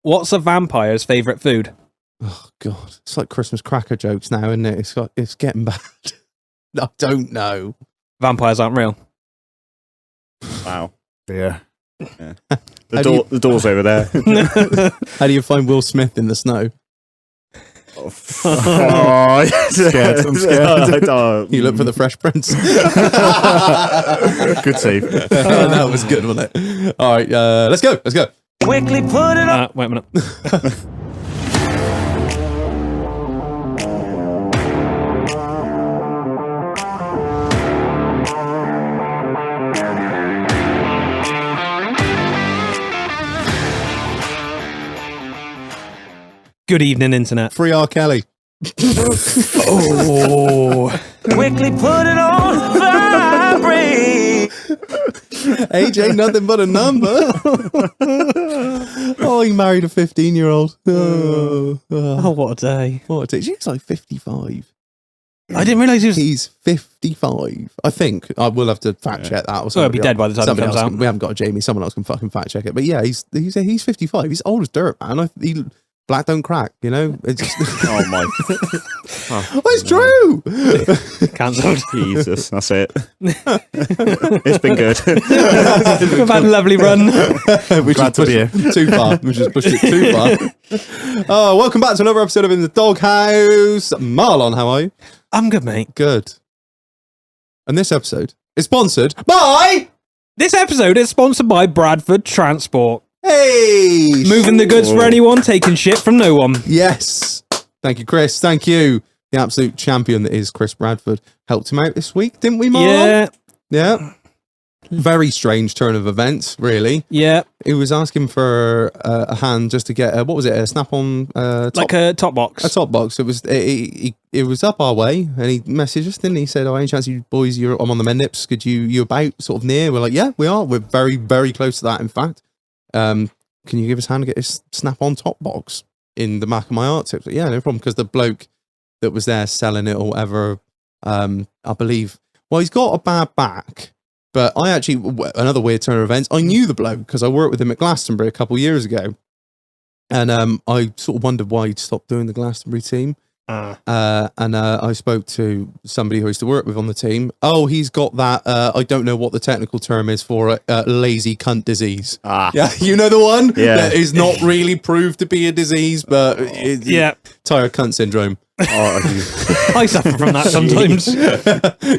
What's a vampire's favourite food? Oh God, it's like Christmas cracker jokes now, isn't it? It's getting bad. I don't know. Vampires aren't real. Wow. Yeah. The door's over there. How do you find Will Smith in the snow? Oh, I'm scared. You look for the Fresh Prince. Good save. That was good, wasn't it? All right, let's go. Quickly put it on. Wait a minute. Good evening, Internet. Free R. Kelly. Oh. Quickly put it on vibrate. Age ain't nothing but a number. Oh, he married a 15-year-old. Oh, what a day. What a day. She's like 55. I didn't realise he was... He's 55. I think. I will have to fact check that. Or So he'll be dead by the time it comes out. We haven't got a Jamie. Someone else can fucking fact check it. But yeah, he's 55. He's old as dirt, man. Black don't crack, you know? It's just Oh my. Oh, it's true! Cancelled. Jesus, that's it. It's been good. We've had a lovely run. We Glad to be here. Too far. We just pushed it too far. Oh, welcome back to another episode of In the Doghouse. Marlon, how are you? I'm good, mate. Good. And this episode is sponsored by... This episode is sponsored by Bradford Transport. Hey! Moving the goods for anyone, taking shit from no one. Yes. Thank you, Chris. Thank you. The absolute champion that is Chris Bradford. Helped him out this week, didn't we, Marlon? Yeah. Very strange turn of events, really. Yeah. He was asking for a hand just to get, what was it, a snap-on top? Like a top box. A top box. It was up our way, and he messaged us, didn't he? He said, "Oh, any chance you boys, I'm on the Mendips, could you about sort of near?" We're like, yeah, we are. We're very, very close to that, in fact. Can you give us a hand to get this snap-on top box in the Mac of my art tips? Like, yeah, no problem, because the bloke that was there selling it or whatever, I believe, well, he's got a bad back, but I actually, another weird turn of events, I knew the bloke because I worked with him at Glastonbury a couple of years ago, and I sort of wondered why he'd stopped doing the Glastonbury team. I spoke to somebody who I used to work with on the team. Oh, he's got that, I don't know what the technical term is for it, lazy cunt disease. Yeah, you know the one? Yeah. That is not really proved to be a disease, but Yeah. tired cunt syndrome. I suffer from that sometimes.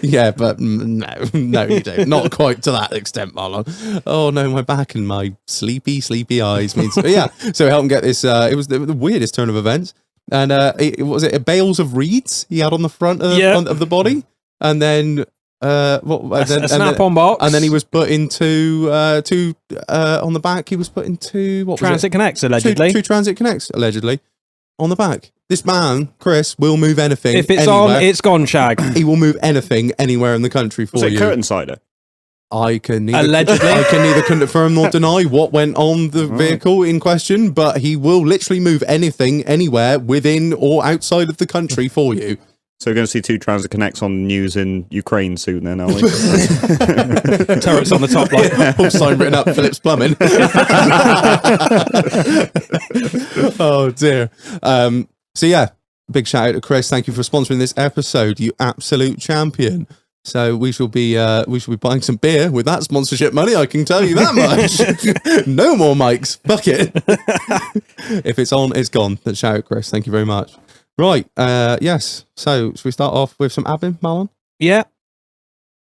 Yeah, but no, you don't. Not quite to that extent, Marlon. Oh no, my back and my sleepy eyes means. Yeah, so help him get this. It was the weirdest turn of events. And was it bales of reeds he had on the front of the body, and then a snap-on box, and then he was put into on the back. He was put into what Transit Connects allegedly. Two Transit Connects allegedly on the back. This man, Chris, will move anything. If it's anywhere. on, it's gone, Shag. He will move anything anywhere in the country for Was it you. curtain cider? I can neither, Allegedly. I can neither confirm nor deny what went on the vehicle in question, but he will literally move anything, anywhere, within or outside of the country for you. So we're going to see two Transit Connects on news in Ukraine soon then, are we? Turrets on the top line. All sign written up, Phillips Plumbing. Oh, dear. So, yeah, big shout out to Chris. Thank you for sponsoring this episode, you absolute champion. So we shall be buying some beer with that sponsorship money. I can tell you that much. No more mics. Fuck it. If it's on, it's gone. But shout out, Chris. Thank you very much. Right. Yes. So should we start off with some admin, Marlon? Yeah.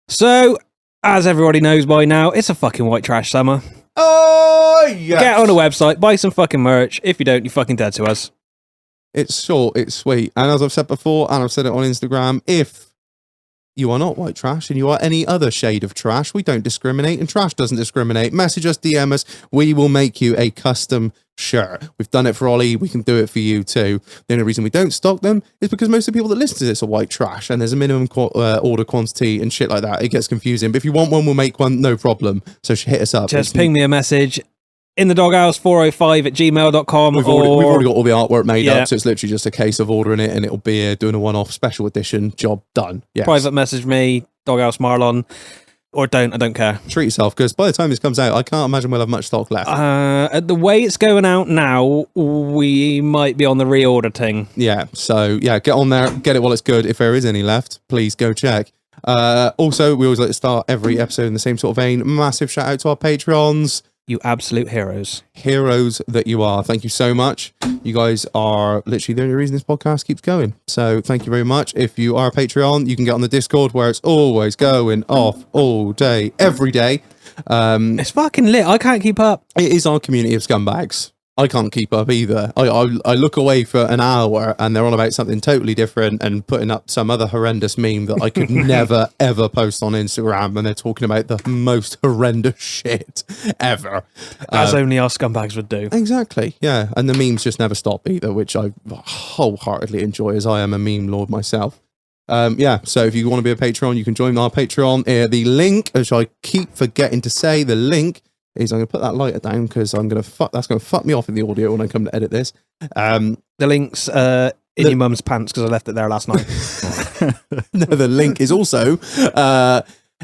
So, as everybody knows by now, it's a fucking white trash summer. Oh yeah. Get on the website, buy some fucking merch. If you don't, you're fucking dead to us. It's short. It's sweet. And as I've said before, and I've said it on Instagram, if you are not white trash and you are any other shade of trash, we don't discriminate and trash doesn't discriminate. Message us, DM us. We will make you a custom shirt. We've done it for Ollie. We can do it for you too. The only reason we don't stock them is because most of the people that listen to this are white trash and there's a minimum order quantity and shit like that. It gets confusing. But if you want one, we'll make one. No problem. So hit us up. Just ping me a message. In the doghouse 405@gmail.com. We've already got all the artwork made up, so it's literally just a case of ordering it and it'll be doing a one-off special edition. Job done. Yes. Private message me, Doghouse Marlon. or don't. I don't care. Treat yourself, because by the time this comes out, I can't imagine we'll have much stock left. At the way it's going out now, we might be on the reorder thing. Yeah, so yeah, get on there, get it while it's good. If there is any left, please go check. Also, we always like to start every episode in the same sort of vein. Massive shout out to our Patreons. You absolute heroes. Heroes that you are. Thank you so much. You guys are literally the only reason this podcast keeps going. So thank you very much. If you are a Patreon, you can get on the Discord where it's always going off all day, every day. It's fucking lit. I can't keep up. It is our community of scumbags. I can't keep up either. I look away for an hour and they're on about something totally different and putting up some other horrendous meme that I could never, ever post on Instagram, and they're talking about the most horrendous shit ever. As only our scumbags would do. Exactly, yeah. And the memes just never stop either, which I wholeheartedly enjoy, as I am a meme lord myself. Yeah, so if you want to be a Patreon, you can join our Patreon. The link, which I keep forgetting to say, the link is, I'm going to put that lighter down because that's going to fuck me off in the audio when I come to edit this. The link's in your mum's pants because I left it there last night. No, the link is also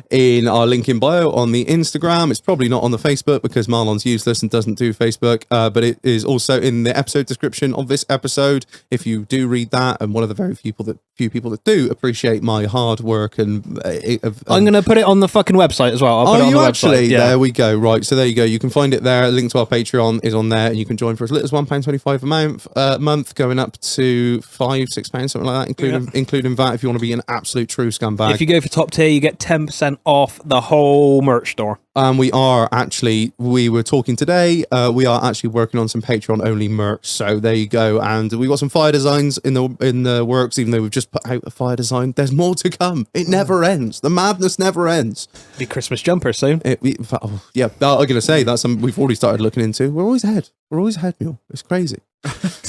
in our link in bio on the Instagram. It's probably not on the Facebook because Marlon's useless and doesn't do Facebook, but it is also in the episode description of this episode. If you do read that, and one of the very few people that do appreciate my hard work, and I'm going to put it on the fucking website as well. I'll put it on the actually? website. Yeah. There we go. Right, so there you go. You can find it there. A link to our Patreon is on there, and you can join for as little as £1.25 a month, going up to £5, £6, something like that, including that. If you want to be an absolute true scumbag. If you go for top tier, you get 10% off the whole merch store. We were talking today, we are actually working on some Patreon only merch, so there you go. And we got some fire designs in the works, even though we've just put out a fire design. There's more to come. It never ends. The madness never ends. Be Christmas jumper soon. I'm gonna say that's something we've already started looking into. We're always ahead, Mule. It's crazy.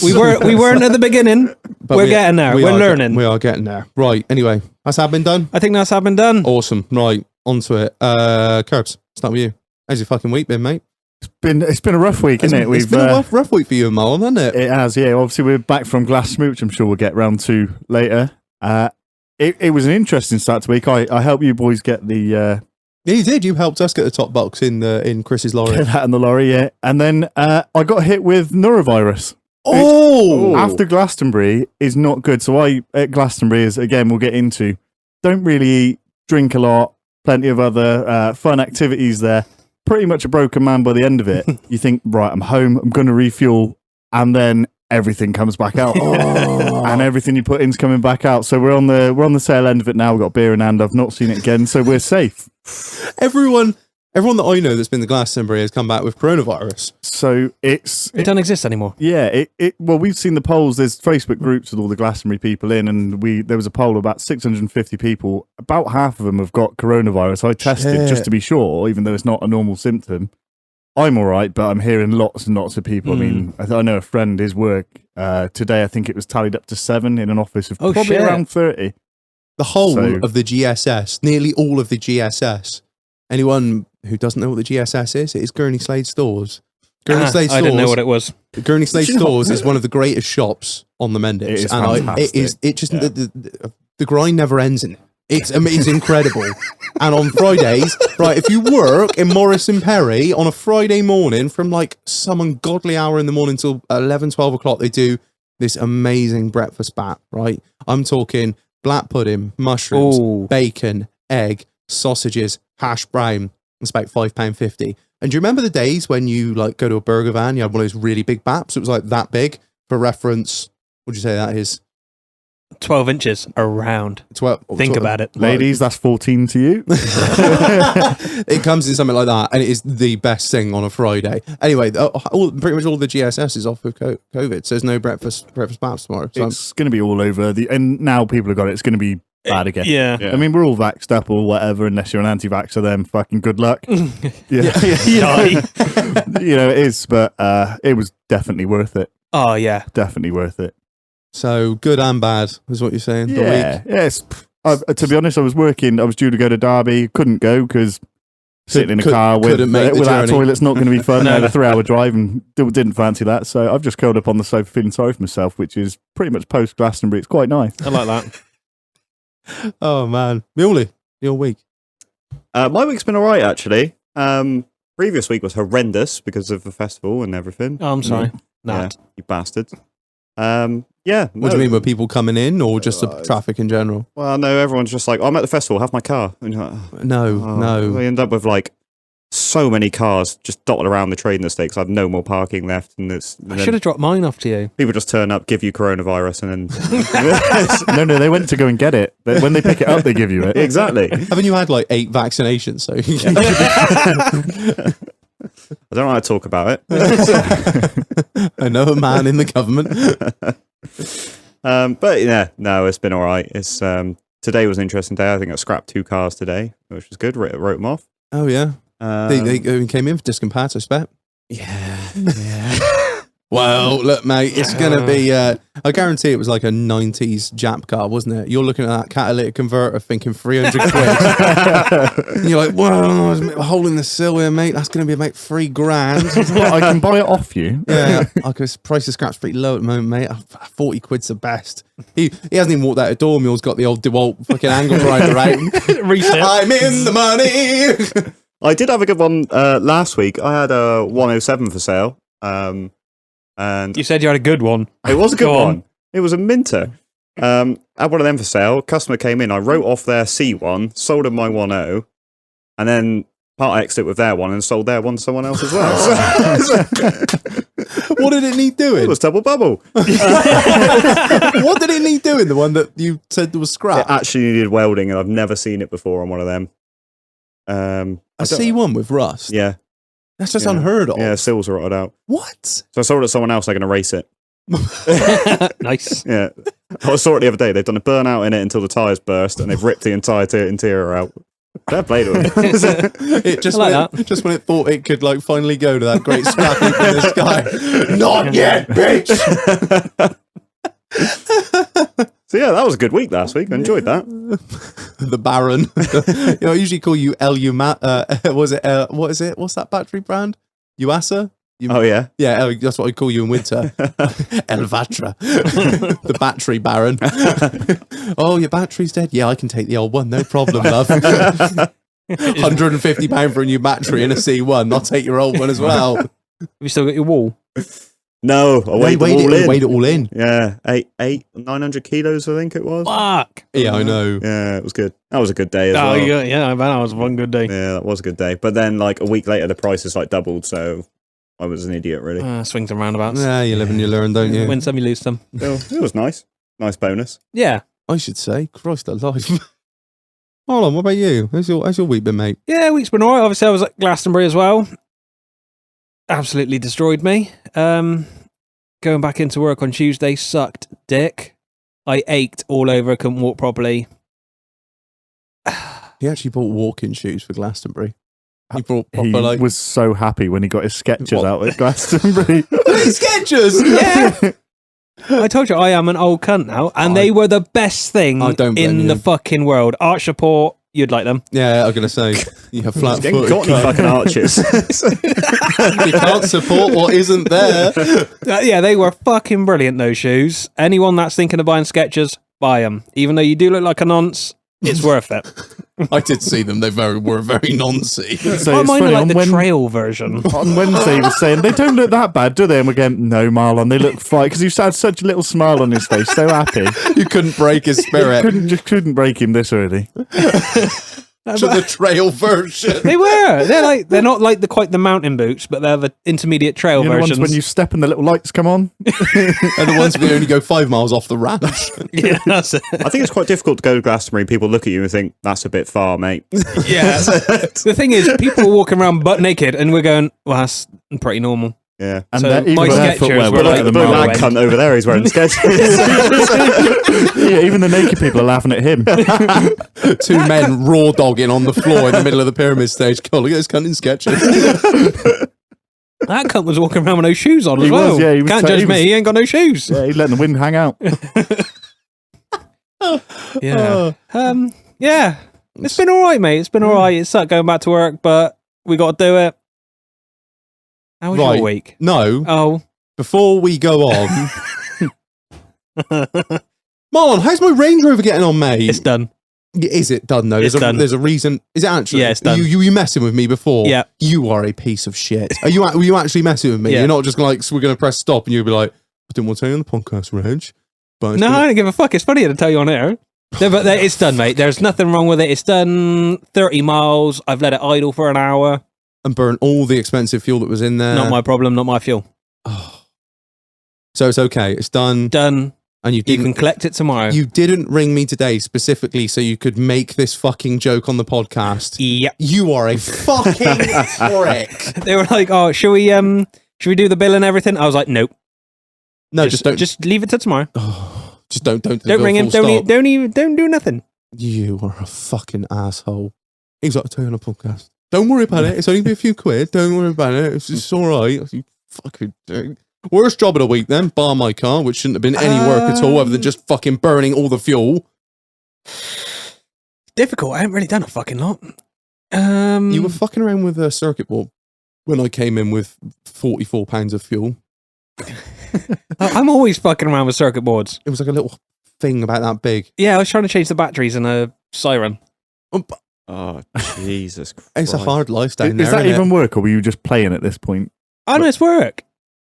We weren't at the beginning, but we're getting there. We're learning. We are getting there. Right, anyway, that's admin done. I think that's admin done. Awesome. Right, onto it. KIRBZ, start with you. How's your fucking week been, mate? It's been a rough week, isn't it? It's been a rough week for you and Marlon, hasn't it? It has, yeah. Obviously, we're back from Glass Smooch. I'm sure we'll get round to later. It was an interesting start to the week. I helped you boys get the. Yeah, you did. You helped us get the top box in Chris's lorry. Get that in the lorry, yeah. And then I got hit with norovirus. Oh! After Glastonbury is not good. So at Glastonbury, is again we'll get into, don't really eat, drink a lot, plenty of other fun activities there. Pretty much a broken man by the end of it. You think, right, I'm home, I'm going to refuel, and then everything comes back out. And everything you put in's coming back out. So we're on the tail end of it now. We've got beer in hand. I've not seen it again, so we're safe. Everyone that I know that's been to Glastonbury has come back with coronavirus. So it don't exist anymore. Yeah, well, we've seen the polls. There's Facebook groups with all the Glastonbury people in, and there was a poll of about 650 people. About half of them have got coronavirus. I tested just to be sure, even though it's not a normal symptom. I'm all right, but I'm hearing lots and lots of people. I mean, I know a friend, his work today, I think it was tallied up to 7 in an office of probably around 30. The whole of the GSS, nearly all of the GSS. Anyone who doesn't know what the GSS is, it is Gurney Slade Stores. Gurney Slade Stores. I didn't know what it was. Gurney Slade Stores is one of the greatest shops on the Mendips. It is fantastic. The grind never ends in it. It's incredible. And on Fridays, right, if you work in Morrison Perry on a Friday morning from like some ungodly hour in the morning till 11, 12 o'clock, they do this amazing breakfast bat, right? I'm talking black pudding, mushrooms, bacon, egg, sausages, hash brown. It's about £5.50. And do you remember the days when you like go to a burger van, you had one of those really big baps? It was like that big. For reference, what'd you say that is? 12 inches around. 12. Think about it. Ladies, that's 14 to you. It comes in something like that, and it is the best thing on a Friday. Anyway, pretty much all the GSS is off with COVID, so there's no breakfast baps tomorrow. So it's going to be all over. And now people have got it. It's going to be bad again. Yeah. I mean, we're all vaxxed up or whatever, unless you're an anti-vaxxer, then fucking good luck. Yeah. It is, but it was definitely worth it. Oh, yeah. Definitely worth it. So good and bad is what you're saying. Yeah. The week. Yes. To be honest, I was due to go to Derby, couldn't go because sitting in a car without a toilet's not going to be fun. I had a 3-hour drive and didn't fancy that. So I've just curled up on the sofa feeling sorry for myself, which is pretty much post Glastonbury. It's quite nice. I like that. Oh man, Muley, your week. My week's been all right, actually. Previous week was horrendous because of the festival and everything. Oh, I'm sorry. Yeah, Not. you bastards. Yeah. What do you mean, were people coming in or just the traffic in general? Well, no, everyone's just like, I'm at the festival, have my car. And you're like, No. We end up with like so many cars just dotted around the trading estate because I have no more parking left. And I should have dropped mine off to you. people just turn up, give you coronavirus, and then No, they went to go and get it. When they pick it up, they give you it. exactly. Haven't you had like 8 vaccinations? So I don't want to talk about it. I know a man in the government. But yeah, no, it's been all right. It's today was an interesting day. I think I scrapped 2 cars today, which was good. Wrote them off. Oh yeah, they came in for disc and pads, I expect. Yeah. Well, look, mate, it's gonna be. I guarantee it was like a '90s Jap car, wasn't it? You're looking at that catalytic converter, thinking 300 quid, and you're like, "Well, there's a hole in the sill here, mate. That's gonna be about $3,000." Well, I can buy it off you. Yeah, the price of scrap's pretty low at the moment, mate. 40 quid's the best. He hasn't even walked out the door. Mule's got the old DeWalt fucking angle grinder out. Reset. I'm in the money. I did have a good one last week. I had a 107 for sale. And You said you had a good one. it was a good Go on. one. It was a minter. I had one of them for sale. Customer came in. I wrote off their C1, sold them my 10, and then part exit with their one and sold their one to someone else as well. What did it need doing? It was double bubble. What did it need doing? The one that you said was It scrap? actually needed welding, and I've never seen it before on one of them. A C1 with rust? Yeah. That's just Yeah. unheard of. Yeah, sills are rotted out. What? So I sold it to someone else. I can erase it. Nice. Yeah. I saw it the other day. They've done a burnout in it until the tyres burst, and they've ripped the entire interior out. Fair play to them. It just I like when, just when it thought it could like finally go to that great scrap heap in the sky. Not yet, bitch. So yeah, that was a good week last week. I enjoyed that. The Baron. I usually call you what is it? What's that battery brand? Uasa? Oh yeah. Yeah, that's what I call you in winter. Elvatra. The battery Baron. Oh, your battery's dead? Yeah, I can take the old one. No problem, love. £150 for a new battery and a C1. I'll take your old one as well. Have you still got your wall? No, I weighed Weighed it all in. Yeah, 900 kilos, I think it was. Fuck. Yeah, I know. Yeah, it was good. That was a good day as Oh, well. yeah, I bet that was one good day. Yeah, that was a good day. But then, like a week later, the prices like doubled. So I was an idiot, really. Swings and roundabouts. Yeah, you live and you learn, don't you? Win some, you lose some. So, it was nice. Nice bonus. Yeah. I should say. Christ alive. Hold on, what about you? How's your week been, mate? Yeah, week's been alright. Obviously, I was at Glastonbury as well. Absolutely destroyed me. Going back into work on Tuesday sucked dick. I ached all over, couldn't walk properly. He actually bought walking shoes for Glastonbury. He brought proper, He like... was so happy when he got his sketches What? out at Glastonbury. Skechers! Yeah! I told you I am an old cunt now, and they were the best thing I don't blame in the you. fucking world. Arch support, you'd like them. Yeah, I was going to say, you have flat Ain't foot. got any fucking arches. You can't support what isn't there. Yeah, they were fucking brilliant, those shoes. Anyone that's thinking of buying Skechers, buy them. Even though you do look like a nonce, it's worth it. I did see them. They were very noncy. So I it's mine are funny, like the on trail version. on Wednesday he was saying, they don't look that bad, do they? And we're going, no, Marlon, they look fine. Because he had such a little smile on his face, so happy. You couldn't break his spirit. Couldn't break him this early. To the trail version. They were. They're not like quite the mountain boots, but they're the intermediate trail You know, ones versions. when you step and the little lights come on. And the ones that only go 5 miles off the ranch. Yeah, that's it. I think it's quite difficult to go to Glastonbury. People look at you and think, that's a bit far, mate. Yeah. The thing is, people are walking around butt naked, and we're going, well, that's pretty normal. Yeah. And So even my their Skechers footwear were were like like The the blue mile man away. cunt over there, he's wearing sketches. Yeah, even the naked people are laughing at him. 2 men raw dogging on the floor in the middle of the pyramid stage. God, look at this cunt in Skechers. That cunt was walking around with no shoes on He as well. was, yeah, he was Can't judge me, he ain't got no shoes. Yeah, he's letting the wind hang out. Yeah. Yeah. It's been alright, mate. It's been alright. It sucked going back to work, but we got to do it. How was Right. your week? No, Oh. before we go on. Marlon, how's my Range Rover getting on, mate? It's done. Is it done though? It's done. There's a reason. Is it actually? Yeah, it's done. You messing with me before? Yeah. You are a piece of shit. Were you actually messing with me? Yeah. You're not just like, so we're going to press stop and you'll be like, I didn't want to tell you on the podcast, Reg. But No, I don't give a fuck. It's funnier to tell you on air. No, but it's done, mate. There's nothing wrong with it. It's done 30 miles. I've let it idle for an hour. And burn all the expensive fuel that was in there. Not my problem, not my fuel. So it's okay. It's done. Done. And you can collect it tomorrow. You didn't ring me today specifically so you could make this fucking joke on the podcast. Yep. You are a fucking prick. They were like, "Oh, should we do the bill and everything?" I was like, "Nope. No, just don't. Just leave it till tomorrow. Just don't Ring him. Don't do nothing." You are a fucking asshole. He's like, I'll tell you on a podcast. Don't worry about it. It's only be a few quid. Don't worry about it. It's all right. You fucking dick. Worst job of the week then, bar my car, which shouldn't have been any work at all other than just fucking burning all the fuel. Difficult. I haven't really done a fucking lot. You were fucking around with a circuit board when I came in with 44 pounds of fuel. I'm always fucking around with circuit boards. It was like a little thing about that big. Yeah, I was trying to change the batteries in a siren. Oh, Jesus Christ. It's a hard life down there. Is that isn't even it? work, or were you just playing at this point? Oh no, it's work.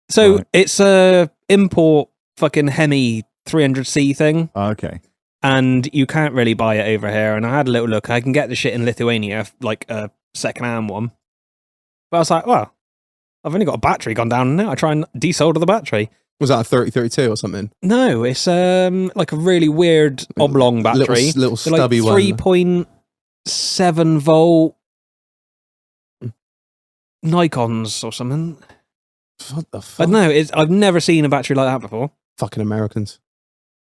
So Right. it's a import fucking Hemi 300C thing, Okay. and you can't really buy it over here. And I had a little look. I can get the shit in Lithuania, like a second-hand one. But I was like, well, I've only got a battery gone down in it. I try and desolder the battery. Was that a 3032 or something? No, it's like a really weird oblong battery. Little So, like stubby one. 3.7 volt Nikons or something. What the I fuck? don't know. I've never seen a battery like that before. Fucking Americans.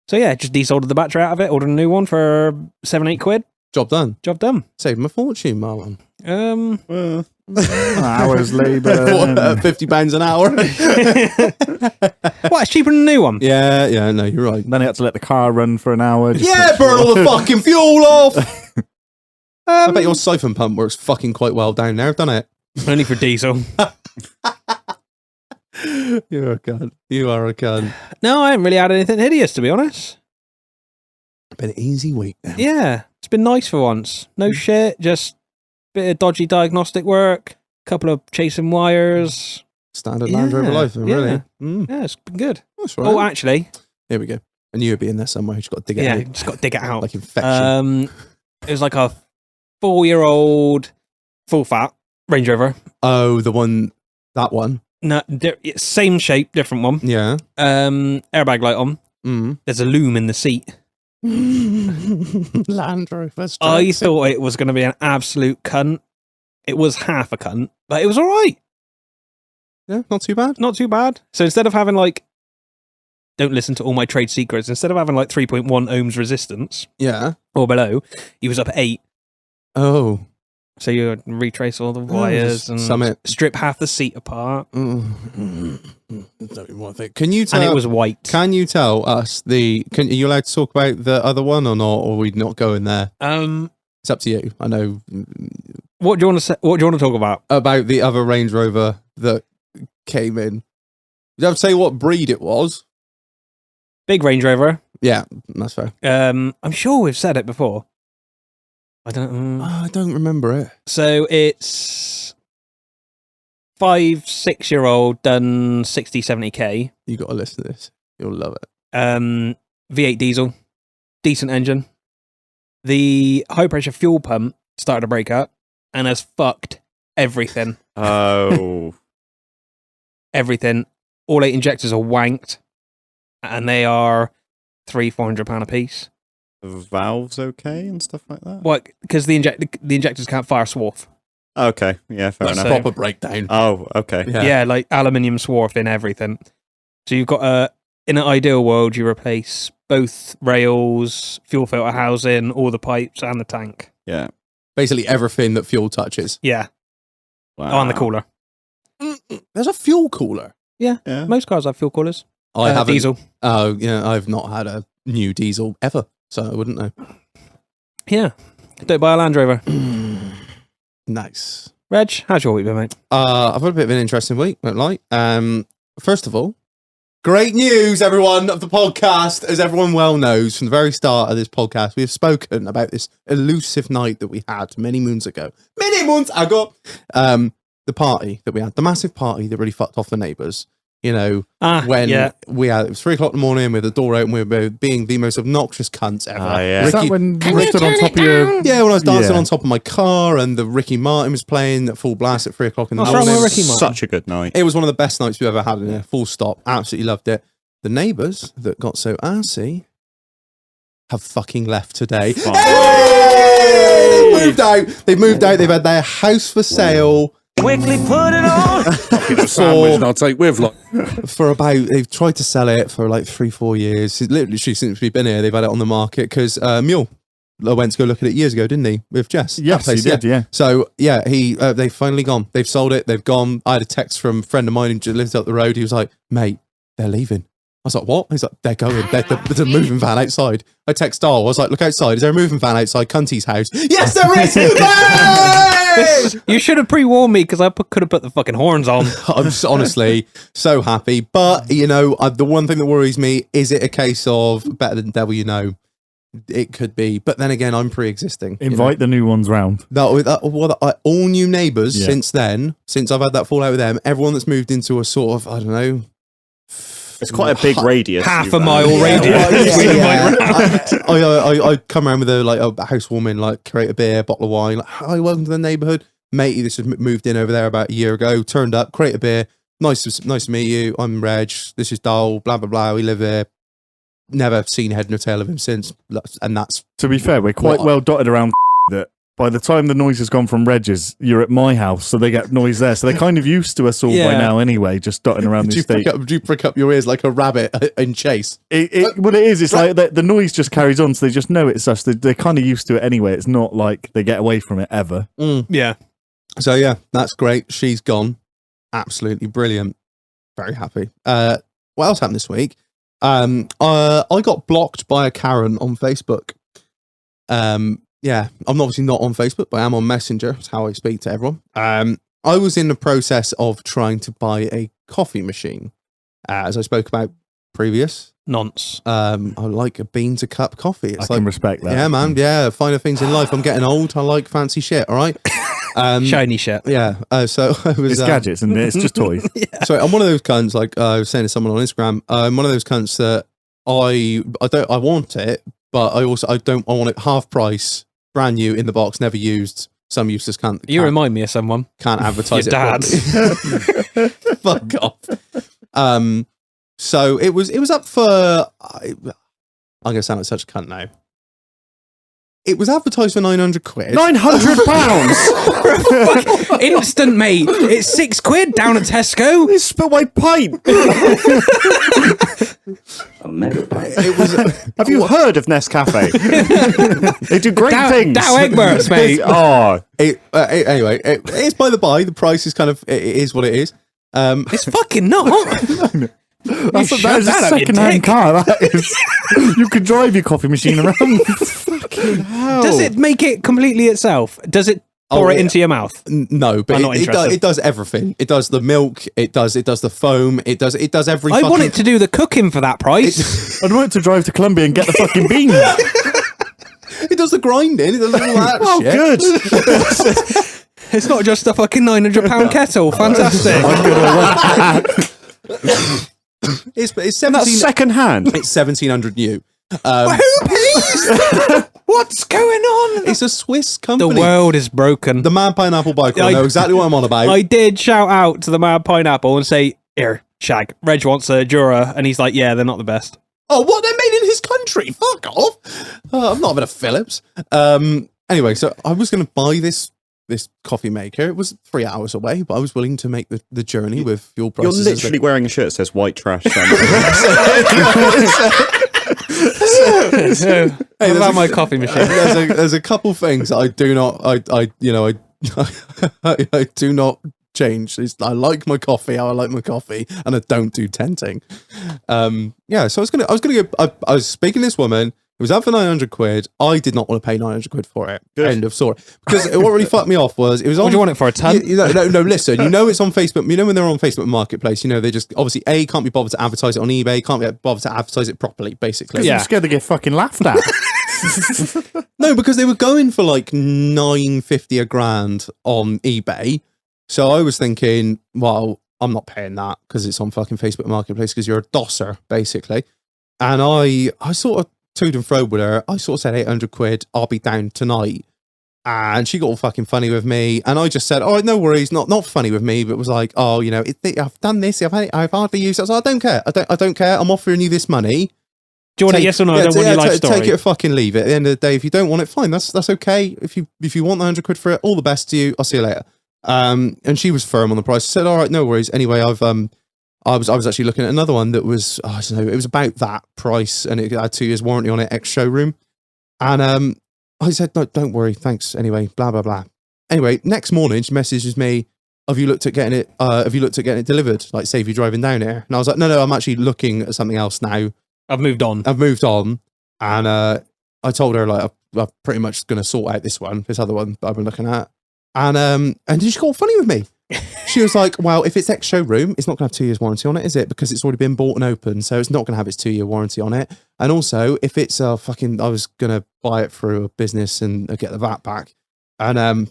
So yeah, just desoldered the battery out of it, ordered a new one for 7-8 quid. Job done. Job done. Saved him a fortune, Marlon. Hours labour. 50 pounds an hour. What? It's cheaper than a new one. Yeah, no, you're right. Then he had to let the car run for an hour. just to Yeah, make burn sure- all the fucking fuel off. I bet your siphon pump works fucking quite well down there, doesn't it? Only for diesel. You're a cunt. You are a cunt. No, I haven't really had anything hideous, to be honest. Been an easy week then. Yeah, it's been nice for once. No shit, just bit of dodgy diagnostic work, couple of chasing wires. Standard Land Rover Yeah, life, really. Mm, Yeah, it's been good. that's right. Oh, actually, Here we go. I knew it'd be in there somewhere. You just got to dig it yeah, out. just got to dig it out. Like infection. It was like a 4-year-old full fat Range Rover. Oh, that one. No, same shape, different one. Yeah. Airbag light on. Mm. There's a loom in the seat. Land Rover. I thought it was going to be an absolute cunt. It was half a cunt, but it was all right. Yeah, not too bad. Not too bad. So instead of having like, don't listen to all my trade secrets, instead of having like 3.1 ohms resistance Yeah. or below, he was up at 8. Oh. So you would retrace all the wires just and summit. strip half the seat apart. Don't even want to think. Can you tell? And it was white. Can you tell us are you allowed to talk about the other one or not? Or are we not going there? It's up to you. I know. What do you want to say? What do you want to talk about? About the other Range Rover that came in. You have to say what breed it was. Big Range Rover. Yeah, that's fair. I'm sure we've said it before. I don't. I don't remember it. So it's 5-6-year-old done 60-70k. You got to listen to this. You'll love it. V8 diesel, decent engine. The high pressure fuel pump started to break up and has fucked everything. Oh. Everything. All 8 injectors are wanked, and they are £300-400 a piece. The valves okay and stuff like that? What? Because the injectors can't fire swarf. Okay, yeah, fair That's a enough. proper breakdown. Oh, okay. Yeah, like aluminium swarf in everything. So you've got in an ideal world, you replace both rails, fuel filter housing, all the pipes, and the tank. Yeah. Basically everything that fuel touches. Yeah. Wow. On the cooler. There's a fuel cooler. Yeah. Yeah. Most cars have fuel coolers. I haven't. Diesel. Oh, yeah. I've not had a new diesel ever, so I wouldn't know. Yeah. Don't buy a Land Rover. Nice. Reg, how's your week been, mate? I've had a bit of an interesting week, won't lie. First of all, Great news, everyone, of the podcast. As everyone well knows, from the very start of this podcast, we have spoken about this elusive night that we had many moons ago. The party that we had, the massive party that really fucked off the neighbours. You know, when we had, it was 3 o'clock in the morning with the door open, we were being the most obnoxious cunts ever. Is that when you stood on top of your... Yeah, when I was dancing on top of my car and the Ricky Martin was playing at full blast at 3 o'clock in the morning. What's wrong with Ricky Martin? Such a good night. It was one of the best nights we've ever had in here, full stop. Absolutely loved it. The neighbours that got so arsey have fucking left today. Hey! They've moved out. They've had their house for sale. Quickly put it on. A sandwich and I'll take with. Like, for about, they've tried to sell it for like 3-4 years. Literally since we've been here, they've had it on the market because Mule went to go look at it years ago, didn't he? With Jess. Yes, he did, yeah. So yeah, they've finally gone. They've sold it. They've gone. I had a text from a friend of mine who lives up the road. He was like, "Mate, they're leaving." I was like, "What?" He's like, "They're going. There's a moving van outside." I text Dahl. I was like, "Look outside. Is there a moving van outside Cunty's house?" Yes, there is. You should have pre-warned me because I could have put the fucking horns on. I'm honestly so happy. But, you know, the one thing that worries me, is it a case of better than devil you know? It could be. But then again, I'm pre-existing. Invite the new ones round. All new neighbours since then, since I've had that fallout with them, everyone that's moved into a sort of, I don't know, it's quite a big radius. Half a mile radius. I come around with a housewarming, create a beer, bottle of wine. Like, hi, welcome to the neighbourhood. Matey, this has moved in over there about a year ago. Turned up, create a beer. Nice to meet you. I'm Reg. This is Dole. Blah blah blah. We live here. Never seen head nor tail of him since. And that's, to be fair, we're quite well dotted around that. By the time the noise has gone from REG'S, you're at my house, so they get noise there. So they're kind of used to us all by now anyway, just dotting around the estate. Do you prick up your ears like a rabbit in chase? What it is, it's like the noise just carries on, so they just know it's us. They're kind of used to it anyway. It's not like they get away from it ever. Yeah. So yeah, that's great. She's gone. Absolutely brilliant. Very happy. What else happened this week? I got blocked by a Karen on Facebook. Yeah, I'm obviously not on Facebook, but I am on Messenger. That's how I speak to everyone. I was in the process of trying to buy a coffee machine, as I spoke about previous. Nonce. I like a bean to cup coffee. I can respect that. Yeah, man. Yeah, finer things in life. I'm getting old. I like fancy shit. All right. Shiny shit. Yeah. So I was. It's gadgets, and it's just toys. So I'm one of those cunts. Like I was saying to someone on Instagram, I'm one of those cunts that I want it, but I want it half price. Brand new in the box, never used. Some useless cunt. You remind me of someone. Can't advertise Your dad. Fuck off. So it was up for. I'm gonna sound like such a cunt now. It was advertised for £900. £900. Instant, mate. It's £6 down at Tesco. They spilt my pint. It was. Have you heard of Nescafe? They do great things. Dow Egberts, mate. Anyway, it's by the by. The price is kind of. It is what it is. It's fucking not. That is a second-hand car. That is. You could drive your coffee machine around. Fucking hell. Does it make it completely itself? Does it pour it into your mouth? No, but it does everything. It does the milk. It does the foam. It does every. I want it to do the cooking for that price. I'd want it to drive to Colombia and get the fucking beans. It does the grinding. It does all that shit. Good. It's not just a fucking £900 kettle. Fantastic. It's 17. That's second hand. It's 1700 new. Who pays? What's going on? It's a Swiss company. The world is broken. The Mad Pineapple Bike. I know exactly what I'm on about. I did shout out to the Mad Pineapple and say, "Here, Shag, Reg wants a Jura," and he's like, "Yeah, they're not the best." Oh, what? They're made in his country? Fuck off! I'm not a bit of Phillips. Anyway, so I was going to buy this coffee maker. It was 3 hours away, but I was willing to make the journey with fuel prices. You're literally wearing a shirt that says white trash. Hey, about my coffee machine. There's a couple things that I do not. I do not change. I like my coffee how I like my coffee, and I don't do tenting. Yeah. So I was speaking to this woman. It was up for 900 quid. I did not want to pay 900 quid for it. Good. End of story. Because what really fucked me off was it was on. What do you want it for, a ton? No, listen, it's on Facebook. You know when they're on Facebook Marketplace, they just obviously can't be bothered to advertise it on eBay, can't be bothered to advertise it properly, basically. Because I'm scared to get fucking laughed at. No, because they were going for like 950 a grand on eBay. So I was thinking, well, I'm not paying that because it's on fucking Facebook Marketplace because you're a dosser, basically. And I sort of toed and fro with her. I sort of said 800 quid, I'll be down tonight. And she got all fucking funny with me. And I just said, all right, no worries. Not funny with me, but was like, oh, I've done this. I've hardly used it. I was like, I don't care. I don't care. I'm offering you this money. Do you want it yes or no? I don't want your life story. Take it or fucking leave it. At the end of the day, if you don't want it, fine. That's okay. If you want the 100 quid for it, all the best to you. I'll see you later. And she was firm on the price. I said, all right, no worries. Anyway, I was actually looking at another one that was, I don't know, it was about that price and it had 2 years warranty on it, ex-showroom. And I said, no, don't worry, thanks. Anyway, blah, blah, blah. Anyway, next morning, she messages me, have you looked at getting it delivered? Like, say if you're driving down here. And I was like, no, I'm actually looking at something else now. I've moved on. And I told her, like, I'm pretty much going to sort out this other one that I've been looking at. And she got all funny with me. She was like, well, if it's ex-showroom, it's not going to have 2 years warranty on it, is it? Because it's already been bought and opened, so it's not going to have its 2-year warranty on it. And also, if it's I was going to buy it through a business and get the VAT back. And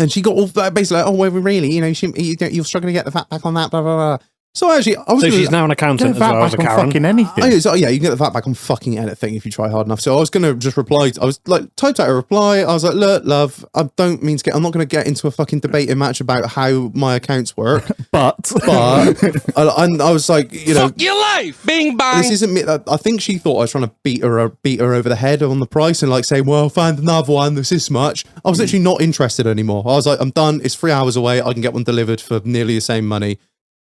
she got all basically like, oh, well, really? You're struggling to get the VAT back on that, blah, blah, blah. So actually, she's now an accountant as well as a Karen. Fucking anything. You can get the VAT back on fucking anything if you try hard enough. So I was going to just reply. I was like, typed out a reply. I was like, look, love, I'm not going to get into a fucking debating match about how my accounts work. but I was like, Fuck your life! Bing bang! This isn't me. I think she thought I was trying to beat her over the head on the price and like saying, well, find another one that's this much. I was literally not interested anymore. I was like, I'm done. It's 3 hours away. I can get one delivered for nearly the same money.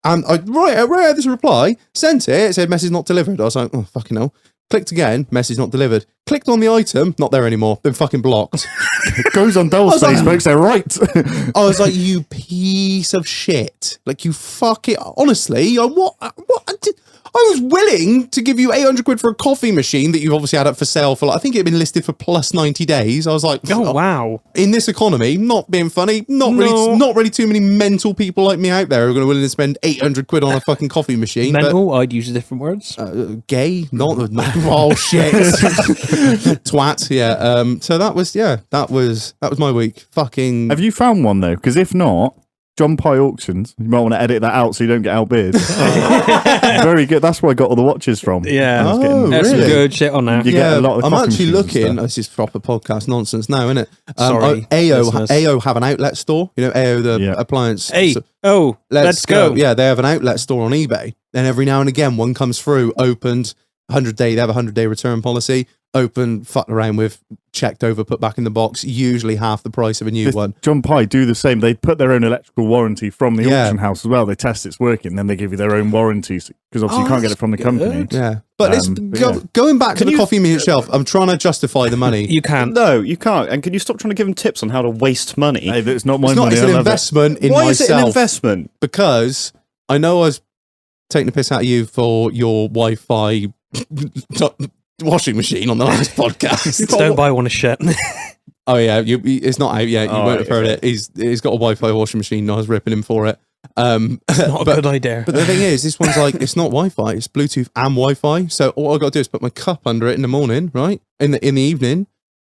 And I read this reply, sent it said message not delivered. I was like, oh, fucking hell. Clicked again, message not delivered. Clicked on the item, not there anymore. Been fucking blocked. It goes on double space, folks. They're right. I was like, you piece of shit. Like, you fuck it. Honestly, I was willing to give you 800 quid for a coffee machine that you've obviously had up for sale for, I think it had been listed for plus 90 days. I was like, oh, wow. In this economy, not being funny, not really too many mental people like me out there who are going to willing to spend 800 quid on a fucking coffee machine. Mental? I'd use different words. Gay? Not, oh shit. Twat, yeah. So that was my week. Fucking. Have you found one though? Because if not, John Pye Auctions. You might want to edit that out so you don't get outbid. Very good. That's where I got all the watches from. Yeah. really? There's some good shit on there. You get a lot of I'm actually machines and looking. stuff. This is proper podcast nonsense now, isn't it? Sorry, listeners. AO have an outlet store. AO, the appliance. Hey, So, let's go. Yeah, they have an outlet store on eBay. And every now and again, one comes through, opened, 100-day. They have a 100-day return policy. Open, fucked around with, checked over, put back in the box. Usually half the price of a new one. John Pye do the same. They put their own electrical warranty from the auction house as well. They test it's working, then they give you their own warranties because obviously you can't get it from the company. Yeah, but going back to the coffee machine shelf. I'm trying to justify the money. You can't. No, you can't. And can you stop trying to give them tips on how to waste money? Hey, it's not my It's not. money. It's an investment in myself. Why is it an investment? Because I know I was taking the piss out of you for your Wi-Fi washing machine on the last podcast. Don't buy one of shit. Oh yeah, it's not out yet. You won't have heard okay. it. He's got a Wi-Fi washing machine. I was ripping him for it. It's not a good idea. But the thing is, this one's like, it's not Wi-Fi. It's Bluetooth and Wi-Fi. So all I got to do is put my cup under it in the morning, right? In the evening,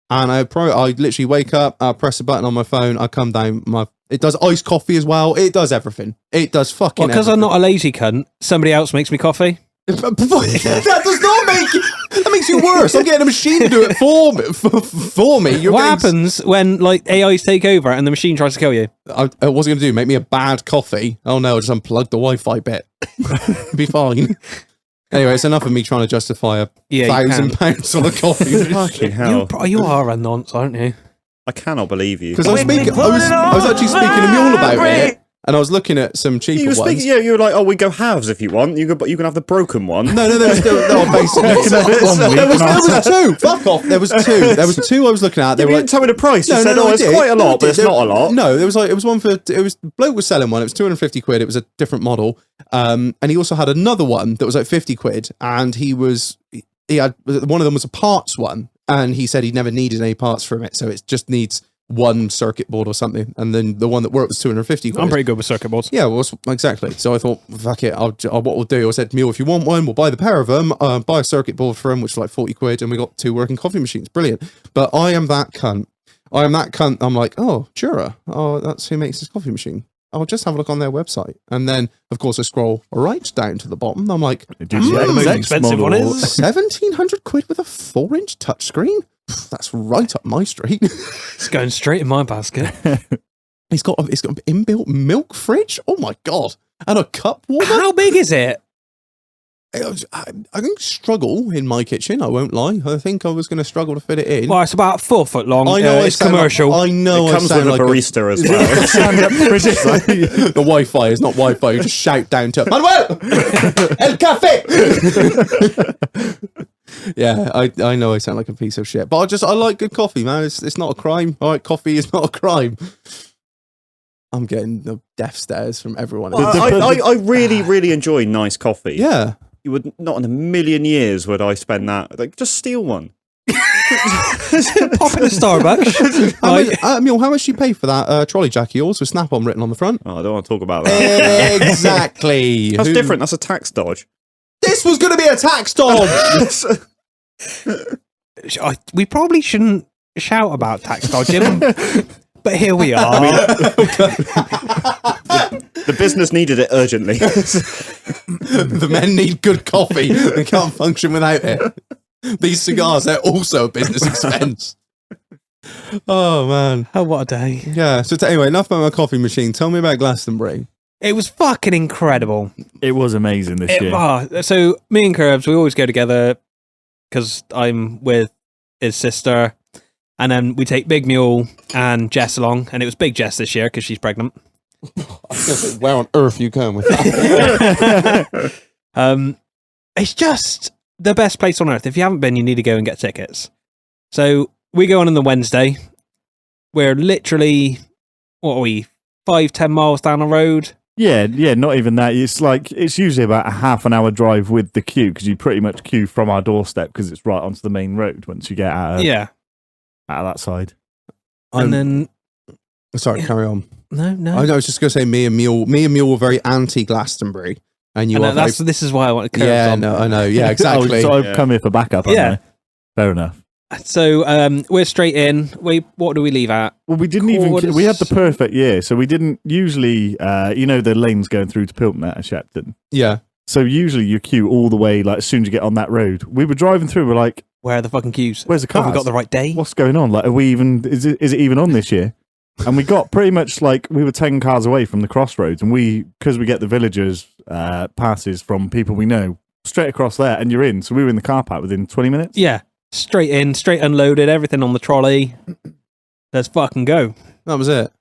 and I literally wake up, I press a button on my phone, I come down. It does iced coffee as well. It does everything. It does fucking. Because I'm not a lazy cunt. Somebody else makes me coffee. That does not make. That makes you worse. I'm getting a machine to do it for me. What happens when AIs take over and the machine tries to kill you? What's it going to do? Make me a bad coffee? Oh no! I'll just unplug the Wi-Fi bit. Be fine. Anyway, it's enough of me trying to justify a £1,000 on a coffee. Fucking hell. You are a nonce, aren't you? I cannot believe you. Because I was actually speaking to Mule about it. And I was looking at some cheaper ones. You were like, oh, we go halves if you want. You can have the broken one. No, there was two. Fuck off. There was two I was looking at. You didn't tell me the price. You said, it's quite a lot, but it's not a lot. No, it was one for, bloke was selling one. It was 250 quid. It was a different model. And he also had another one that was like 50 quid. And he was he had one of them was a parts one, and he said he never needed any parts from it, so it just needs one circuit board or something. And then the one that worked was 250 quid. I'm pretty good with circuit boards. Yeah, well, exactly. So I thought, fuck it, what we'll do, I said, Mule, if you want one, we'll buy the pair of them, buy a circuit board for them, which is like 40 quid, and we got 2 working coffee machines. Brilliant. But I am that cunt. I'm like, oh, Jura. Oh, that's who makes this coffee machine. I'll just have a look on their website. And then, of course, I scroll right down to the bottom. I'm like, The most expensive one is 1,700 quid with a 4-inch touchscreen? That's right up my street. It's going straight in my basket. It's got an inbuilt milk fridge. Oh my God. And a cup warmer. How big is it? I think struggle in my kitchen. I won't lie. I think I was going to struggle to fit it in. Well, it's about 4 foot long. I know it's commercial. I know It comes with a barista as well. stand-up fridges. the Wi-Fi is not Wi-Fi. You just shout down to Manuel, el café. Yeah, I know I sound like a piece of shit, but I like good coffee, man. It's not a crime. All right, coffee is not a crime. I'm getting the death stares from everyone. I really, really enjoy nice coffee. Yeah. You would not in a million years would I spend that. Like, just steal one. Pop in a Starbucks. Mule, how much do you pay for that trolley jack of yours with Snap-on written on the front? Oh, I don't want to talk about that. Exactly. That's different. That's a tax dodge. This was going to be a tax dodge. We probably shouldn't shout about tax dodging, but here we are. The business needed it urgently. The men need good coffee. They can't function without it. These cigars, they're also a business expense. Oh, man. Oh, what a day. Yeah, so anyway, enough about my coffee machine. Tell me about Glastonbury. It was fucking incredible. It was amazing this year. So me and KIRBZ, we always go together because I'm with his sister, and then we take Big Mule and Jess along, and it was Big Jess this year because she's pregnant. Where on earth are you going with that? It's just the best place on earth. If you haven't been, you need to go and get tickets. So we go on the Wednesday. We're literally, 5-10 miles down the road. Yeah, not even that. It's usually about a half an hour drive with the queue because you pretty much queue from our doorstep because it's right onto the main road once you get out of that side. And then, sorry, carry on. No. I was just going to say, me and Mule were very anti Glastonbury, and you are. This is why I want to KIRBZ on. No, I know. Yeah, exactly. So I've come here for backup. Yeah, fair enough. So we're straight in. What do we leave at? Well, we didn't we had the perfect year, so we didn't usually, the lanes going through to Pilton at Shepton. Yeah. So usually you queue all the way, like as soon as you get on that road. We were driving through, we're like, where are the fucking queues? Where's the cars? Have we got the right day? What's going on? Like, are we even, is it even on this year? And we got pretty much like, we were 10 cars away from the crossroads, and because we get the villagers passes from people we know, straight across there, and you're in. So we were in the car park within 20 minutes. Yeah. Straight in, straight unloaded, everything on the trolley. Let's fucking go. That was it.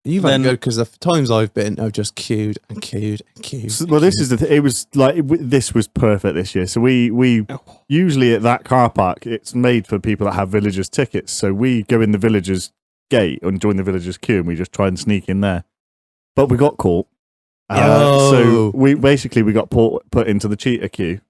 You've had good because the times I've been, I've just queued and queued and queued. So, well, this is the thing. It was like this was perfect this year. So we usually at that car park, it's made for people that have villagers tickets. So we go in the villagers gate and join the villagers queue, and we just try and sneak in there. But we got caught. So we got put into the cheater queue.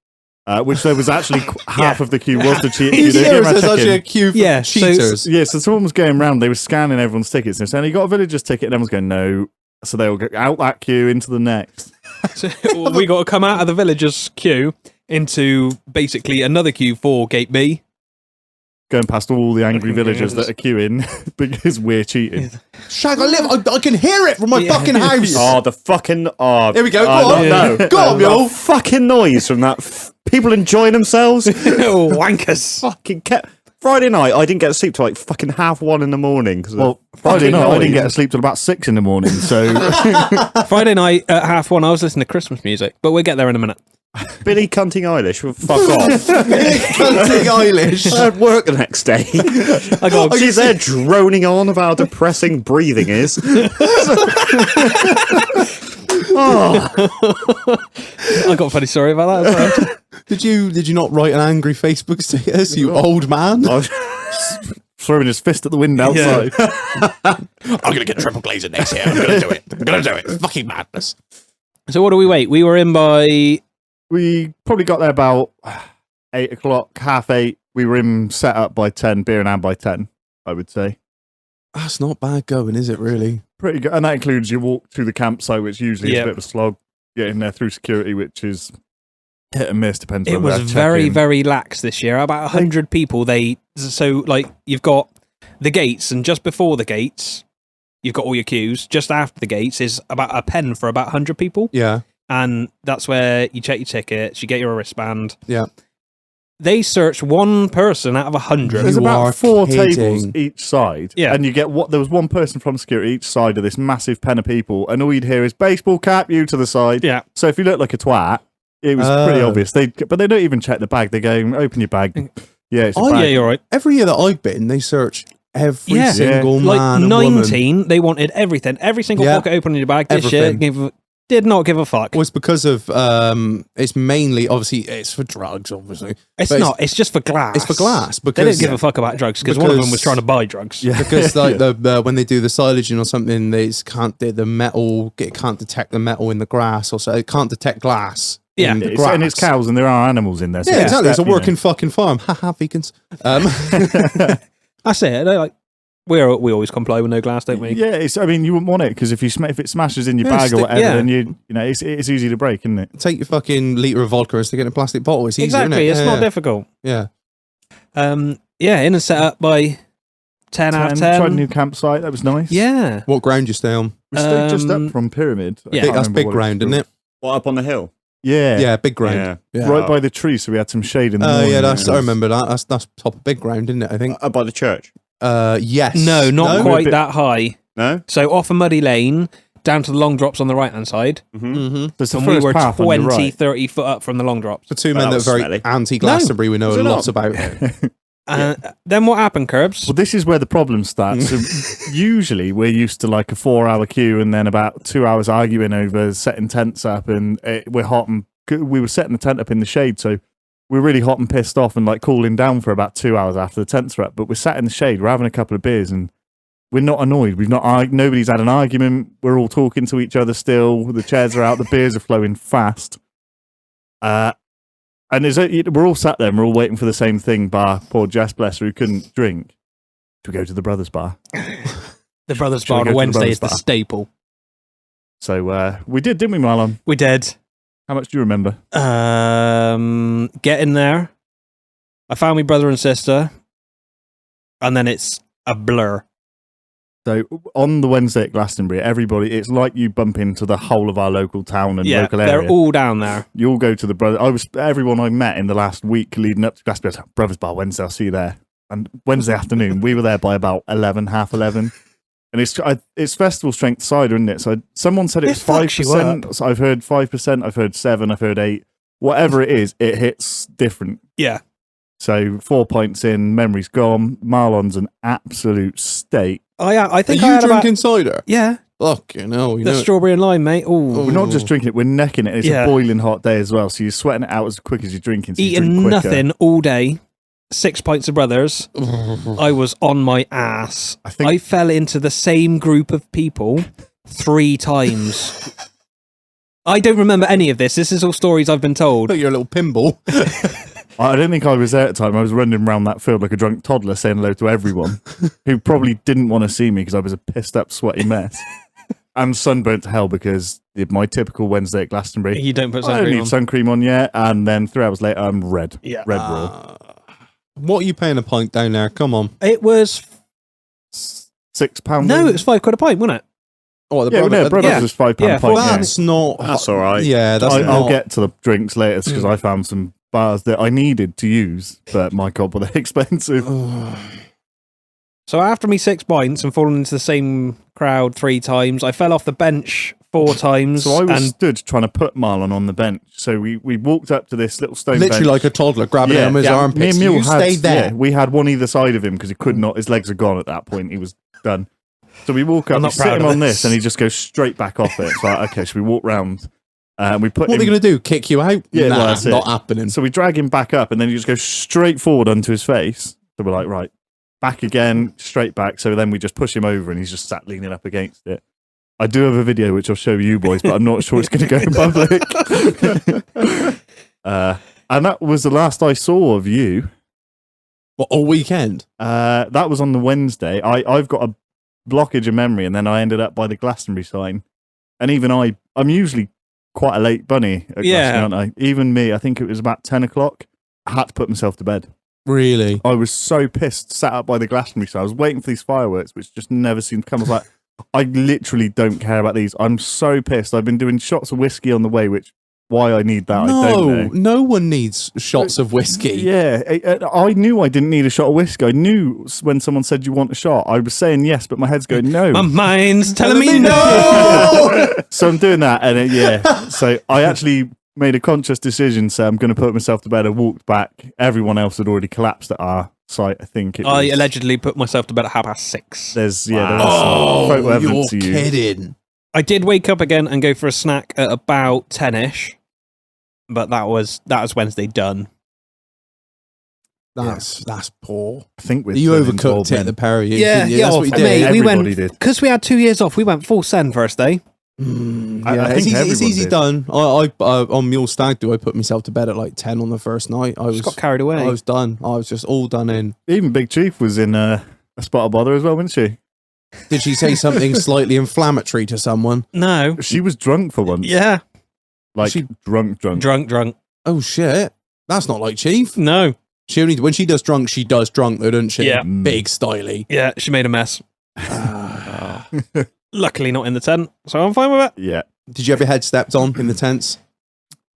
Which there was actually half of the queue was the cheater queue. There's actually a queue for cheaters. So someone was going around, they were scanning everyone's tickets and saying, you got a villager's ticket? And everyone's going, no. So they will go out that queue into the next. So we got to come out of the villagers queue into basically another queue for Gate B. Going past all the angry villagers that are queuing because we're cheating. Shag, I can hear it from my fucking house. Oh, the fucking... Oh, here we go. Go on. No. Go on, Mule. Fucking noise from that... people enjoying themselves. Wankers. Fucking Friday night, I didn't get to sleep till like fucking 1:30 in the morning. Friday night, I didn't get to sleep till about 6 in the morning. So Friday night at 1:30, I was listening to Christmas music, but we'll get there in a minute. Billy Cunting Eilish, well, fuck off. Billy Cunting Eilish. I had work the next day. She's there droning on about how depressing breathing is. I got a funny story about that as well. Did you not write an angry Facebook status, you old man? Throwing his fist at the window outside. I'm gonna get triple glazing next year. I'm gonna do it. It's fucking madness. So what do we wait? We were in by... We probably got there about 8 o'clock, 8:30. We were in set up by 10, beer in hand by 10, I would say. That's not bad going, is it, really? Pretty good. And that includes your walk to the campsite, which usually is a bit of a slog. Getting there through security, which is hit and miss, depends on It was very, very lax this year. About 100 people. You've got the gates, and just before the gates, you've got all your queues. Just after the gates is about a pen for about 100 people. Yeah. And that's where you check your tickets, you get your wristband. Yeah. They search one person out of 100. There's You about are 4 kidding. tables each side. Yeah. And you get there was one person from security each side of this massive pen of people, and all you'd hear is baseball cap, you to the side. Yeah. So if you look like a twat, it was pretty obvious. But they don't even check the bag. They go, open your bag. Yeah, it's a bag. Yeah, you're right. Every year that I've been, they search every Yeah. single Like man and 19, woman. they wanted everything. Every single Yeah. pocket open in your bag. This Everything. year, did not give a fuck. Well, it's because of, it's mainly, obviously, it's for drugs, obviously. It's but not. It's just for glass. It's for glass. They Because didn't give a fuck about drugs because one of them was trying to buy drugs. Yeah. Because like when they do the silaging or something, they just can't the metal. It can't detect the metal in the grass, or so it can't detect glass. Yeah. in the It's, and it's grass. cows, and there are animals in there. So Yeah, exactly. It's a you know. working fucking farm. Haha, vegans. That's it. They're like, we always comply with no glass, don't we? Yeah, I mean, you wouldn't want it because if it smashes in your Yeah, bag or whatever, yeah. then you know it's easy to break, isn't it? Take your fucking litre of vodka and stick it in a plastic bottle. It's easier, Exactly. isn't it? It's not difficult. Yeah. In and set up by 10 out of 10. Tried a new campsite. That was nice. Yeah. What ground you stay on? We stayed just up from Pyramid. I yeah. can't That's remember big what ground, isn't it? What, up on the hill? Yeah. Yeah, big ground. Yeah. Yeah. Right by the tree, so we had some shade in the Oh morning. yeah, I remember that. That's top of big ground, isn't it? I think. By the church? Yes. No, not No? quite that high. No? So off a muddy lane, down to the long drops on the right-hand side. Mm-hmm. There's the And we first were path on your 20, right. 30 foot up from the long drops. For two Well, men that that are was very smelly. anti-Glastonbury, we know Was a it lot not? about. Then what happened, Kirbz? Well, this is where the problem starts. So usually we're used to like a 4-hour queue and then about 2 hours arguing over setting tents up, and we're hot and we were setting the tent up in the shade, so we're really hot and pissed off and like cooling down for about 2 hours after the tents are up. But we're sat in the shade, we're having a couple of beers, and we're not annoyed. Nobody's had an argument. We're all talking to each other still. The chairs are out, the beers are flowing fast. And we're all sat there and we're all waiting for the same thing, bar poor Jess, bless her, who couldn't drink, to go to the Brothers Bar. The Brothers Shall we Bar go on to Wednesday the is the Brothers Bar? staple. So we did, didn't we, Marlon? We did. How much do you remember? Get in there. I found my brother and sister, and then it's a blur. So on the Wednesday at Glastonbury, everybody, it's like you bump into the whole of our local town and Yeah, local area. they're all down there. You all go to the everyone I met in the last week leading up to Glastonbury, I was like, Brothers Bar Wednesday, I'll see you there. And Wednesday afternoon, we were there by about 11, half 11. And it's festival strength cider, isn't it? So someone said it was It fucks you 5%. So I've heard 5%, I've heard 7, I've heard 8. Whatever it is, it hits different. Yeah. So 4 pints in, memory's gone. Marlon's an absolute state. I Are think I you had drinking cider? Yeah. Fucking hell, you The know. strawberry and lime, mate. Oh, We're not just drinking it, we're necking it. It's Yeah. a boiling hot day as well. So you're sweating it out as quick as you're drinking. So you drink eating quicker. nothing all day. 6 pints of Brothers. I was on my ass. I think- I fell into the same group of people 3 times. I don't remember any of this. This is all stories I've been told. Look, you're a little pinball. I don't think I was there at the time. I was running around that field like a drunk toddler saying hello to everyone who probably didn't want to see me because I was a pissed up, sweaty mess. And sunburnt to hell because my typical Wednesday at Glastonbury. You don't put I don't sun need on. sun cream on yet. And then 3 hours later, I'm red. Yeah. Red raw. What are you paying a pint down there? Come on. It was £6. no, it was £5 a pint, wasn't it? Oh, Yeah, no, Brothers yeah. was £5 Yeah, pint. yeah. That's not. That's all right. Yeah, that's I'll not. get to the drinks later because I found some bars that I needed to use, but my God, were they expensive. So after me 6 pints and falling into the same crowd 3 times, I fell off the bench 4 times. So I was and stood trying to put Marlon on the bench. So we walked up to this little stone Literally bench. like a toddler grabbing him his Me armpits. and Mule You stayed there. Yeah, we had one either side of him because he could not. His legs are gone at that point. He was done. So we walk up, I'm we not sit proud him of on this. this, and he just goes straight back off it. It's like, okay, should we walk round? We put What are him. they going to do? Kick you out? Yeah, nah, well, that's not it. happening. So we drag him back up, and then he just goes straight forward onto his face. So we're like, right, back again, straight back. So then we just push him over, and he's just sat leaning up against it. I do have a video which I'll show you boys, but I'm not sure it's going to go in public. And that was the last I saw of you. What, all weekend? That was on the Wednesday. I've got a blockage of memory, and then I ended up by the Glastonbury sign. And even I'm usually quite a late bunny at Glastonbury, aren't I? Even me, I think it was about 10 o'clock. I had to put myself to bed. Really? I was so pissed, sat up by the Glastonbury sign. I was waiting for these fireworks, which just never seemed to come. I was like, I literally don't care about these. I'm so pissed. I've been doing shots of whiskey on the way, which why I need that, I don't know. No one needs shots of whiskey. Yeah, I knew I didn't need a shot of whiskey. I knew when someone said you want a shot, I was saying yes, but my head's going no. My mind's telling me no. So I'm doing that, and so I actually made a conscious decision. So I'm going to put myself to bed. I walked back. Everyone else had already collapsed at our site. I think I allegedly put myself to bed at 6:30. There was some photo evidence You're to you. kidding. I did wake up again and go for a snack at about 10ish, but that was Wednesday done. That's poor. I think You overcooked it, the pair of you. Yeah, didn't you? That's what you did. mate, we Everybody went did. because we had 2 years off. We went full send first day. I It's think easy, everyone easy did. done. I on Mule Stag Do, I put myself to bed at like 10 on the first night. I Just got carried away. I was done. I was just all done in. Even Big Chief was in a spot of bother as well, wasn't she? Did she say something slightly inflammatory to someone? No. She was drunk for once. Yeah. Like She- drunk. Drunk. Oh shit. That's not like Chief. No. She only when she does drunk though, doesn't she? Yeah. Big styly. Yeah, she made a mess. Luckily not in the tent, so I'm fine with it. Yeah. Did you have your head stepped on in the tents?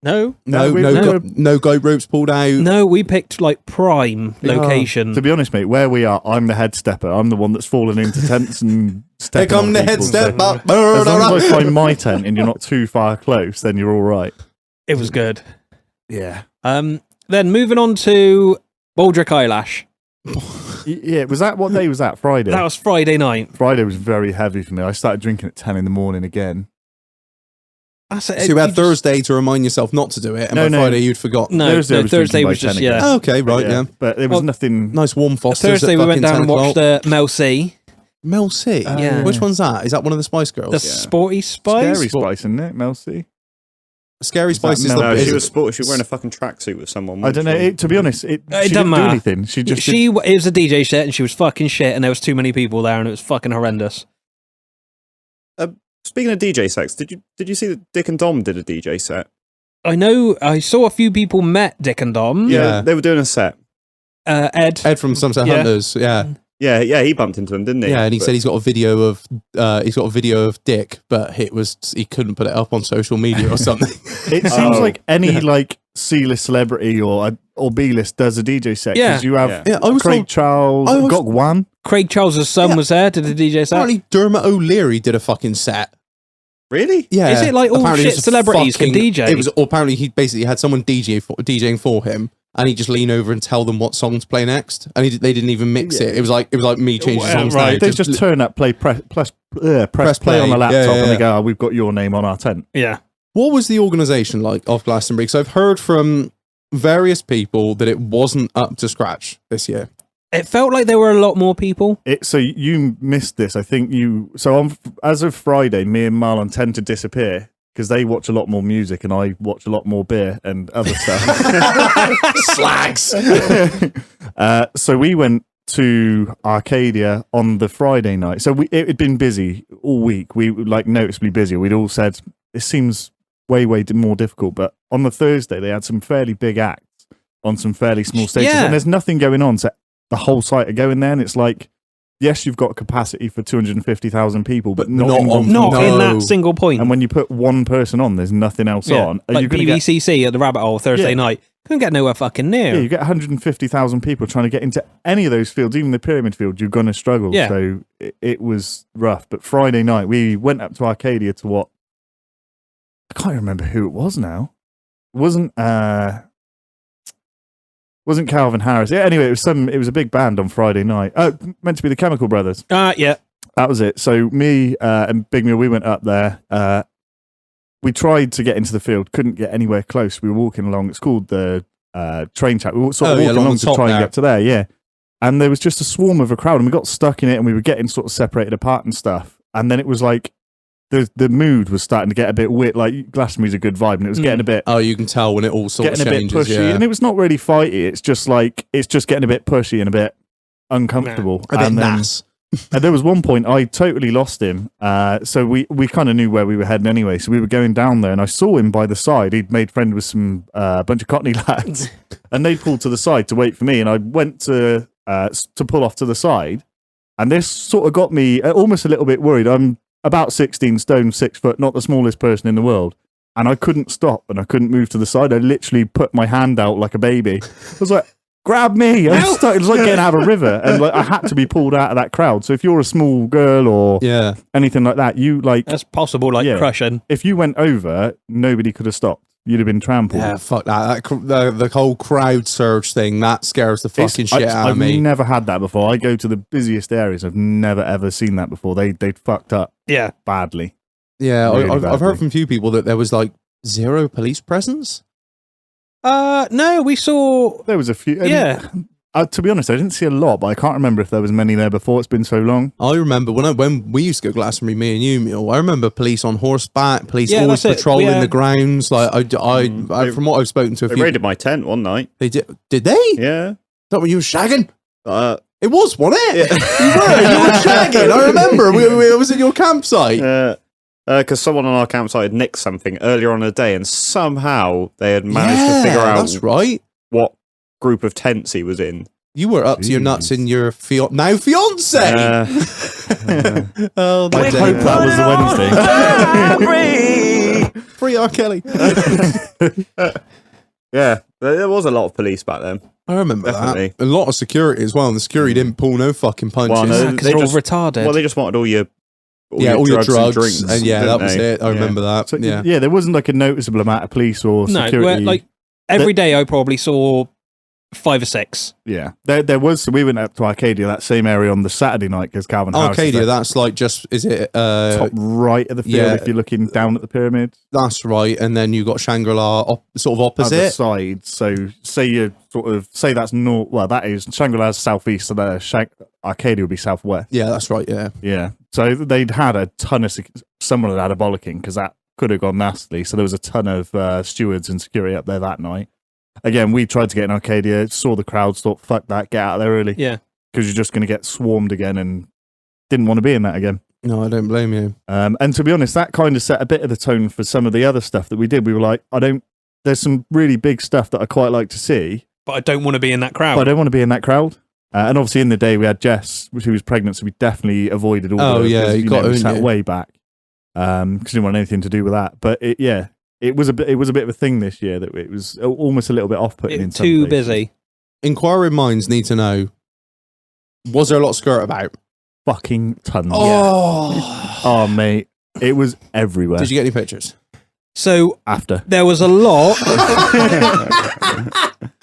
No. No, we- no, no guide ropes pulled out. No, we picked like prime location. To be honest, mate, where we are, I'm the head stepper. I'm the one that's fallen into tents and Here stepping come on the head people, step so- up. As long as I find my tent and you're not too far close, then you're all right. It was good. Yeah. Then moving on to Baldrick Eyelash. Yeah, was that what day was that? Friday? That was Friday night. Friday was very heavy for me. I started drinking at 10 in the morning again. That's it. So you had Thursday to remind yourself not to do it, and by No. Friday you'd forgotten. No, Thursday I was Thursday drinking by was just 10 again. yeah. Oh, okay, right, yeah. But there was Well, nothing. Nice warm Fosters. Thursday at we went fucking down 10 and watched o'clock. Mel C, Mel C. Yeah. Which one's that? Is that one of the Spice Girls? the Sporty Spice. Scary Spice, isn't it? Mel C? Scary Spice is Mel? the No, is she it- was sporty. She was wearing a fucking tracksuit with someone. I don't know. wasn't To be honest, she doesn't didn't do matter. anything. She just It was a DJ set and she was fucking shit and there was too many people there and it was fucking horrendous. Speaking of DJ sets, did you see that Dick and Dom did a DJ set? I know. I saw a few people met Dick and Dom. Yeah. They were doing a set. Ed. Ed from Sunset Yeah. Hunters, yeah. Yeah, he bumped into him, didn't he? Yeah, and he But- said he's got a video of Dick, but he couldn't put it up on social media or something. It seems Oh. like any like C-list celebrity or B-list does a DJ set. Yeah. Because you have Yeah. Yeah, I was Craig told, Charles, I was- Gok Wan. Craig Charles' son Yeah. was there. Did a DJ set. apparently Dermot O'Leary did a fucking set. Really? Yeah, Is it like all apparently shit it was celebrities can DJ? It was apparently he basically had someone DJing for him, and he just lean over and tell them what song to play next, and they didn't even mix it. It was like me changing songs. right. now. They just turn up, press play on the laptop, Yeah, and they yeah. go, "Oh, we've got your name on our tent." Yeah. What was the organisation like of Glastonbury? Because I've heard from various people that it wasn't up to scratch this year. It felt like there were a lot more people. So you missed this. I think you. So as of Friday, me and Marlon tend to disappear because they watch a lot more music and I watch a lot more beer and other stuff. Slags. So we went to Arcadia on the Friday night. So it had been busy all week. We like noticeably busy. We'd all said it seems way more difficult. But on the Thursday, they had some fairly big acts on some fairly small stages, Yeah. and there's nothing going on. So the whole site are going there, and it's like, yes, you've got capacity for 250,000 people, but not in one Not No. in that single point. And when you put one person on, there's nothing else Yeah. on. Are Like you going to get? BBCC at the Rabbit Hole Thursday Yeah. night. Couldn't get nowhere fucking near. Yeah, you get 150,000 people trying to get into any of those fields, even the pyramid field. You're going to struggle. Yeah. So it was rough. But Friday night, we went up to Arcadia to what? I can't remember who it was now. It wasn't Calvin Harris. Yeah. Anyway, it was a big band on Friday night. Oh, meant to be the Chemical Brothers. Yeah. That was it. So me and Big Mule, we went up there. We tried to get into the field, couldn't get anywhere close. We were walking along. It's called the train track. We were sort of walking along to try and get to there, yeah. And there was just a swarm of a crowd, and we got stuck in it, and we were getting sort of separated apart and stuff. And then it was like the mood was starting to get a bit weird. Like Glastonbury's a good vibe, and it was getting a bit. Oh, you can tell when it all sort of getting a changes. bit pushy, Yeah. and it was not really fighty. It's just getting a bit pushy and a bit uncomfortable. A bit and then, nass. and there was one point I totally lost him. So we kind of knew where we were heading anyway. So we were going down there, and I saw him by the side. He'd made friend with some bunch of Cockney lads, and they pulled to the side to wait for me. And I went to pull off to the side, and this sort of got me almost a little bit worried. I'm about 16 stone, 6 foot, not the smallest person in the world. And I couldn't stop and I couldn't move to the side. I literally put my hand out like a baby. I was like, grab me. I was stuck. It was like getting out of a river. And like I had to be pulled out of that crowd. So if you're a small girl or anything like that, you like... That's possible, like crushing. If you went over, nobody could have stopped. You'd have been trampled. Yeah, fuck that. The whole crowd surge thing, that scares the fucking shit out of me. I've never had that before. I go to the busiest areas. I've never, ever seen that before. They'd fucked up badly. Yeah, Really I've badly. heard from a few people that there was like zero police presence. No, we saw... There was a few. Yeah. To be honest, I didn't see a lot, but I can't remember if there was many there before. It's been so long. I remember when we used to go Glastonbury, me and you, Mule, I remember police on horseback, police Yeah, always that's it. patrolling the grounds. Like I from what I've spoken to a They few, raided my tent one night. they did. Did they? Yeah. Is that when you were shagging? It was, wasn't it? You were shagging. I remember. It was at your campsite. Because someone on our campsite had nicked something earlier on in the day, and somehow they had managed to figure out that's right. what group of tents he was in. You were up to your nuts in your now fiance. Oh, I hope that was the Wednesday. Free R. Kelly. Yeah, there was a lot of police back then. I remember Definitely. that. A lot of security as well, and the security didn't pull no fucking punches. Well, no, Because they're all retarded. Well, they just wanted all your drugs and drinks. and that was it. I remember that. So, yeah, there wasn't like a noticeable amount of police or No, security. like every day I probably saw 5 or 6. Yeah, there was. So we went up to Arcadia, that same area, on the Saturday night because Calvin Harris. Arcadia. is there. That's like just is it Top right of the field if you're looking down at the pyramid. That's right, and then you got Shangri-La sort of Other opposite. side. So say you say that's north. Well, that is Shangri-La's southeast, so Arcadia would be southwest. Yeah, that's right. Yeah, Yeah. So they'd had a ton of someone had had a bollocking because that could have gone nastily. So there was a ton of stewards and security up there that night. Again, we tried to get in Arcadia, saw the crowds, thought, fuck that, get out of there early. Yeah. Because you're just going to get swarmed again and didn't want to be in that again. no, I don't blame you. And to be honest, that kind of set a bit of the tone for some of the other stuff that we did. We were like, there's some really big stuff that I quite like to see, But I don't want to be in that crowd. but I don't want to be in that crowd. And obviously in the day we had Jess, who was pregnant, so we definitely avoided all Oh, those. yeah, you got we in, sat yeah. way back. Because we didn't want anything to do with that. But it was a bit of a thing this year that it was almost a little bit off-putting. In some Too places. busy. Inquiring minds need to know: was there a lot of skirt about? Fucking tons. Oh, Mate, it was everywhere. did you get any pictures? So After there was a lot of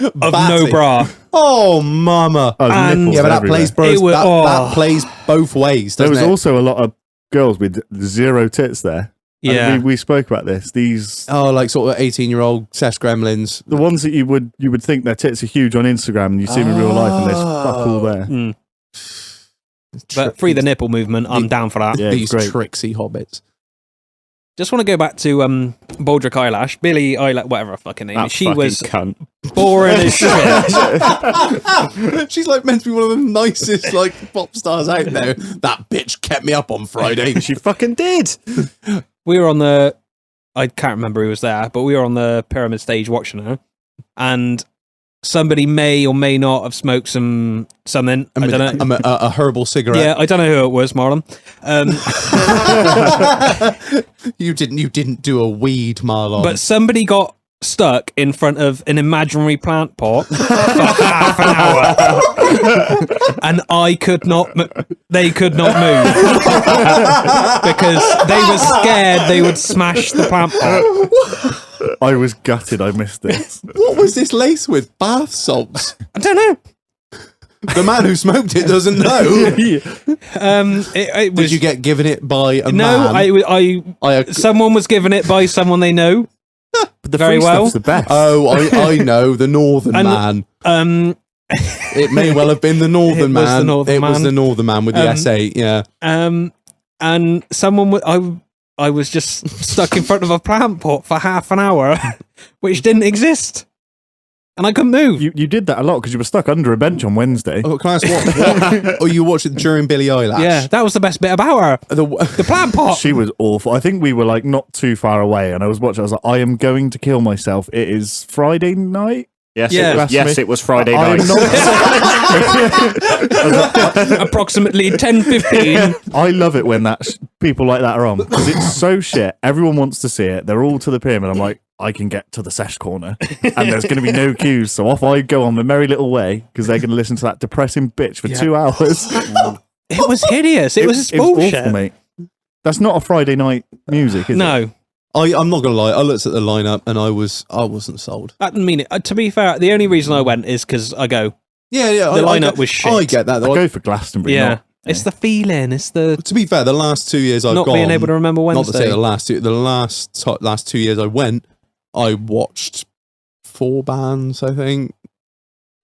no Batty. bra. Oh, mama. and And- Yeah, but that everywhere. plays, bros. It was- That plays both ways. There Doesn't was it? also a lot of girls with zero tits there. And Yeah. we spoke about this. These like sort of 18-year-old sesh gremlins. the ones that you would think their tits are huge on Instagram, and you see them in real life, and there's fuck all there. Mm. But free the nipple movement, I'm down for that. Yeah, These great. tricksy hobbits. Just want to go back to Baldrick Eyelash, Billie Eyelash, whatever her fucking name. That is. She fucking was cunt. boring as shit. She's like meant to be one of the nicest like pop stars out there. That bitch kept me up on Friday. She fucking did. We were on the, I can't remember who was there, but we were on the pyramid stage watching her, and somebody may or may not have smoked something. I don't know. A herbal cigarette. Yeah, I don't know who it was, Marlon. You didn't do a weed, Marlon. But somebody got stuck in front of an imaginary plant pot for half an hour, and they could not move because they were scared they would smash the plant pot. I was gutted. I missed this. What was this laced with? Bath salts. I don't know. The man who smoked it doesn't know. It was, Did you get given it by a no, man? someone was given it by someone they know. But the Very free well. stuff's the best. Oh, I know the northern And- man. It may well have been the northern It was man. the northern it was man. the northern man with the S8. Yeah. and someone I was just stuck in front of a plant pot for half an hour, which didn't exist. And I couldn't move. You did that a lot because you were stuck under a bench on Wednesday. Oh, can I ask what? Oh, you watched it during Billie Eilish? Yeah, that was the best bit about her. The plant pot. She was awful. I think we were like not too far away, and I was watching. I was like, I am going to kill myself. It is Friday night. Yes, Yeah. it was Friday I'm night. Approximately 10:15. I love it when people like that are on because it's so shit. Everyone wants to see it. They're all to the pyramid. I'm like, I can get to the sesh corner, and there's going to be no queues. So off I go on the merry little way because they're going to listen to that depressing bitch for 2 hours. It was hideous. It was bullshit. awful, mate. That's not a Friday night music, is it? No. I'm not gonna lie. I looked at the lineup and I wasn't sold. I didn't mean it. To be fair, the only reason I went is because I go. Yeah. The lineup was shit. I get that. I go for Glastonbury. Yeah. not- It's the feeling. It's the To be fair, the last 2 years I've not gone, being able to remember not to say Wednesday. the last 2 years I went, I watched 4 bands. I think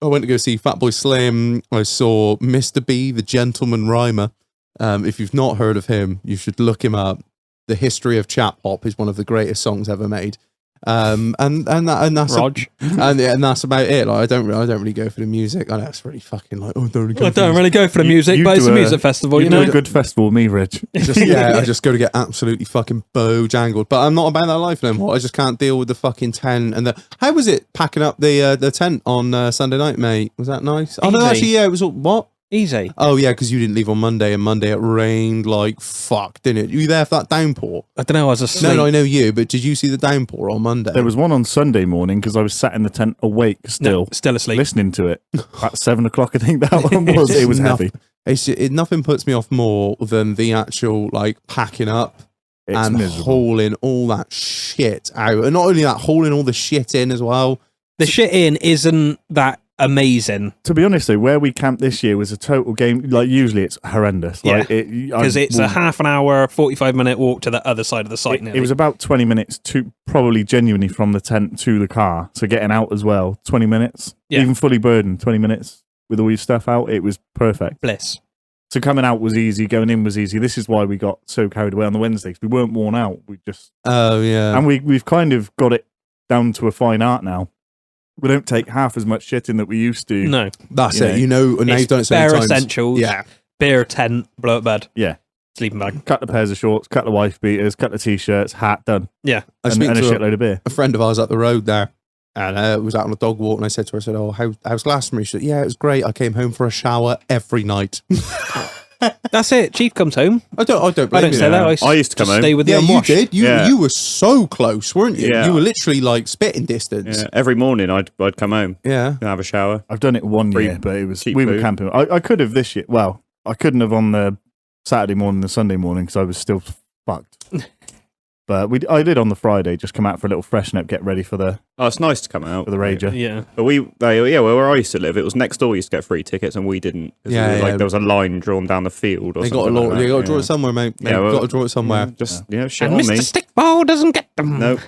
I went to go see Fatboy Slim. I saw Mr. B, the Gentleman Rhymer. If you've not heard of him, you should look him up. The History of Chap Hop is one of the greatest songs ever made. And that's Rog. and that's about it. Like I don't really go for the music. I know it's really fucking like I don't really go for the music, You but it's a do music festival, you do know. a good festival with me, Reg. I just go to get absolutely fucking bojangled. But I'm not about that life anymore. I just can't deal with the fucking tent and the. How was it packing up the tent on Sunday night, mate? Was that nice? Oh no, Easy. actually, yeah, it was all, what? Easy. Oh yeah, because you didn't leave on Monday, and Monday it rained like fuck, didn't it? You there for that downpour? I don't know. I was asleep. No, I know you, but did you see the downpour on Monday? There was one on Sunday morning because I was sat in the tent awake still, Still asleep. listening to it. At 7 o'clock, I think that one was. It was heavy. Nothing puts me off more than the actual like packing up It's and miserable. hauling all that shit out, and not only that, hauling all the shit in as well. The shit in isn't that amazing To be honest, though, where we camped this year was a total game. Like usually, it's horrendous. Like because it's a half an hour, 45-minute walk to the other side of the site. It was about 20 minutes to probably genuinely from the tent to the car. So getting out as well, 20 minutes, Yeah. even fully burdened, 20 minutes with all your stuff out. It was perfect. bliss. So coming out was easy, going in was easy. This is why we got so carried away on the Wednesday because we weren't worn out. We just Oh yeah, and we've kind of got it down to a fine art now. We don't take half as much shit in that we used to. No, that's you it. know, You know, and now it's you've done it so bare many times. essentials. Yeah, Beer, tent, blow up bed, Yeah. sleeping bag. Couple of pairs of shorts, couple of wife beaters, couple of t-shirts, hat, done. Yeah, I And speak a to shitload of beer. a friend of ours up the road there, and was out on a dog walk, and I said to her, I said, "Oh, how's Glastonbury?" She said, "Yeah, it was great. I came home for a shower every night." that's it. Chief comes home. I don't I blame don't you. say that. I used to come just home. stay with the Yeah, you unwashed. did. Yeah. You were so close, weren't you? Yeah. You were literally like spitting distance. Yeah, every morning I'd come home Yeah. and have a shower. I've done it one Free year, but it was cheap we were food. camping. I could have this year. Well, I couldn't have on the Saturday morning, the Sunday morning because I was still fucked. But I did on the Friday. Just come out for a little freshen up, get ready for the Oh, it's nice to come out. rager. Yeah, But where I used to live, it was next door. You used to get free tickets, and we didn't. 'Cause Yeah, it was yeah. there was a line drawn down the field. Or They got something to like that. draw Yeah. it somewhere, mate. Yeah, They've well, got to draw it somewhere. Just shit and on Mr. me. Stickball doesn't get them. No,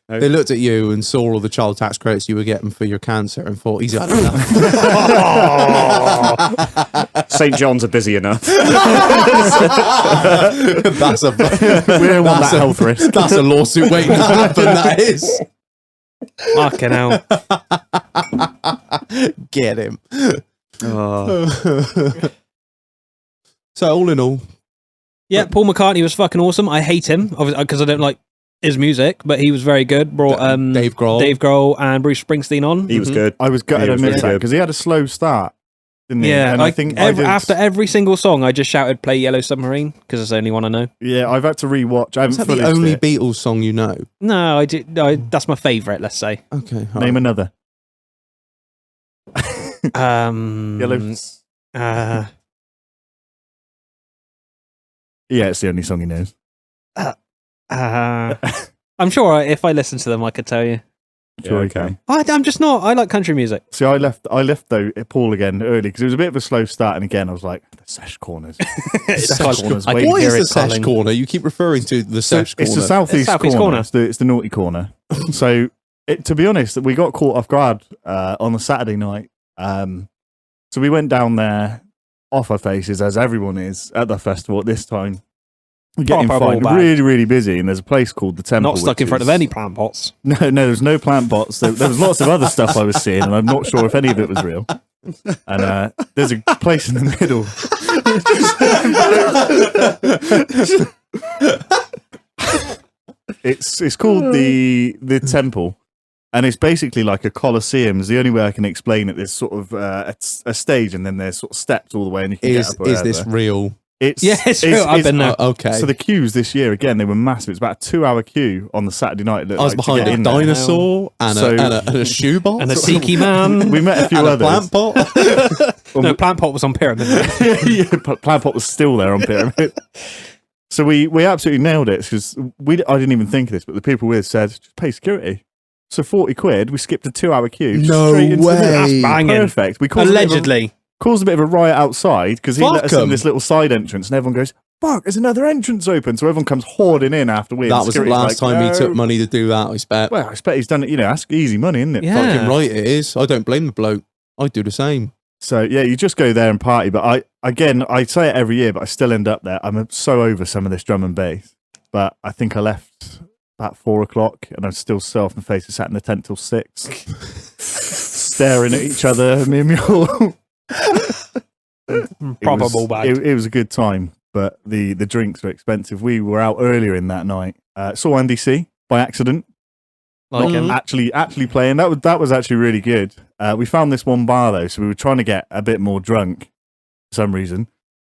They looked at you and saw all the child tax credits you were getting for your cancer and thought, he's had enough. St John's are busy enough. That's a We don't want that health risk. That's a lawsuit waiting to happen. That is. Fucking hell. Get him. Oh. So all in all, Yeah, Paul McCartney was fucking awesome. I hate him because I don't like his music, but he was very good. Brought Dave Grohl. and Bruce Springsteen on. He was good. I was gutted He I was missed very that good. because he had a slow start, didn't he? Yeah, and I think after every single song, I just shouted "Play Yellow Submarine" because it's the only one I know. yeah, I've had to rewatch. I Is haven't that the finished only it. Beatles song you know? No, I did. That's my favourite. Let's say. Okay. all Name right. another. Yellow. Yellow. Yeah, it's the only song he knows. I'm sure if I listened to them, I could tell you. Sure, Yeah, okay. okay. I'm just not. I like country music. See, I left though Paul again early because it was a bit of a slow start, and again I was like the sesh corners. It's Sesh corners. I wait. can What hear is it the sesh calling. corner? You keep referring to the sesh corner. It's the southeast Southeast corner. corner. It's the naughty corner. So to be honest, we got caught off guard on the Saturday night. So we went down there off our faces as everyone is at the festival at this time. We're getting Proper fine. ball bag. Really, really busy. And there's a place called the Temple. Not stuck in which front of is- any plant pots. No, there's no plant bots. There was lots of other stuff I was seeing, and I'm not sure if any of it was real. And there's a place in the middle. It's called the Temple, and it's basically like a coliseum. Is the only way I can explain it. There's sort of a stage, and then there's sort of steps all the way, and you can get up Is this wherever. real? Yeah, it's real. I've been there. Okay. So the queues this year, again, they were massive. It's about a 2-hour queue on the Saturday night. I was behind a in there. dinosaur and a shoebox And a Tiki Man. We met a few and a others. plant pot. No, plant pot was on Pyramid. Yeah, Plant Pot was still there on Pyramid. So we absolutely nailed it because I didn't even think of this, but the people with said, just pay security. So 40 quid, we skipped a 2-hour queue. No straight into the way. middle. That's banging. Perfect. We caused Allegedly. caused a bit of a riot outside because he Fuck let us 'em. in this little side entrance, and everyone goes, "Fuck! There's another entrance open." So everyone comes hoarding in after we. That and was the security's last like, time he "No." took money to do that, I expect. Well, I expect he's done it. That's easy money, isn't it? Yeah. Fucking right it is. I don't blame the bloke. I'd do the same. So yeah, you just go there and party. But I say it every year, but I still end up there. I'm so over some of this drum and bass. But I think I left about 4 o'clock, and I'm still so off my face. I sat in the tent till 6, staring at each other. Me and Mule. Proper ball bag. It was a good time, but the drinks were expensive. We were out earlier in that night. Saw Andy C by accident. Like him. Actually playing. That was actually really good. We found this one bar though, so we were trying to get a bit more drunk for some reason,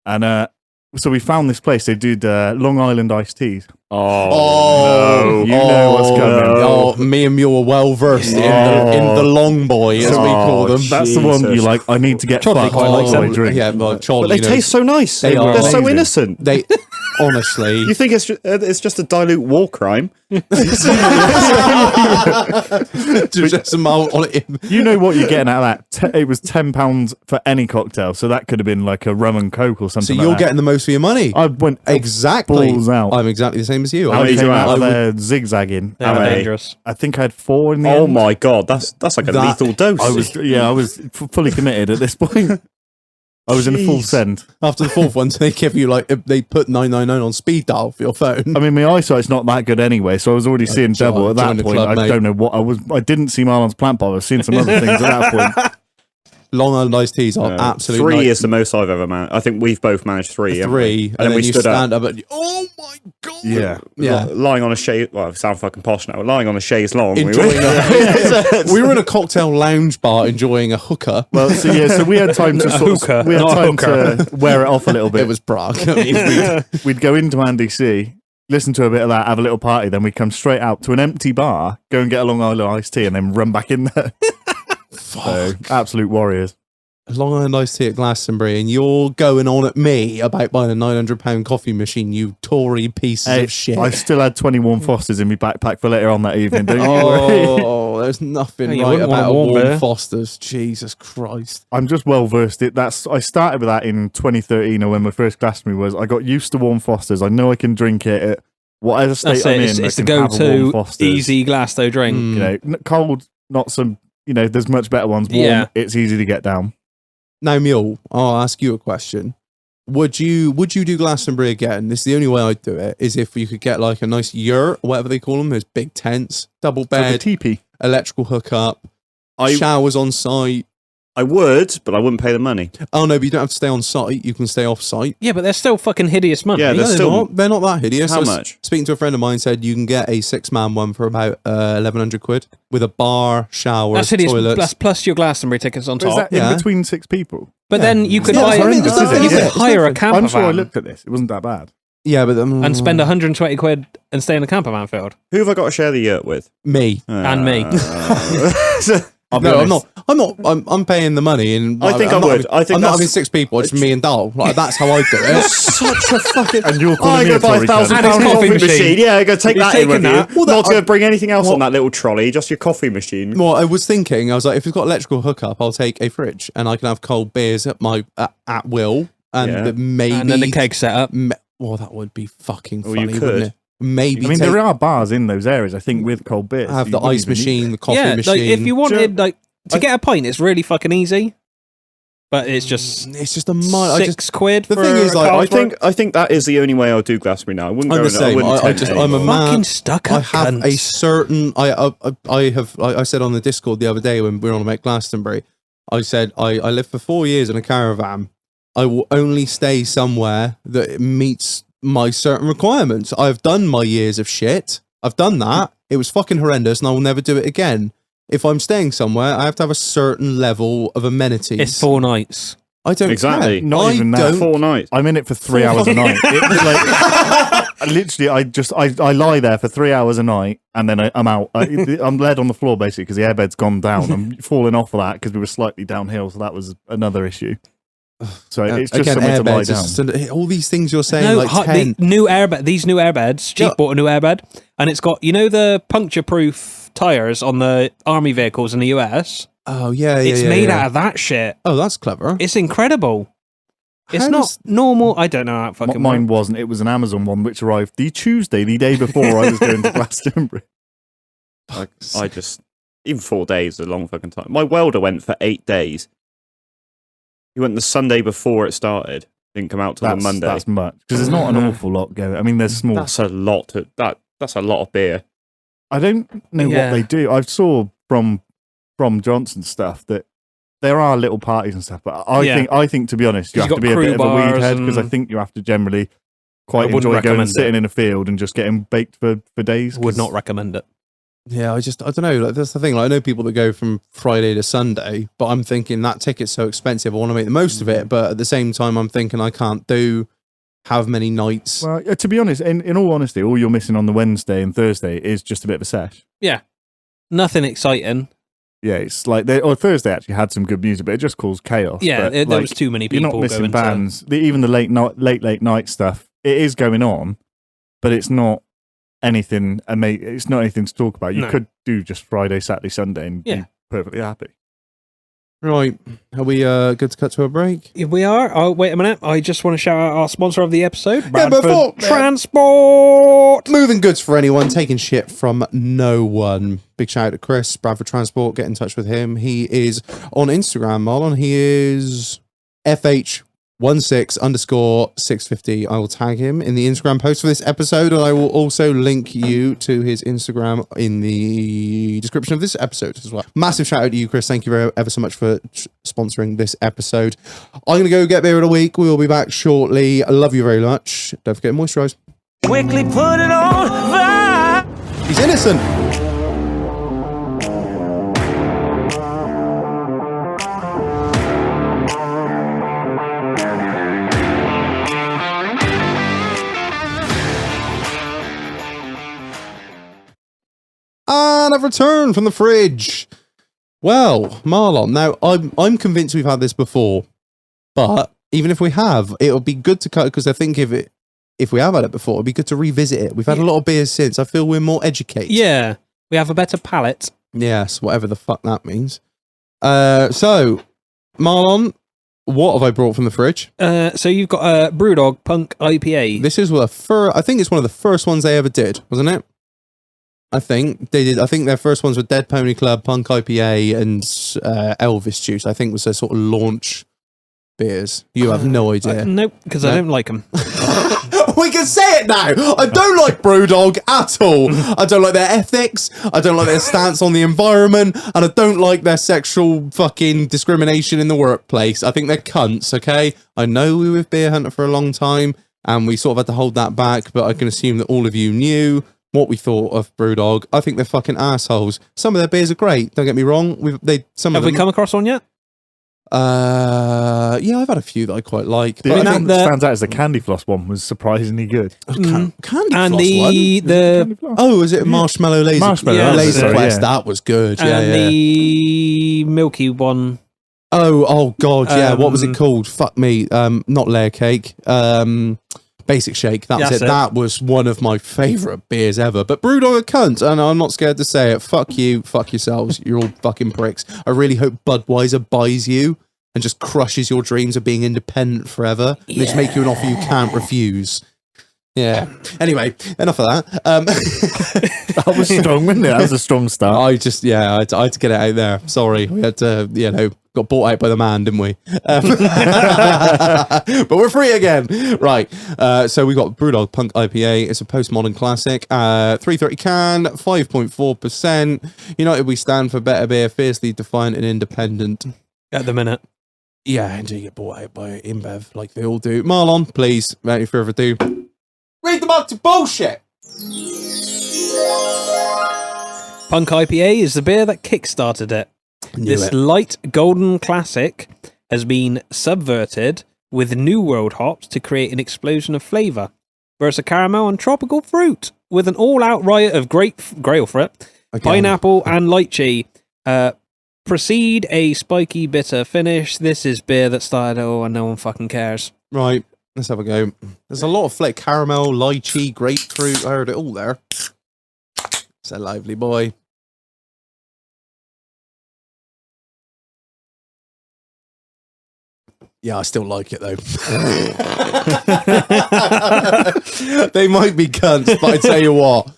and so we found this place. They did Long Island iced teas. Oh, You know what's coming. Oh, me and Mule are well versed in the long boy, as we call them. That's the one you like. I need to get Charlie fucked. quite likes before I them. drink. Yeah, but Charlie, But they taste so nice. They are They're so amazing. innocent. They honestly. You think it's just a dilute war crime? just some on it. You know what you're getting out of that? It was £10 for any cocktail, so that could have been like a rum and coke or So something. you're like that. getting the most for your money. I went Exactly. balls out. I'm exactly the same as you. I many did came you out have? of there zigzagging. They were many? dangerous. I think I had 4 in the Oh end. my god, that's like a That- lethal dose. I was fully committed at this point. I was in a full Jeez. send. After the fourth one, they give you like they put 999 on speed dial for your phone. I mean, my eyesight's not that good anyway, so I was already seeing double at join that the point. club, I mate. don't know what I was. I didn't see Marlon's plant pot. I was seeing some other things at that point. Long Island iced teas are absolute 3 night- is the most I've ever managed. I think we've both managed 3. haven't we? 3, and, then we you stood stand up and oh my god! Yeah. yeah. lying on a chaise. Well, I sound fucking posh now. Lying on a chaise long. Enjoying we were in a cocktail lounge bar enjoying a hooker. Well, so we had time to sort hookah, of, we had not time hooker. to wear it off a little bit. It was Prague. I mean, We'd go into Andy C, listen to a bit of that, have a little party, then we'd come straight out to an empty bar, go and get a Long Island iced tea, and then run back in there. So, absolute warriors. Long Island iced tea at Glastonbury, and you're going on at me about buying a £900 coffee machine, you Tory pieces Hey, of shit. I still had 21 Fosters in my backpack for later on that evening. Don't you worry. Oh, there's nothing Hey, you right wouldn't about a want a warm warm beer. Foster's. Jesus Christ. I'm just well versed. I started with that in 2013, or when my first Glastonbury was. I got used to warm Fosters. I know I can drink it at whatever state That's I'm it. in. I It's the can have a warm go-to Foster's. easy Glasto drink. Mm. You know, cold, not some. You know, there's much better ones. Warm, Yeah. it's easy to get down. Now, Mule, I'll ask you a question. Would you do Glastonbury again? This is the only way I'd do it, is if you could get like a nice yurt, or whatever they call them, those big tents, double Like a bed, teepee. electrical hookup, I showers on site. I would, but I wouldn't pay the money. Oh no, but you don't have to stay on site. You can stay off site. Yeah, but they're still fucking hideous money. Yeah, No, they're still- they're not that hideous. How I was much? Speaking to a friend of mine, said you can get a 6-man one for about 1,100 quid with a bar, shower, That's hideous. toilets. That's plus your Glastonbury tickets on But is top. that Yeah. in between 6 people? But then you could Yeah, buy. that's horrendous, You isn't it? could Yeah, it's hire a camper I'm sure I van looked at this. It wasn't that bad. Yeah, but and spend 120 quid and stay in a camper van field. Who have I got to share the yurt with? me. And me. I'll be No, honest. I'm paying the money, and I think I'm I not would. having- I think I'm not that's- having 6 people. It's me and Dal. Like that's how I do it. Such a fucking. And you're I calling me go a buy Tory £1,000 cunt. And his coffee coffee machine. machine. Yeah, go take You've that in taken with you. that. Well, Not that- to bring anything else on that little trolley, just your coffee machine. Well, I was thinking, I was like, if it's got electrical hookup, I'll take a fridge, and I can have cold beers at my at will, and Yeah. maybe And then the keg set up. Well, that would be fucking Well, funny, you wouldn't could. it? Maybe I mean, take, there are bars in those areas, I think, with cold beers. have You the wouldn't ice even need- machine, the coffee Yeah, machine. like if you wanted like to get a pint, it's really fucking easy. But it's just a mile. £6 The for thing is, a like, card I think that is the only way I'll do Glastonbury now. I wouldn't I'm go the in it. I same. wouldn't attend it I'm a anymore. fucking man. stuck I up have a cunts. certain. I said on the Discord the other day when we were on about Glastonbury, I said I lived for 4 years in a caravan. I will only stay somewhere that meets my certain requirements. I've done my years of shit. I've done that. It was fucking horrendous, and I will never do it again. If I'm staying somewhere, I have to have a certain level of amenities. It's 4 nights. I don't Exactly. care. Not I even that. don't 4 nights. I'm in it for 3 hours a night. Literally, I lie there for 3 hours a night, and then I'm out. I'm led on the floor basically because the airbed's gone down. I'm falling off of that because we were slightly downhill, so that was another issue. So it's just again, somewhere to lie airbeds. down. All these things you're saying, No, like 10. these new airbeds. Chief bought a new airbed, and it's got the puncture-proof tires on the army vehicles in the US. Oh yeah, It's made out of that shit. Oh, that's clever. It's incredible. It's How not does- normal. I don't know how it fucking Mine works. wasn't. It was an Amazon one which arrived the Tuesday, the day before I was going to Glastonbury. I just even 4 days is a long fucking time. My welder went for 8 days. He went the Sunday before it started. Didn't come out till the Monday. That's much because there's not an awful lot going. I mean, there's small. That's a lot. That's a lot of beer. I don't know Yeah. what they do. I saw from Johnson stuff that there are little parties and stuff, but I think to be honest, you 'Cause have you've to be got a bit crew of a weed bars head because I and- think you have to generally quite wouldn't enjoy going recommend and sitting it. in a field and just getting baked for days. Would 'cause not recommend it. Yeah, I don't know. Like, that's the thing. Like, I know people that go from Friday to Sunday, but I'm thinking that ticket's so expensive. I want to make the most of it, but at the same time, I'm thinking I can't do how many nights. Well, to be honest, in all honesty, all you're missing on the Wednesday and Thursday is just a bit of a sesh. Yeah, nothing exciting. Yeah, it's like Thursday actually had some good music, but it just caused chaos. Yeah, But, there like, was too many You're people not missing going bands. Even the late night stuff. It is going on, but it's not anything amazing. It's not anything to talk about. You No. could do just Friday, Saturday, Sunday, and Yeah. be perfectly happy. Right. Are we good to cut to a break? Here we are. Oh, wait a minute. I just want to shout out our sponsor of the episode, Yeah, Bradford before- Transport. Moving goods for anyone, taking shit from no one. Big shout out to Chris, Bradford Transport. Get in touch with him. He is on Instagram, Marlon. He is FH16_650. I will tag him in the Instagram post for this episode, and I will also link you to his Instagram in the description of this episode as well. Massive shout out to you, Chris. Thank you ever so much for sponsoring this episode. I'm going to go get beer of the week. We will be back shortly. I love you very much. Don't forget to moisturise. Quickly put it on fire. He's innocent. And I've returned from the fridge. Well, Marlon, now I'm convinced we've had this before, but even if we have, it'll be good to cut because I think if we have had it before, it'd be good to revisit it. We've had a lot of beers since. I feel we're more educated. Yeah, we have a better palate. Yes, whatever the fuck that means. So, Marlon, what have I brought from the fridge? So you've got a Brewdog Punk IPA. This is I think it's one of the first ones they ever did, wasn't it? I think they did. I think their first ones were Dead Pony Club, Punk IPA, and Elvis Juice. I think was their sort of launch beers. You have no idea. Nope, because I don't like them. We can say it now. I don't like Brewdog at all. I don't like their ethics. I don't like their stance on the environment, and I don't like their sexual fucking discrimination in the workplace. I think they're cunts. Okay, I know we were with Beer Hunter for a long time, and we sort of had to hold that back. But I can assume that all of you knew what we thought of Brewdog. I think they're fucking assholes. Some of their beers are great. Don't get me wrong. Have we come across one yet? Yeah, I've had a few that I quite like. The But I one think that stands out as the Candy Floss one was surprisingly good. Candy And Floss one. the Candy Floss? Oh, is it Marshmallow Laser? Marshmallow, Yeah, Laser sorry, Quest. yeah. That was good. Yeah, and yeah. the milky one. Oh God, yeah. What was Um, it called? Fuck me. Not layer cake. Basic Shake. That was That's it. it. That was one of my favourite beers ever. But Brewdog are cunt, and I'm not scared to say it. Fuck you. Fuck yourselves. You're all fucking pricks. I really hope Budweiser buys you and just crushes your dreams of being independent forever. And just make you an offer you can't refuse. Yeah. Anyway, enough of that. That was strong, wasn't it? That was a strong start. I had to get it out there. Sorry. We had to, got bought out by the man, didn't we? But we're free again. Right. So we got Brewdog Punk IPA. It's a postmodern classic. 330 can, 5.4%. United we stand for better beer, fiercely defiant and independent. At the minute. Yeah, until you get bought out by InBev like they all do. Marlon, please, without any further ado, read them up to bullshit. Punk IPA is the beer that kickstarted it. This light golden classic has been subverted with New World hops to create an explosion of flavour. Versa caramel and tropical fruit with an all-out riot of grapefruit, pineapple and lychee. Precede a spiky bitter finish. This is beer that started it all and no one fucking cares. Right, let's have a go. There's a lot of flavor: caramel, lychee, grapefruit. I heard it all there. It's a lively boy. Yeah, I still like it though. They might be cunts, but I tell you what,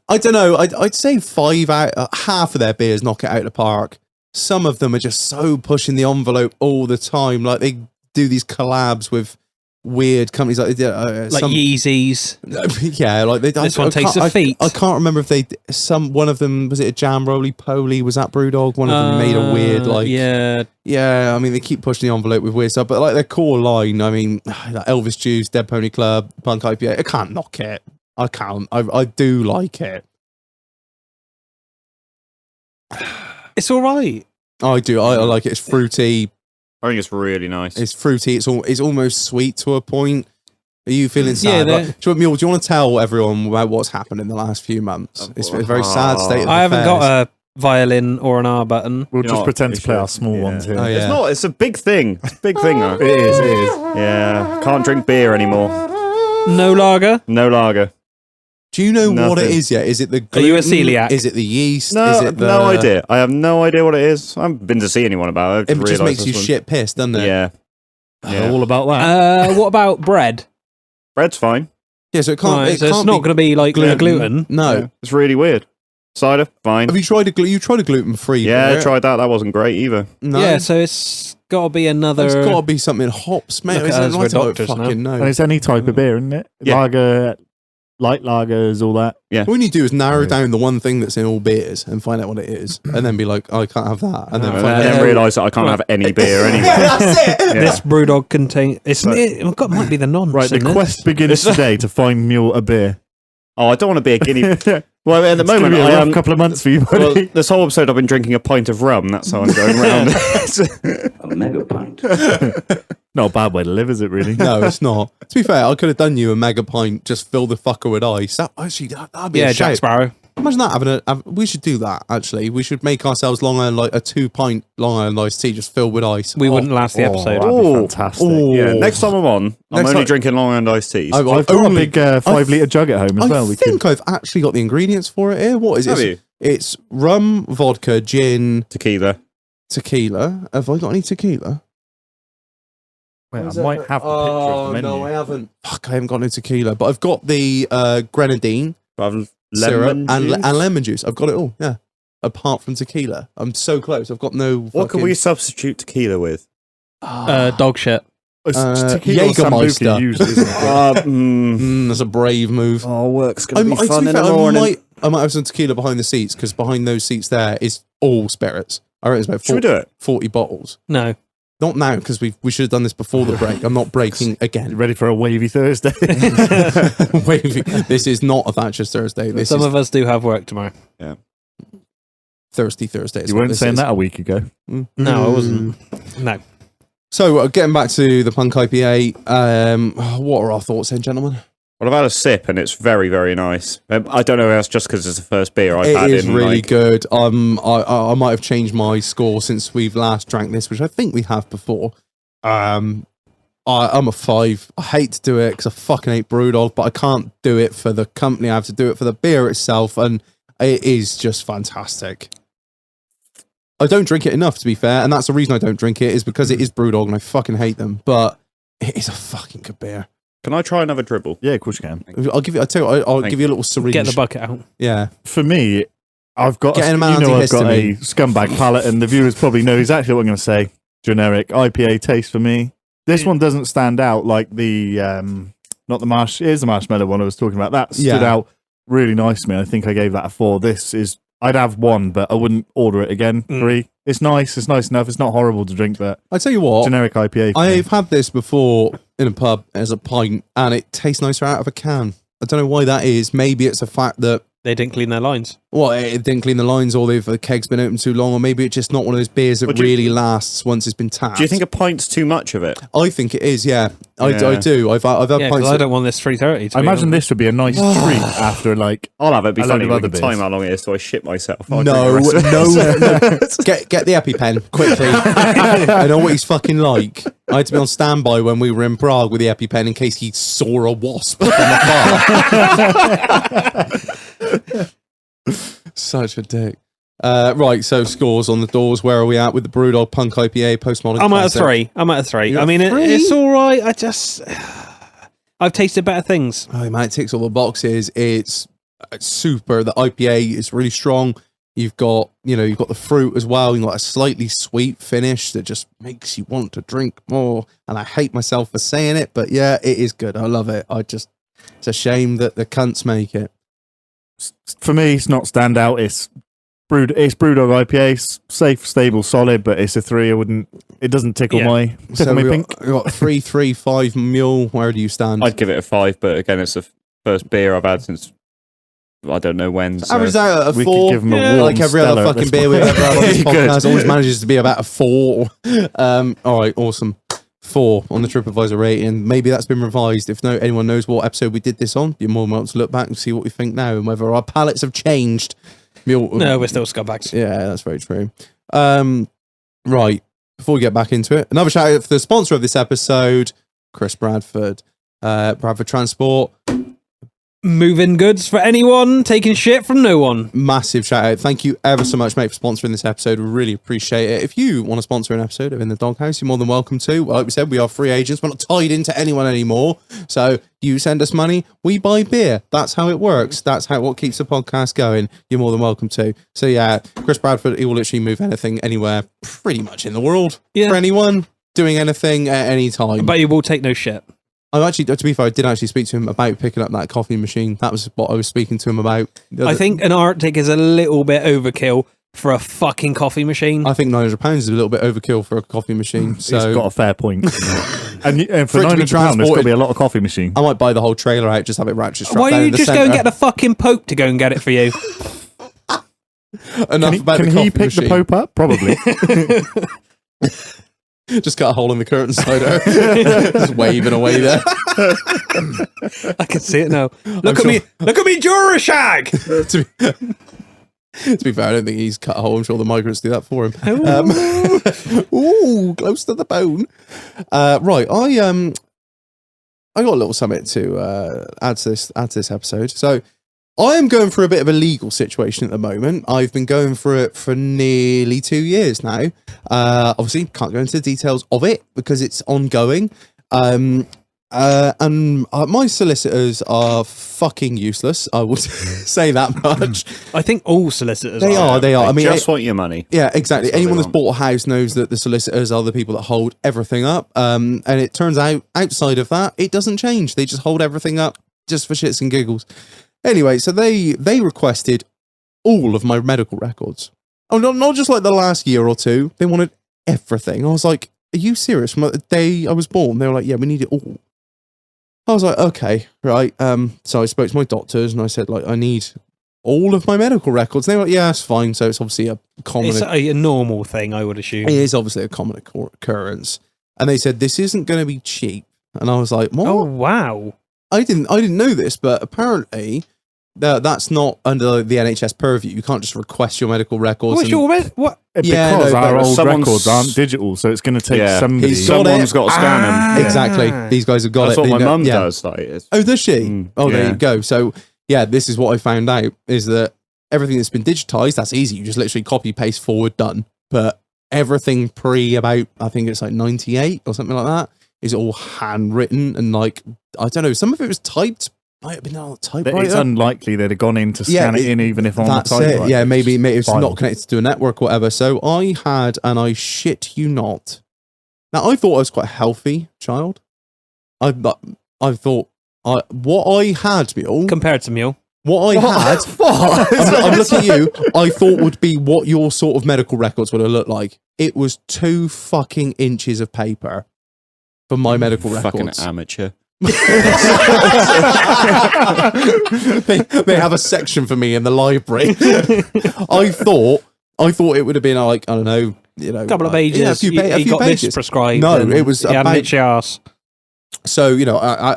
I don't know. I'd say half of their beers knock it out of the park. Some of them are just so pushing the envelope all the time. Like they do these collabs with weird companies like Yeezys. Yeah, like they. This one tastes of feet. I can't remember if one of them was it a Jam Roly Poly? Was that Brewdog? One of them made a weird yeah. I mean, they keep pushing the envelope with weird stuff, but like their core line. I mean, like Elvis Juice, Dead Pony Club, Punk IPA. I can't knock it. I can't. I do like it. It's all right. I do. I like it. It's fruity. I think it's really nice. It's fruity. It's almost sweet to a point. Are you feeling sad? Yeah. Do you want to tell everyone about what's happened in the last few months? It's a very sad state of I haven't affairs. got a violin or an R button. We'll just pretend to play our small ones here. Oh, yeah. It's not. It's a big thing. It's a big thing, though. It is. Yeah. Can't drink beer anymore. No lager. No lager. Do you know what it Nothing. is yet? Is it the gluten? Are you a celiac? Is it the yeast? No, is it the... no idea. I have no idea what it is. I haven't been to see anyone about it. It just makes you shit pissed, doesn't it? Yeah. Yeah. All about that. What about bread? Bread's fine. Yeah, so it can't. Right, It so can't it's not going to be like gluten. No. Yeah. It's really weird. Cider, fine. Have you tried you tried a gluten free? Yeah, I tried that. That wasn't great either. No. Yeah, so it's got to be another. It's got to be something hops, mate. Look at us, we're doctors now. fucking know. And it's any type of beer, isn't it? Yeah. Lager, light lagers, all that. Yeah. All you need to do is narrow down the one thing that's in all beers and find out what it is, and then be like, oh, I can't have that, and then And find then out. realise that I can't have any beer anyway. That's it. Yeah. This Brewdog contain. It might be the nonce. Right, the isn't it? quest begins today to find Mule a beer. Oh, I don't want to be a guinea. Well, at the It's gonna moment, be a I rough am. couple of months for you, Well, buddy. this whole episode, I've been drinking a pint of rum. That's how I'm going around. A mega pint. Not a bad way to live, is it? Really? No, it's not. To be fair, I could have done you a mega pint, just fill the fucker with ice. That'd be a Jack shout. Sparrow. Imagine that we should do that. Actually, we should make ourselves Long Island a 2-pint Long Island iced tea just filled with ice. We wouldn't last the episode. That'd be Oh, fantastic. Yeah, next time I'm on, I'm Next only time- drinking Long Island iced teas. I've I've got a big 5-litre jug at home as well. I We think could. I've actually got the ingredients for it here. What is Have it? you? It's rum, vodka, gin, Tequila. tequila. Have I got any tequila? Wait, I might have the picture of the menu. no, I haven't. Fuck, I haven't got no tequila, but I've got the grenadine syrup Lemon and juice? lemon juice. I've got it all. Yeah, apart from tequila, I'm so close. I've got no. What can we substitute tequila with? Dog shit. It's Uh, tequila or Jägermeister. Sambuca usually, isn't it? That's a brave move. Oh, work's I going to be fun in the morning. I might have some tequila behind the seats because behind those seats there is all spirits. I reckon it's about Should we do it? 40 bottles. No. Not now because we should have done this before the break. I'm not breaking You again. ready for a wavy Thursday? Wavy. This is not a Thatcher's Thursday. This Some is of us do have work tomorrow. Thirsty Thursday. is You what weren't this saying is. that a week ago. No, I wasn't. No. So getting back to the Punk IPA, what are our thoughts then, gentlemen? Well, I've had a sip and it's very, very nice. I don't know if that's just because it's the first beer I've had It is in. really like, good. I might have changed my score since we've last drank this, which I think we have before. I'm a 5. I hate to do it because I fucking hate Brewdog, but I can't do it for the company. I have to do it for the beer itself, and it is just fantastic. I don't drink it enough, to be fair, and that's the reason I don't drink it, is because it is Brewdog and I fucking hate them, but it is a fucking good beer. Can I try another dribble? Yeah, of course you can. I'll give you a little syringe. Get the bucket out. Yeah. For me, I've got Getting you him know I've got a antihistamine. scumbag palate, and the viewers probably know exactly what I'm going to say. generic IPA taste for me. This one doesn't stand out like the not the here's the marshmallow one I was talking about. That stood out really nice to me. I think I gave that a 4. This is, I'd have 1, but I wouldn't order it again. 3. It's nice enough. It's not horrible to drink, but I tell you what, generic IPA. I've had this before in a pub as a pint, and it tastes nicer out of a can. I don't know why that is. Maybe it's a fact that They didn't clean their lines. well, it didn't clean the lines, or the keg's been open too long, or maybe it's just not one of those beers that really lasts once it's been tapped. Do you think a pint's too much of it? I think it is. Yeah, I do. I've had Yeah, pints. because I don't want this 3:30. I imagine this would be a nice treat after like. I'll have it. Be A load funny. of We other can time beers. how long it is, so I shit myself. I'll No, drink the rest of it. no. Get the EpiPen quickly. I know what he's fucking like. I had to be on standby when we were in Prague with the EpiPen in case he saw a wasp from afar. Such a dick. Right, so scores on the doors. Where are we at with the Brewdog Punk IPA Postmodern? I'm at a Classic? 3. I'm at a 3. You're I mean, at 3? it's all right. I've tasted better things. Oh man, it ticks all the boxes. It's super. The IPA is really strong. You've got the fruit as well. You've got a slightly sweet finish that just makes you want to drink more. And I hate myself for saying it, but yeah, it is good. I love it. It's a shame that the cunts make it. For me, it's not stand out. It's Brewdog IPA. It's safe, stable, solid, but it's a 3. It doesn't tickle my pink. We got 3.35 mule. Where do you stand? I'd give it a 5, but again, it's the first beer I've had since I don't know when. So. Average out at a We 4. could give 'em a warm like every other Stella at fucking this beer point. we've ever had on this Good. podcast always manages to be about a 4. All right, awesome. 4 on the TripAdvisor rating. Maybe that's been revised. If anyone knows what episode we did this on, you're more than welcome to look back and see what we think now and whether our palates have changed. No, we're still scumbags. Yeah, that's very true. Right, before we get back into it, another shout out for the sponsor of this episode, Chris Bradford. Bradford Transport. Moving goods for anyone, taking shit from no one. Massive shout out. Thank you ever so much, mate, for sponsoring this episode. We really appreciate it. If you want to sponsor an episode of In the Doghouse, you're more than welcome to. Like we said, we are free agents. We're not tied into anyone anymore. So you send us money, we buy beer. That's how it works. That's what keeps the podcast going. You're more than welcome to. So yeah, Chris Bradford, he will literally move anything, anywhere, pretty much in the world. Yeah. For anyone doing anything at any time. But you will take no shit. I actually, to be fair, I did actually speak to him about picking up that coffee machine. That was what I was speaking to him about. I think an Arctic is a little bit overkill for a fucking coffee machine. I think £900 is a little bit overkill for a coffee machine. So It's got a fair point. and For for it to be £900, there's got to transported- be a lot of coffee machine. I might buy the whole trailer out, just have it ratchet strapped Why down don't you in the just go and centre. get the fucking Pope to go and get it for you? Enough about Can the he coffee pick machine. the Pope up? Probably. Just got a hole in the curtain cider. Just waving away there. I can see it now. Look at me, Durashag! To be fair, I don't think he's cut a hole. I'm sure the migrants do that for him. Ooh, close to the bone. Right, I got a little something to add to this episode. So I am going through a bit of a legal situation at the moment. I've been going through it for nearly 2 years now. Obviously, can't go into the details of it because it's ongoing. And my solicitors are fucking useless. I would say that much. I think all solicitors They are. I mean, just want your money. yeah, exactly. That's what Anyone they that's bought a house knows that the solicitors are the people that hold everything up. And it turns out, outside of that, it doesn't change. They just hold everything up just for shits and giggles. Anyway, so they requested all of my medical records. Oh, not just like the last year or two. They wanted everything. I was like, are you serious? From the day I was born, they were like, yeah, we need it all. I was like, okay, right. So I spoke to my doctors and I said, like, I need all of my medical records. And they were like, yeah, that's fine. So it's obviously a common. It's a normal thing, I would assume. It is obviously a common occurrence. And they said, this isn't going to be cheap. And I was like, what? Oh wow! I didn't know this, but apparently that's not under the NHS purview. You can't just request your medical records. What's your what? Yeah, Because no, our but old someone's- records aren't digital, so it's going to take Yeah. somebody. He's got Someone's it. got to scan them. Exactly. These guys have got That's it. what They my know- mum yeah. does. Like, it's, Oh, does she? Mm, Oh, there yeah. you go. So, yeah, this is what I found out is that everything that's been digitized, that's easy. You just literally copy, paste, forward, done. But everything about, I think it's like 98 or something like that, is all handwritten and like, I don't know, some of it was typed. Might have been on a typewriter. It's unlikely they'd have gone in to scan it in, even if on the That's typewriter. it. Yeah, maybe it's File. not connected to a network or whatever. So I had, and I shit you not, Now, I thought I was quite a healthy child. I thought what I had, Mule, Compared to Mule. what I had, I'm looking at you, I thought would be what your sort of medical records would have looked like. It was 2 fucking inches of paper for my medical Fucking records. amateur. they have a section for me in the library. I thought it would have been like, I don't know, A couple of pages. Yeah, a few got pages. this prescribed. No, and it was he had an about- itchy arse. So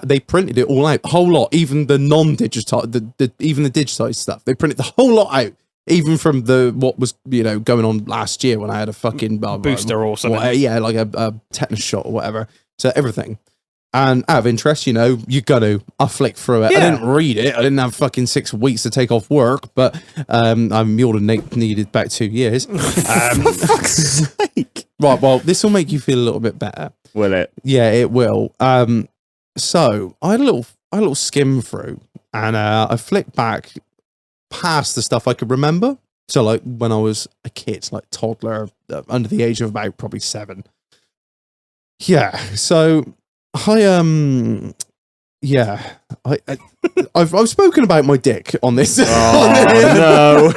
they printed it all out, the whole lot, even the non-digitized, even the digitized stuff. They printed the whole lot out, even from what was going on last year when I had a fucking Booster or something. like a tetanus shot or whatever. So everything. And out of interest, I flicked through it. Yeah. I didn't read it. I didn't have fucking 6 weeks to take off work, but Mule and Nate needed about 2 years. For fuck's sake. Right, well, this will make you feel a little bit better. Will it? Yeah, it will. So I had a little skim through, and I flicked back past the stuff I could remember. So like when I was a kid, like toddler, under the age of about probably 7. Yeah. So I've spoken about my dick on this. Oh, no.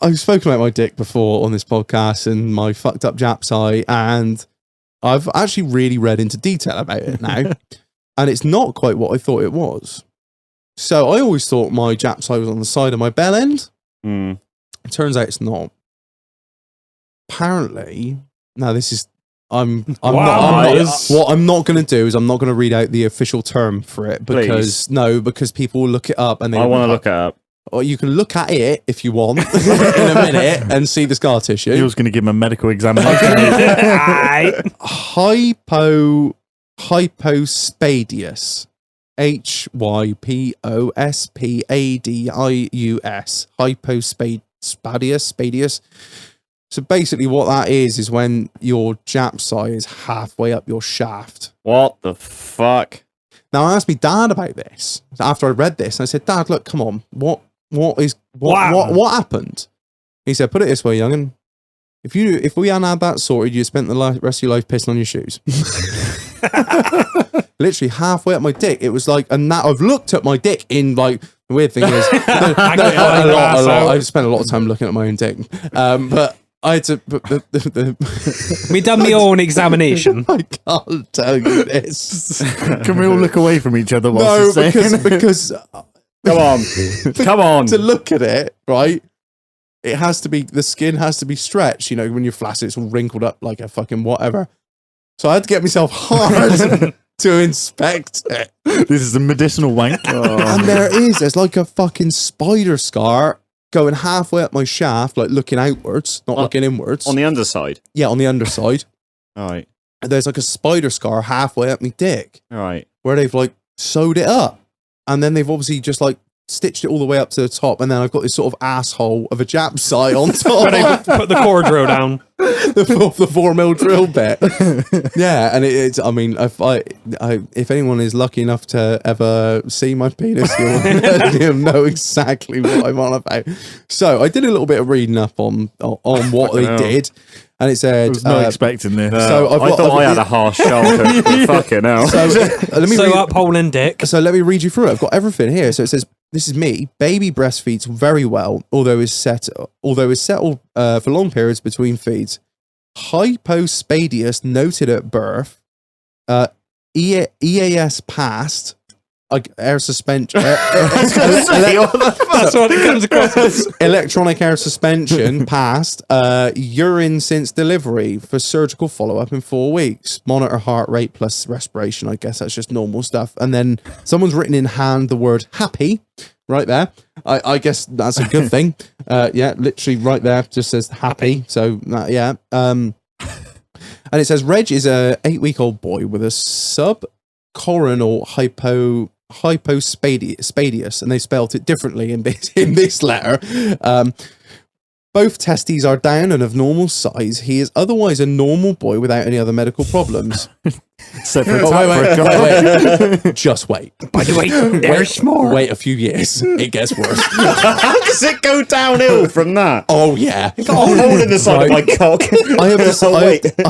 I've spoken about my dick before on this podcast and my fucked up Jap's eye, and I've actually really read into detail about it now, and it's not quite what I thought it was. So I always thought my Jap's eye was on the side of my bell end. Mm. It turns out it's not. Apparently, now this is I'm Wow. what I'm not going to do is I'm not going to read out the official term for it because people will look it up and I want to look it up. Or you can look at it if you want in a minute and see the scar tissue. He was going to give him a medical examination. Hypospadias. Hypospadius. Hypospadius. So basically what that is when your Jap's eye is halfway up your shaft. What the fuck? Now I asked my dad about this after I read this. And I said, Dad, look, come on. What happened? He said, put it this way, young'un. If we hadn't had that sorted, you spent the rest of your life pissing on your shoes. Literally halfway up my dick. It was like, and now I've looked at my dick in like, the weird thing is, a lot. I've spent a lot of time looking at my own dick. But I had to, We done the own examination. I can't tell you this. Can we all look away from each other whilst No, it's saying? because Come on. Come on. to look at it, right? It has to be, the skin has to be stretched. When you're flaccid, it's all wrinkled up like a fucking whatever. So I had to get myself hard to inspect it. This is a medicinal wank. And there's like a fucking spider scar going halfway up my shaft, like looking outwards, not looking inwards. On the underside. Yeah, on the underside. All right. And there's like a spider scar halfway up my dick All right. where they've like sewed it up. And then they've obviously just like stitched it all the way up to the top. And then I've got this sort of asshole of a Jap's eye on top. Put the core drill down. the 4mm drill bit. Yeah, and it's. I mean, if anyone is lucky enough to ever see my penis, you'll know exactly what I'm on about. So I did a little bit of reading up on what they did, and it said. I was not expecting this. So I thought I had a harsh childhood. But fucking hell. So let me read, up hole and dick. So let me read you through it. I've got everything here. So it says, this is me. Baby breastfeeds very well, although is settled for long periods between feeds. Hypospadius noted at birth. EAS passed. Air suspension. That's what it comes across as. Electronic air suspension passed. Urine since delivery for surgical follow-up in 4 weeks. Monitor heart rate plus respiration. I guess that's just normal stuff. And then someone's written in hand the word happy right there. I guess that's a good thing. Yeah, literally right there just says happy. So yeah. And it says Reg is a 8-week-old boy with a subcoronal hypospadius, and they spelt it differently in this letter. Both testes are down and of normal size. He is otherwise a normal boy without any other medical problems. Except for a Oh, tap for a guy. wait. Just wait. By the way, there's more. Wait a few years. It gets worse. Does it go downhill from that? Oh, yeah. I'm holding the side of my cock. I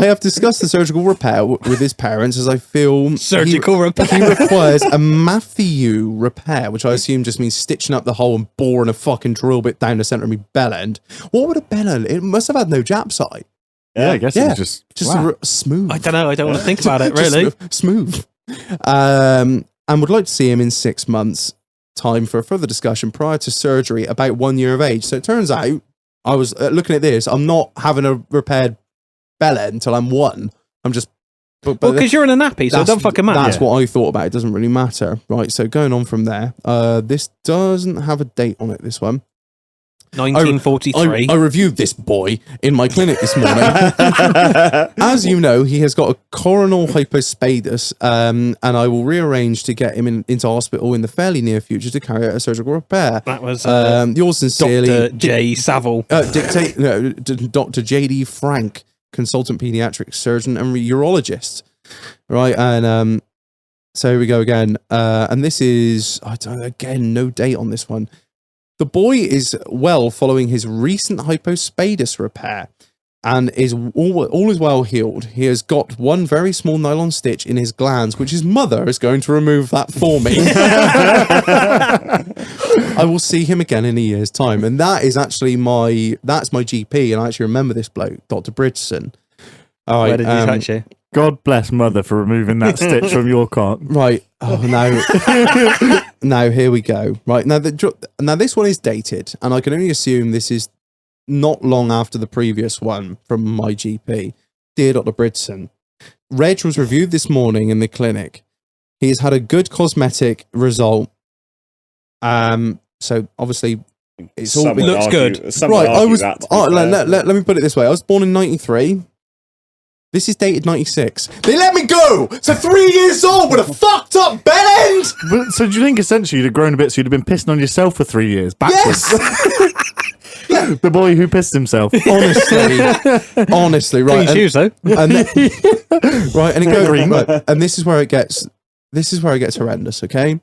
have discussed the surgical repair with his parents as I feel Surgical repair. He requires a Matthew repair, which I assume just means stitching up the hole and boring a fucking drill bit down the centre of my bell end. What would a bell end? It must have had no jap side. Yeah, I guess it was just smooth. I don't know. I don't want to think about it, Just really. smooth. And would like to see him in 6 months' time for a further discussion prior to surgery about 1 year of age. So it turns out, I was looking at this, I'm not having a repaired bell end until I'm 1. I'm just... Well, because you're in a nappy, so it doesn't fucking matter. That's what I thought about. It doesn't really matter. Right, so going on from there. This doesn't have a date on it, this one. 1943. I reviewed this boy in my clinic this morning. As you know, he has got a coronal hypospadus, and I will rearrange to get him into hospital in the fairly near future to carry out a surgical repair. That was yours sincerely, Dr. J. Saville. Dr. J.D. Frank, consultant pediatric surgeon and urologist. Right, and so here we go again. And this is, again, no date on this one. The boy is well following his recent hypospadus repair and is all is well healed. He has got one very small nylon stitch in his glands, which his mother is going to remove that for me. I will see him again in a year's time. And that is actually that's my GP. And I actually remember this bloke, Dr. Bridgeson. All right, Where did you touch you? God bless mother for removing that stitch from your cock. Right. Oh, now here we go. Right. Now this one is dated, and I can only assume this is not long after the previous one from my GP. Dear Dr. Bridson, Reg was reviewed this morning in the clinic. He has had a good cosmetic result. So obviously it's all looks good. Right. Let me put it this way. I was born in 93. This is dated 96. They let me go! So 3 years old with a fucked up bell end! So do you think essentially you'd have grown a bit so you'd have been pissing on yourself for 3 years? Backwards. Yes! Yeah. The boy who pissed himself. Honestly, right. Clean shoes, though. And right, and it goes, right, and this is where it gets horrendous, okay?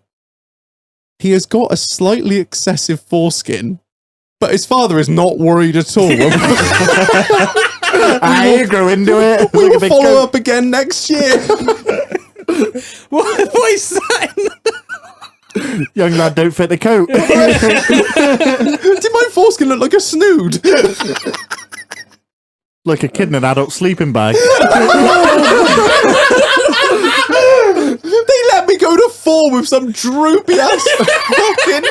He has got a slightly excessive foreskin, but his father is not worried at all. I grow into it. We will follow up again next year. What is that? Young lad, don't fit the coat. Did my foreskin look like a snood? Like a kid in an adult sleeping bag. They let me go to 4 with some droopy ass fucking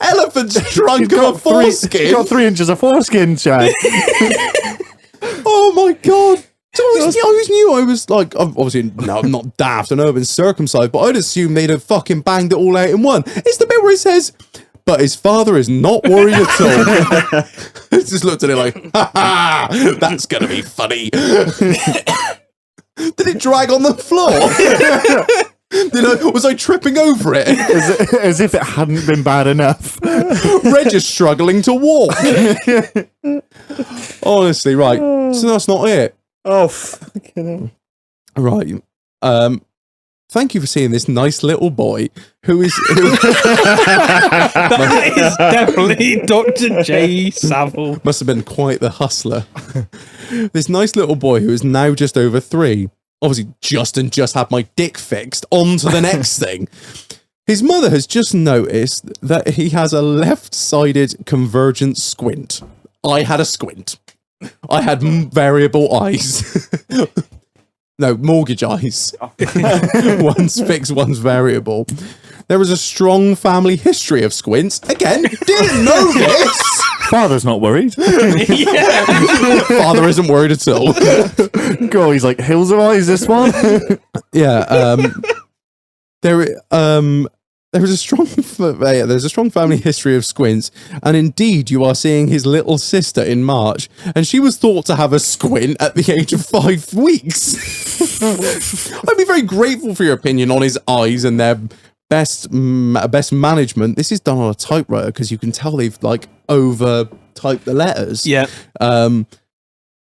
elephant's trunk of a foreskin. He's got 3 inches of foreskin, Chad. Oh my god. So I always knew I was like, obviously, no, I'm not daft and urban circumcised, but I'd assume they'd have fucking banged it all out in one. It's the bit where it says, but his father is not worried at all. Just looked at it like, ha ha, that's gonna be funny. Did it drag on the floor? Was I tripping over it? As if it hadn't been bad enough. Reg is struggling to walk. Honestly, right. So that's not it. Oh, fucking hell. Right. Thank you for seeing this nice little boy who is... That is definitely Dr. J. Saville. Must have been quite the hustler. This nice little boy who is now just over 3. Obviously, just had my dick fixed. On to the next thing. His mother has just noticed that he has a left-sided convergent squint. I had a squint. I had variable eyes. No, mortgage eyes. One's fixed, one's variable. There is a strong family history of squints. Again, didn't know this. Father's not worried. Father isn't worried at all. God, he's like, hills of eyes, this one? Yeah. There's a strong family history of squints, and indeed you are seeing his little sister in March, and she was thought to have a squint at the age of 5 weeks. I'd be very grateful for your opinion on his eyes and their best management. This is done on a typewriter because you can tell they've like over typed the letters. Yeah.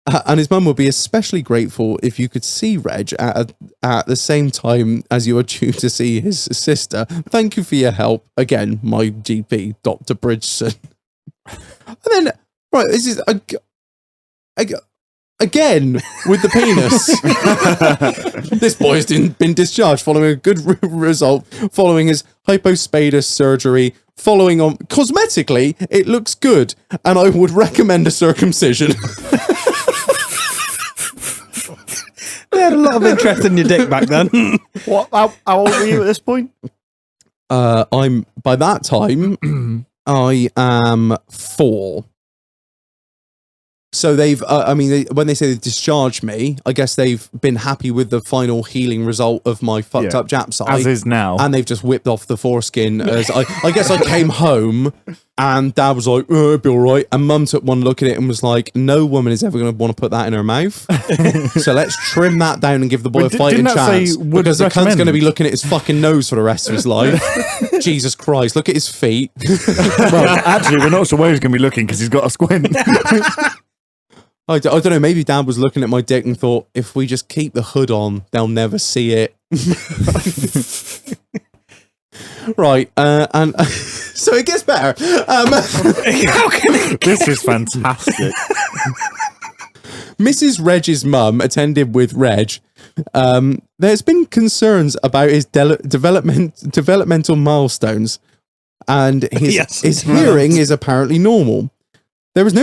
And his mum would be especially grateful if you could see Reg at the same time as you are due to see his sister. Thank you for your help. Again, my GP, Dr. Bridgeson. And then, right, this is again with the penis. This boy has been discharged following a good result, following his hypospadus surgery. Following on, cosmetically, it looks good, and I would recommend a circumcision. They had a lot of interest in your dick back then. What? How old were you at this point? I'm by that time, I am 4. So they've, when they say they've discharged me, I guess they've been happy with the final healing result of my fucked up Jap side. As is now. And they've just whipped off the foreskin. As I guess I came home and Dad was like, oh, it'll be all right. And Mum took one look at it and was like, no woman is ever going to want to put that in her mouth. So let's trim that down and give the boy a fighting chance. Because the cunt's going to be looking at his fucking nose for the rest of his life. Jesus Christ, look at his feet. Well, actually, we're not sure where he's going to be looking because he's got a squint. I don't know, maybe Dad was looking at my dick and thought, if we just keep the hood on, they'll never see it. Right, and so it gets better. This is fantastic. Mrs. Reg's mum attended with Reg. There's been concerns about his developmental milestones, and his hearing is apparently normal. There is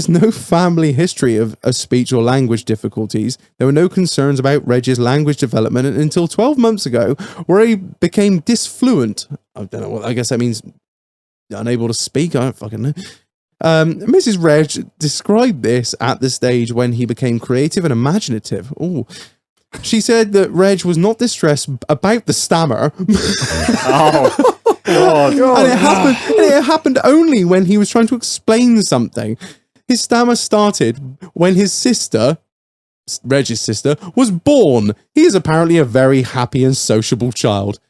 no family history of speech or language difficulties. There were no concerns about Reg's language development until 12 months ago, where he became disfluent. I don't know what, I guess that means unable to speak. I don't fucking know. Mrs. Reg described this at the stage when he became creative and imaginative. Ooh. She said that Reg was not distressed about the stammer. Oh. God. And it happened only when he was trying to explain something. His stammer started when his sister, Reg's sister, was born. He is apparently a very happy and sociable child.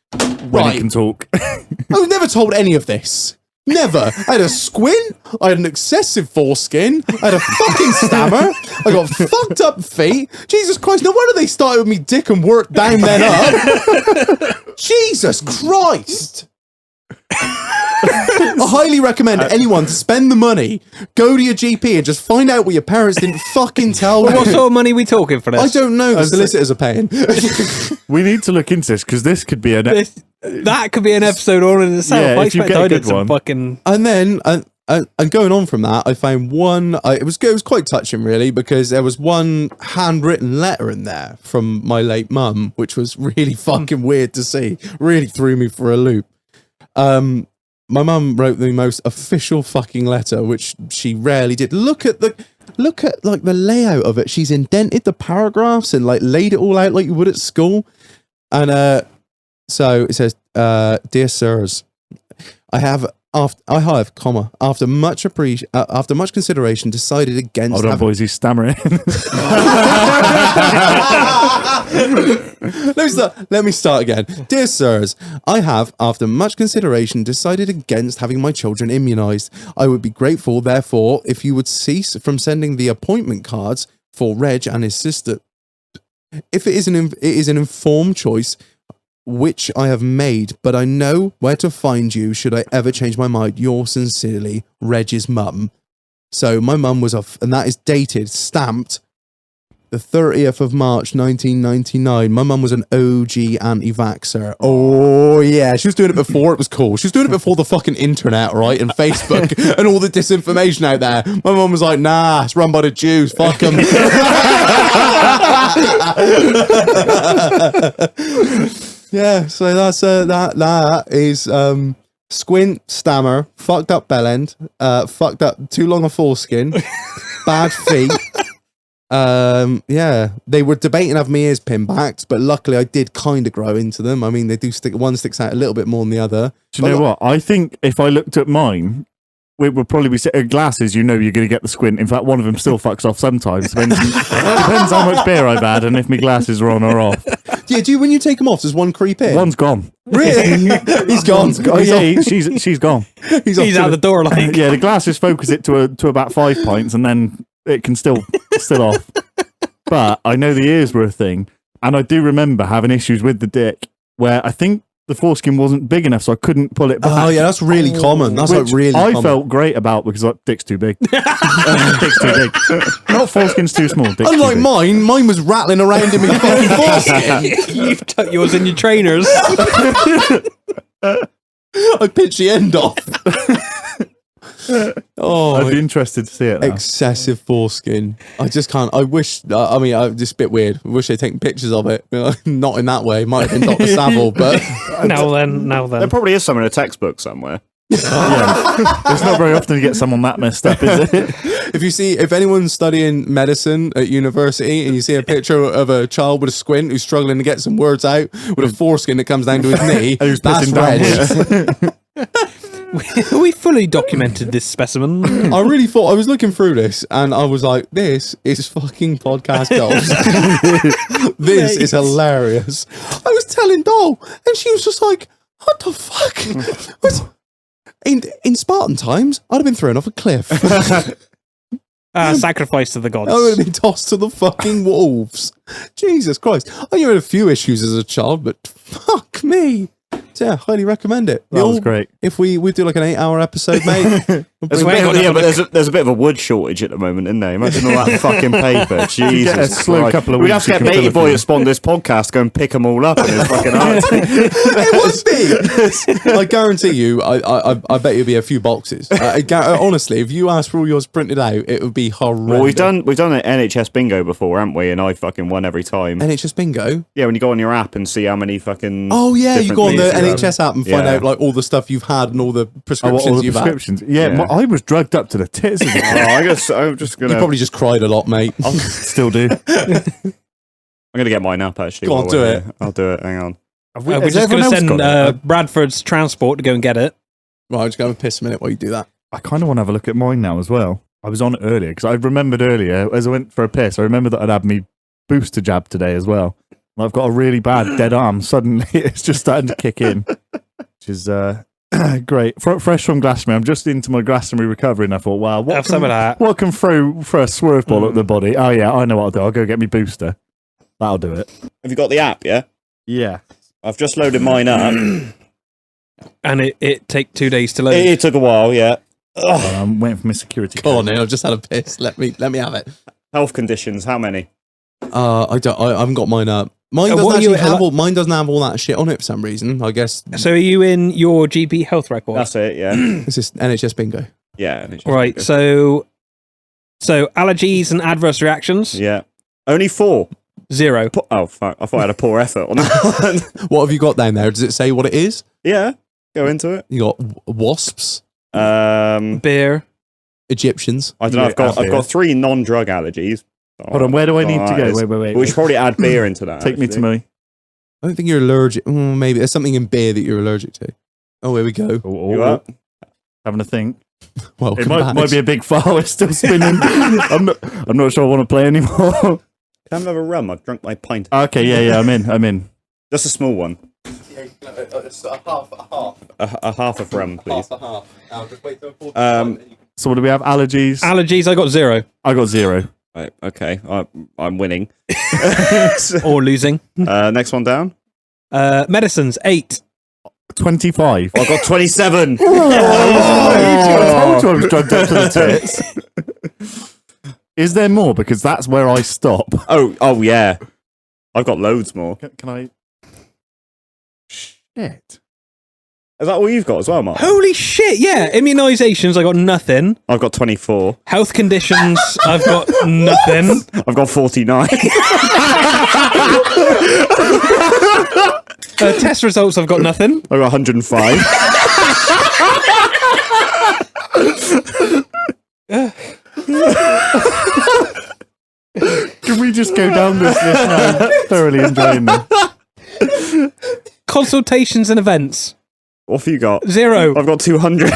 When he can talk. I was never told any of this. Never. I had a squint. I had an excessive foreskin. I had a fucking stammer. I got fucked up feet. Jesus Christ, no wonder they started with me dick and worked down then up. Jesus Christ. I highly recommend anyone to spend the money, go to your GP and just find out what your parents didn't fucking tell you. What sort of money are we talking for this? I don't know. The solicitors are paying. We need to look into this because this could be that could be an episode all in itself. Yeah, I if you expect get a I did good some one. fucking... And then, and going on from that, I found one. It was quite touching, really, because there was one handwritten letter in there from my late mum, which was really fucking weird to see. Really threw me for a loop. My mum wrote the most official fucking letter, which she rarely did. Look at like the layout of it. She's indented the paragraphs and like laid it all out like you would at school. And so it says, "Dear sirs, after much consideration, decided against." Hold on, boys, he's stammering. Let me start again. Dear sirs, I have, after much consideration, decided against having my children immunised. I would be grateful, therefore, if you would cease from sending the appointment cards for Reg and his sister. If it is an informed choice, which I have made, but I know where to find you should I ever change my mind. Yours sincerely, Reg's mum. So my mum was off, and that is dated, stamped, the 30th of March, 1999. My mum was an OG anti-vaxxer. Oh, yeah. She was doing it before it was cool. She was doing it before the fucking internet, right? And Facebook and all the disinformation out there. My mum was like, nah, it's run by the Jews. Fuck them. Yeah, so that's that is squint, stammer, fucked up bellend, fucked up too long a foreskin, bad feet. Yeah, they were debating having my ears pinned back, but luckily I did kind of grow into them. I mean, they do one sticks out a little bit more than the other. Do you know what? I think if I looked at mine, we would probably be sitting glasses. You know, you're going to get the squint. In fact, one of them still fucks off sometimes. Depends how much beer I've had and if my glasses are on or off. Yeah, do you, when you take them off, does one creep in? One's gone. Really? He's gone. She's gone. He's out the door, like. Yeah, the glasses focus it to about 5 points, and then it can still off. But I know the ears were a thing, and I do remember having issues with the dick where I think the foreskin wasn't big enough, so I couldn't pull it back. Oh yeah, that's really common. That's like Which really I common. felt great about because like, dick's too big. Dick's too big. Not foreskin's too small. Dick's Unlike too big. mine was rattling around in my fucking foreskin. You've tucked yours in your trainers. I pitched the end off. Oh, I'd be interested to see it now. excessive foreskin. I just can't. I wish. I mean, it's a bit weird. I wish they'd taken pictures of it. Not in that way. Might have been Dr. Savile, but Now then. There probably is some in a textbook somewhere. Yeah. It's not very often to get someone that messed up, is it? if anyone's studying medicine at university and you see a picture of a child with a squint who's struggling to get some words out with a foreskin that comes down to his knee, Who's that's pissing Reg. We fully documented this specimen. I really thought, I was looking through this and I was like, this is fucking podcast gold. This is hilarious. I was telling Doll and she was just like, what the fuck? In Spartan times, I'd have been thrown off a cliff. Sacrifice to the gods. I would have been tossed to the fucking wolves. Jesus Christ. I knew I had a few issues as a child, but fuck me. So yeah, highly recommend it. That was great. If we do like an 8-hour episode, mate. There's a bit of a wood shortage at the moment, isn't there? Imagine all that fucking paper. Jesus get a slow Christ. couple of We'd have weeks to get to Matey kill Boy it. to spawn this podcast, go and pick them all up in his fucking eyes. It would be. I guarantee you, I bet it'd be a few boxes. Honestly, if you asked for all yours printed out, it would be horrendous. Well, we've done an NHS bingo before, haven't we? And I fucking won every time. NHS bingo? Yeah, when you go on your app and see how many fucking... Oh yeah, you different go on the leads you have. NHS app and find Yeah. out like all the stuff you've had and all the prescriptions All the you've prescriptions. had. Yeah, Yeah. I was drugged up to the tits. As a kid. I guess I'm just You gonna... probably just cried a lot, mate. Still do. I'm gonna get mine up, actually. Go on, while do we're it. here. I'll do it, hang on. We're Has just going everyone to else send got it? Bradford's transport to go and get it. Right, I'll just go and piss a minute while you do that. I kind of want to have a look at mine now as well. I was on it earlier because I remembered earlier as I went for a piss. I remember that I'd had me booster jab today as well. And I've got a really bad dead arm. Suddenly, it's just starting to kick in, which is great. Fresh from Glastonbury, I'm just into my Glastonbury recovery, and I thought, wow, Have some of that. what can throw a swerve ball at the body? Oh yeah, I know what I'll do. I'll go get me booster. That'll do it. Have you got the app, yeah? Yeah. I've just loaded mine up. And it take 2 days to load. It took a while, yeah. I'm waiting for my security. Go on code. then, I've just had a piss. Let me have it. Health conditions, how many? I haven't got mine up. Mine what doesn't are you actually have all, mine doesn't have all that shit on it for some reason. I guess So are you in your GP health record? That's it, yeah. it's just NHS bingo. Yeah. NHS Right, bingo. so allergies and adverse reactions, Yeah. Only 4. 0. Oh, fuck. I thought I had a poor effort on that one. What have you got down there? Does it say what it is? Yeah. Go into it. You got wasps, Beer. Egyptians. I don't know. I've beer. got 3 non-drug allergies. Hold on, where do I need to go? Wait. We should probably add beer into that. Take me to actually. my. I don't think you're allergic. Maybe there's something in beer that you're allergic to. Oh, here we go. You up? Having a think. Welcome It back. might be a big file. It's still spinning. I'm not sure I want to play anymore. Can I have a rum? I've drunk my pint. Okay, yeah, I'm in. Just a small one. It's a half. A half of rum, please. a half. I'll just wait till So what do we have? Allergies? Allergies, I got 0. I got 0. Right, okay. I'm winning. Or losing. Next one down. Medicines, 8. 25. I got 27. I told you I was drugged up to the tits. Is there more? Because that's where I stop. Oh yeah. I've got loads more. Can I? Shit. Is that all you've got as well, Mark? Holy shit, yeah. Immunisations, I got nothing. I've got 24. Health conditions, I've got nothing. I've got 49. Test results, I've got nothing. I've got 105. Can we just go down this list now? I'm thoroughly enjoying this. Consultations and events, What have you got? 0. I've got 200.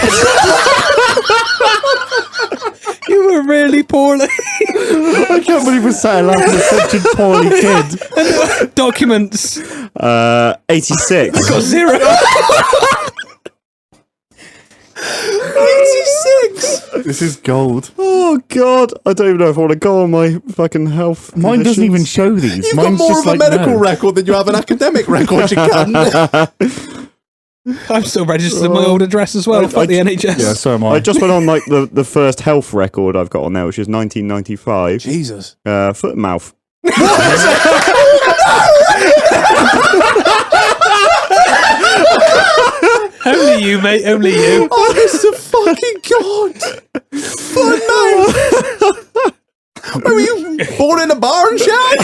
You were really poorly. I can't believe we're sat here laughing at such a poorly kid. Documents, 86. got 0. 86. This is gold. Oh God, I don't even know if I want to go on my fucking health. Mine doesn't even show these. You've got Mine's more just of a like, medical no. record than you have an academic record, you cunt. I'm still registered in my old address as well. Fuck the NHS. Yeah, so am I. I just went on like the first health record I've got on there, which is 1995. Jesus. Foot and mouth. Only you, mate. Only you. Oh, it's the fucking God. Fuck no. Were you born in a barn shack?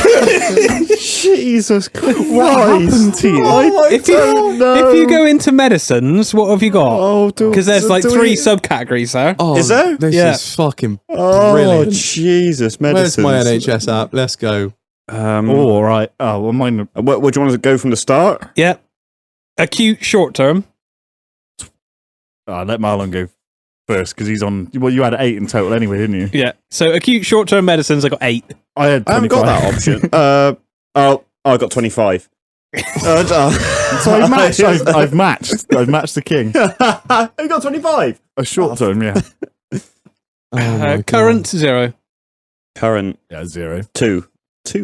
Jesus Christ! What happened to you? If you go into medicines, what have you got? Oh, Because there's like 3 subcategories there. Oh, Is there? This Yeah. is fucking Oh, brilliant. Jesus! Where's Medicines. my NHS app? Let's go. Oh, all right. Oh, well, mine. What do you want to go from the start? Yeah. Acute short term. I'll let Marlon go first because he's on. Well, you had 8 in total anyway, didn't you? Yeah. So acute short term medicines, I got 8. I had 25. I haven't got that option. I got 25. So I've matched. I've matched. I've matched the king. I got 25. A short term, yeah. Oh my God. Current 0. Current Yeah, 0. 2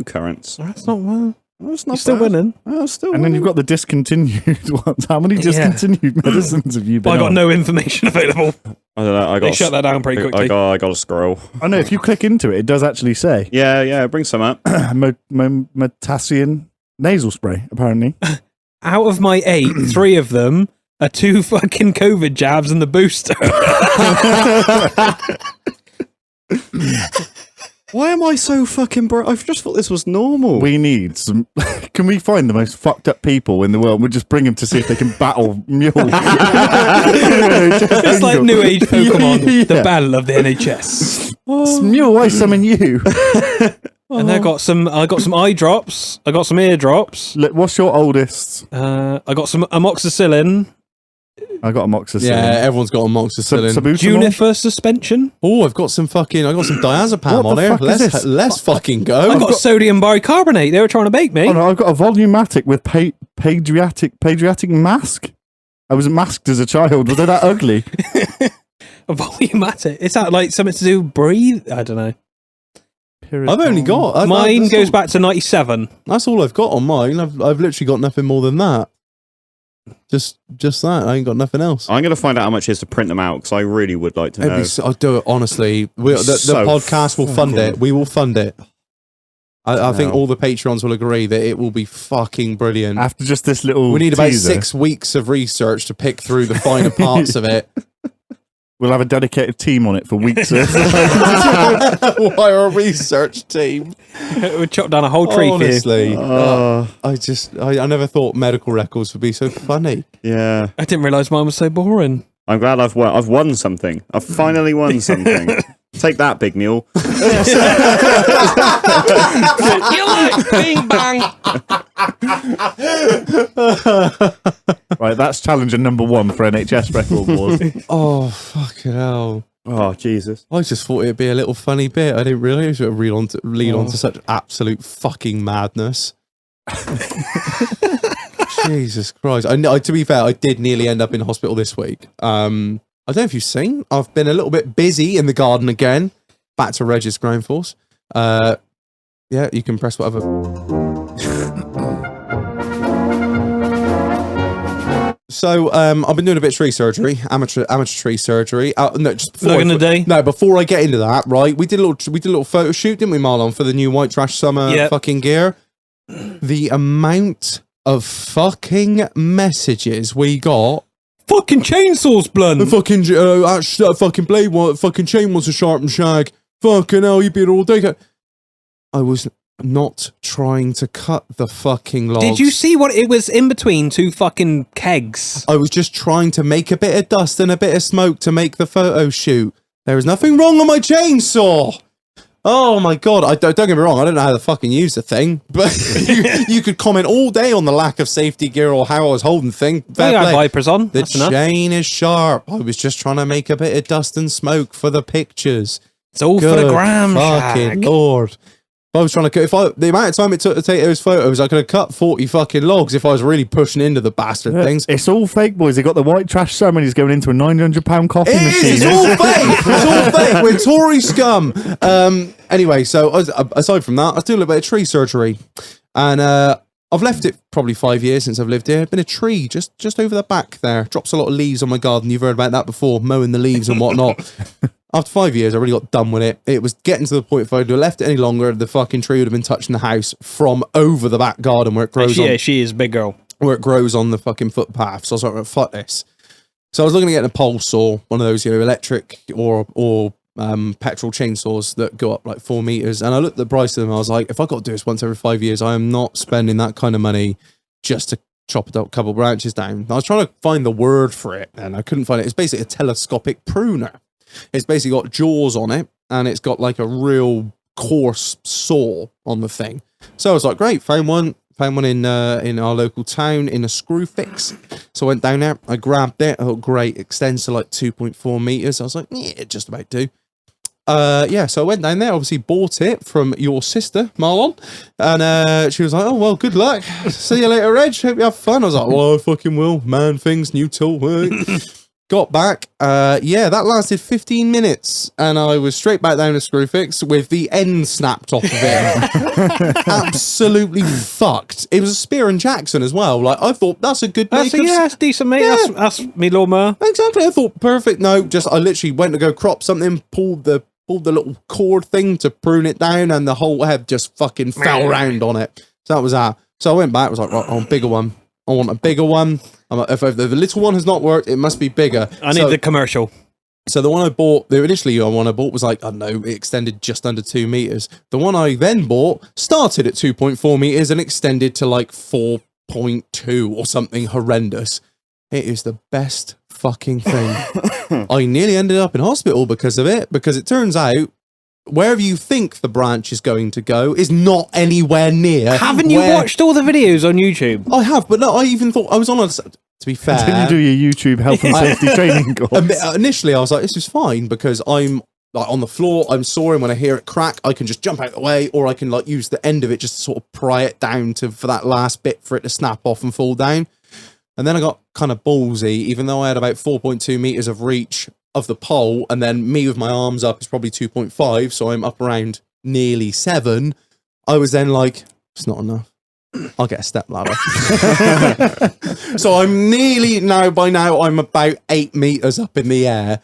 currents. That's not well. That's You're not still bad. winning. Oh, still And then you've got the discontinued ones. How many discontinued medicines have you been I got on? no information available. I don't know. I got They shut that down pretty quickly. I got a scroll. I know, if you click into it, it does actually say Yeah. Bring some up. Metacian nasal spray, apparently. Out of my 8, 3 of them are 2 fucking COVID jabs and the booster. Why am I so fucking broke? I just thought this was normal. We need some. Can we find the most fucked up people in the world? We'll just bring them to see if they can battle Mule. It's like new age Pokemon, Yeah. the battle of the NHS. Mule, I summon you. And I got some eye drops. I got some ear drops. Look, what's your oldest? I got some amoxicillin, I got amoxicillin. Yeah, everyone's got amoxicillin. Sabutamol? Juniper suspension. Oh, I got some diazepam What on the here. fuck is this? Let's fucking go. I got sodium bicarbonate. They were trying to bake me. Oh no, I've got a volumatic with pediatric mask. I was masked as a child. Was I that ugly? A volumatic. Is that like something to do with breathe? I don't know. I've only got Mine that's goes all, back to 97. That's all I've got on mine. I've literally got nothing more than that. Just that. I ain't got nothing else. I'm going to find out how much it is to print them out because I really would like to know. I'll do it honestly. The So podcast will fund fucking- it. We will fund it. I think Wow. all the Patreons will agree that it will be fucking brilliant. After just this little, We need about teaser, 6 weeks of research to pick through the finer parts of it. we'll have a dedicated team on it for weeks. Why a research team? We chopped down a whole tree for you. Honestly, I never thought medical records would be so funny. Yeah. I didn't realise mine was so boring. I'm glad I've won something. I've finally won something. Take that, big mule. You like bing bang. Right, that's challenger number 1 for NHS Record Wars. Oh fucking hell! Oh, Jesus. I just thought it'd be a little funny bit. I didn't realise it would lead on to such absolute fucking madness. Jesus Christ! To be fair, I did nearly end up in hospital this week. I don't know if you've seen. I've been a little bit busy in the garden again. Back to REG'S ground force. Yeah, you can press whatever. So I've been doing a bit of tree surgery, amateur tree surgery. No, just before Look in the day. No, before I get into that, right? We did a little photo shoot, didn't we, Marlon, for the new White Trash Summer Yep. fucking gear. The amount of fucking messages we got. Fucking chainsaws, The blunt. fucking that fucking blade, fucking chain was a sharp and shag. Fucking hell, you beat all day. I was not trying to cut the fucking logs. Did you see what it was in between 2 fucking kegs? I was just trying to make a bit of dust and a bit of smoke to make the photo shoot. There is nothing wrong on my chainsaw. Oh my god! Don't get me wrong. I don't know how to fucking use the thing, but you could comment all day on the lack of safety gear or how I was holding the thing. I Fair had play. Vipers on. The That's enough. chain is sharp. I was just trying to make a bit of dust and smoke for the pictures. It's all for the gram, fucking shag. lord. If I was trying to, the amount of time it took to take those photos, I could have cut 40 fucking logs if I was really pushing into the bastard things. It's all fake, boys. They got the white trash ceremonies going into a £900 coffee machine. It's all fake. It's all fake. We're Tory scum. Anyway, so aside from that, I was doing a little bit of tree surgery, and I've left it probably 5 years since I've lived here. Been a tree just over the back there. Drops a lot of leaves on my garden. You've heard about that before, mowing the leaves and whatnot. After 5 years, I really got done with it. It was getting to the point if I'd have left it any longer, the fucking tree would have been touching the house from over the back garden where it grows on. Yeah, she is a big girl. Where it grows on the fucking footpath. So I was like, fuck this. So I was looking at getting a pole saw, one of those, electric or petrol chainsaws that go up like 4 meters. And I looked at the price of them. I was like, if I got to do this once every 5 years, I am not spending that kind of money just to chop a couple branches down. I was trying to find the word for it and I couldn't find it. It's basically a telescopic pruner. It's basically got jaws on it and it's got like a real coarse saw on the thing. So I was like, great, found one in our local town in a screw fix. So I went down there, I grabbed it. Oh, great, extends to like 2.4 meters. I was like, yeah, just about do. So I went down there, obviously bought it from your sister, Marlon, and she was like, oh, well, good luck. See you later, Reg. Hope you have fun. I was like, well, I fucking will. Man, things, new tool. Got back. That lasted 15 minutes, and I was straight back down to Screwfix with the end snapped off of it. Absolutely fucked. It was a Spear and Jackson as well. Like, I thought, that's a good make. That's decent, mate. Yeah. That's me lawnmower. Exactly. I thought, perfect. No, I literally went to go crop something, pulled the little cord thing to prune it down, and the whole head just fucking fell round on it. So that was that. So I went back, was like, right, I want a bigger one. I want a bigger one. If the little one has not worked, it must be bigger. I need the commercial. So the one I bought, was like, I don't know, it extended just under 2 meters. The one I then bought started at 2.4 meters and extended to like 4.2 or something horrendous. It is the best fucking thing. I nearly ended up in hospital because of it, because it turns out wherever you think the branch is going to go is not anywhere near. Haven't you watched all the videos on YouTube? I have, but no, I even thought I was on a... To be fair... Did you do your YouTube health and safety training course? Initially, I was like, this is fine, because I'm like on the floor, I'm sawing, when I hear it crack, I can just jump out of the way, or I can like use the end of it just to sort of pry it down for that last bit for it to snap off and fall down. And then I got kind of ballsy, even though I had about 4.2 meters of reach of the pole, and then me with my arms up is probably 2.5, so I'm up around nearly 7. I was then like, it's not enough. I'll get a step ladder. So I'm by now I'm about 8 meters up in the air.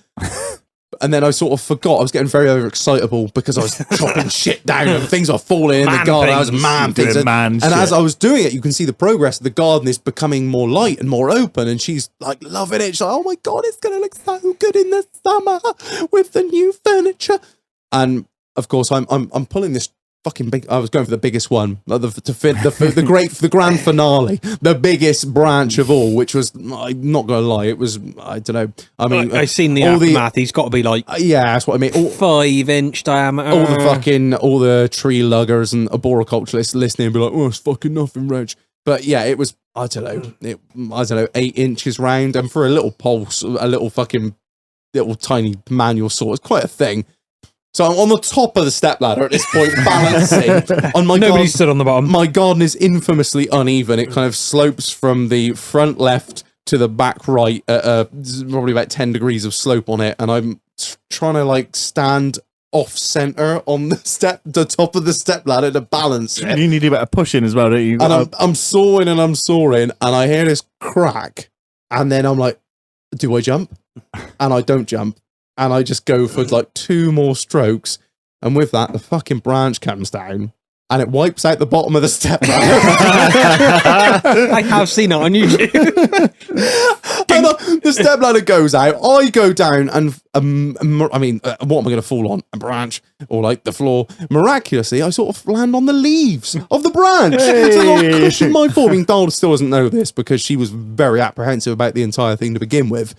And then I sort of forgot. I was getting very overexcitable because I was chopping shit down and things were falling in the garden. I was things. And as I was doing it, you can see the progress. The garden is becoming more light and more open. And she's like loving it. She's like, oh my God, it's going to look so good in the summer with the new furniture. And of course, I'm pulling this fucking big. I was going for the biggest one, the grand finale, the biggest branch of all, which was, I'm not gonna lie, it was, I don't know. I mean, I've seen the aftermath. He's got to be like, yeah, that's what I mean. 5-inch diameter. All the tree luggers and arboriculturists listening and be like, oh, it's fucking nothing, Reg. But yeah, it was, I don't know, 8 inches round, and for a little pulse, a little tiny manual saw, it's quite a thing. So I'm on the top of the stepladder at this point, balancing on my garden. Nobody stood on the bottom. My garden is infamously uneven. It kind of slopes from the front left to the back right at probably about 10 degrees of slope on it, and I'm trying to like stand off center on the top of the stepladder to balance it. You need a bit of pushing as well, don't you? And I'm sawing and I'm sawing, and I hear this crack, and then I'm like, do I jump? And I don't jump. And I just go for like 2 more strokes. And with that, the fucking branch comes down and it wipes out the bottom of the stepladder. I have seen it on YouTube. And the stepladder goes out. I go down and, what am I going to fall on? A branch or like the floor? Miraculously, I sort of land on the leaves of the branch. Hey. So I cushion my fall. I mean, Dal still doesn't know this because she was very apprehensive about the entire thing to begin with.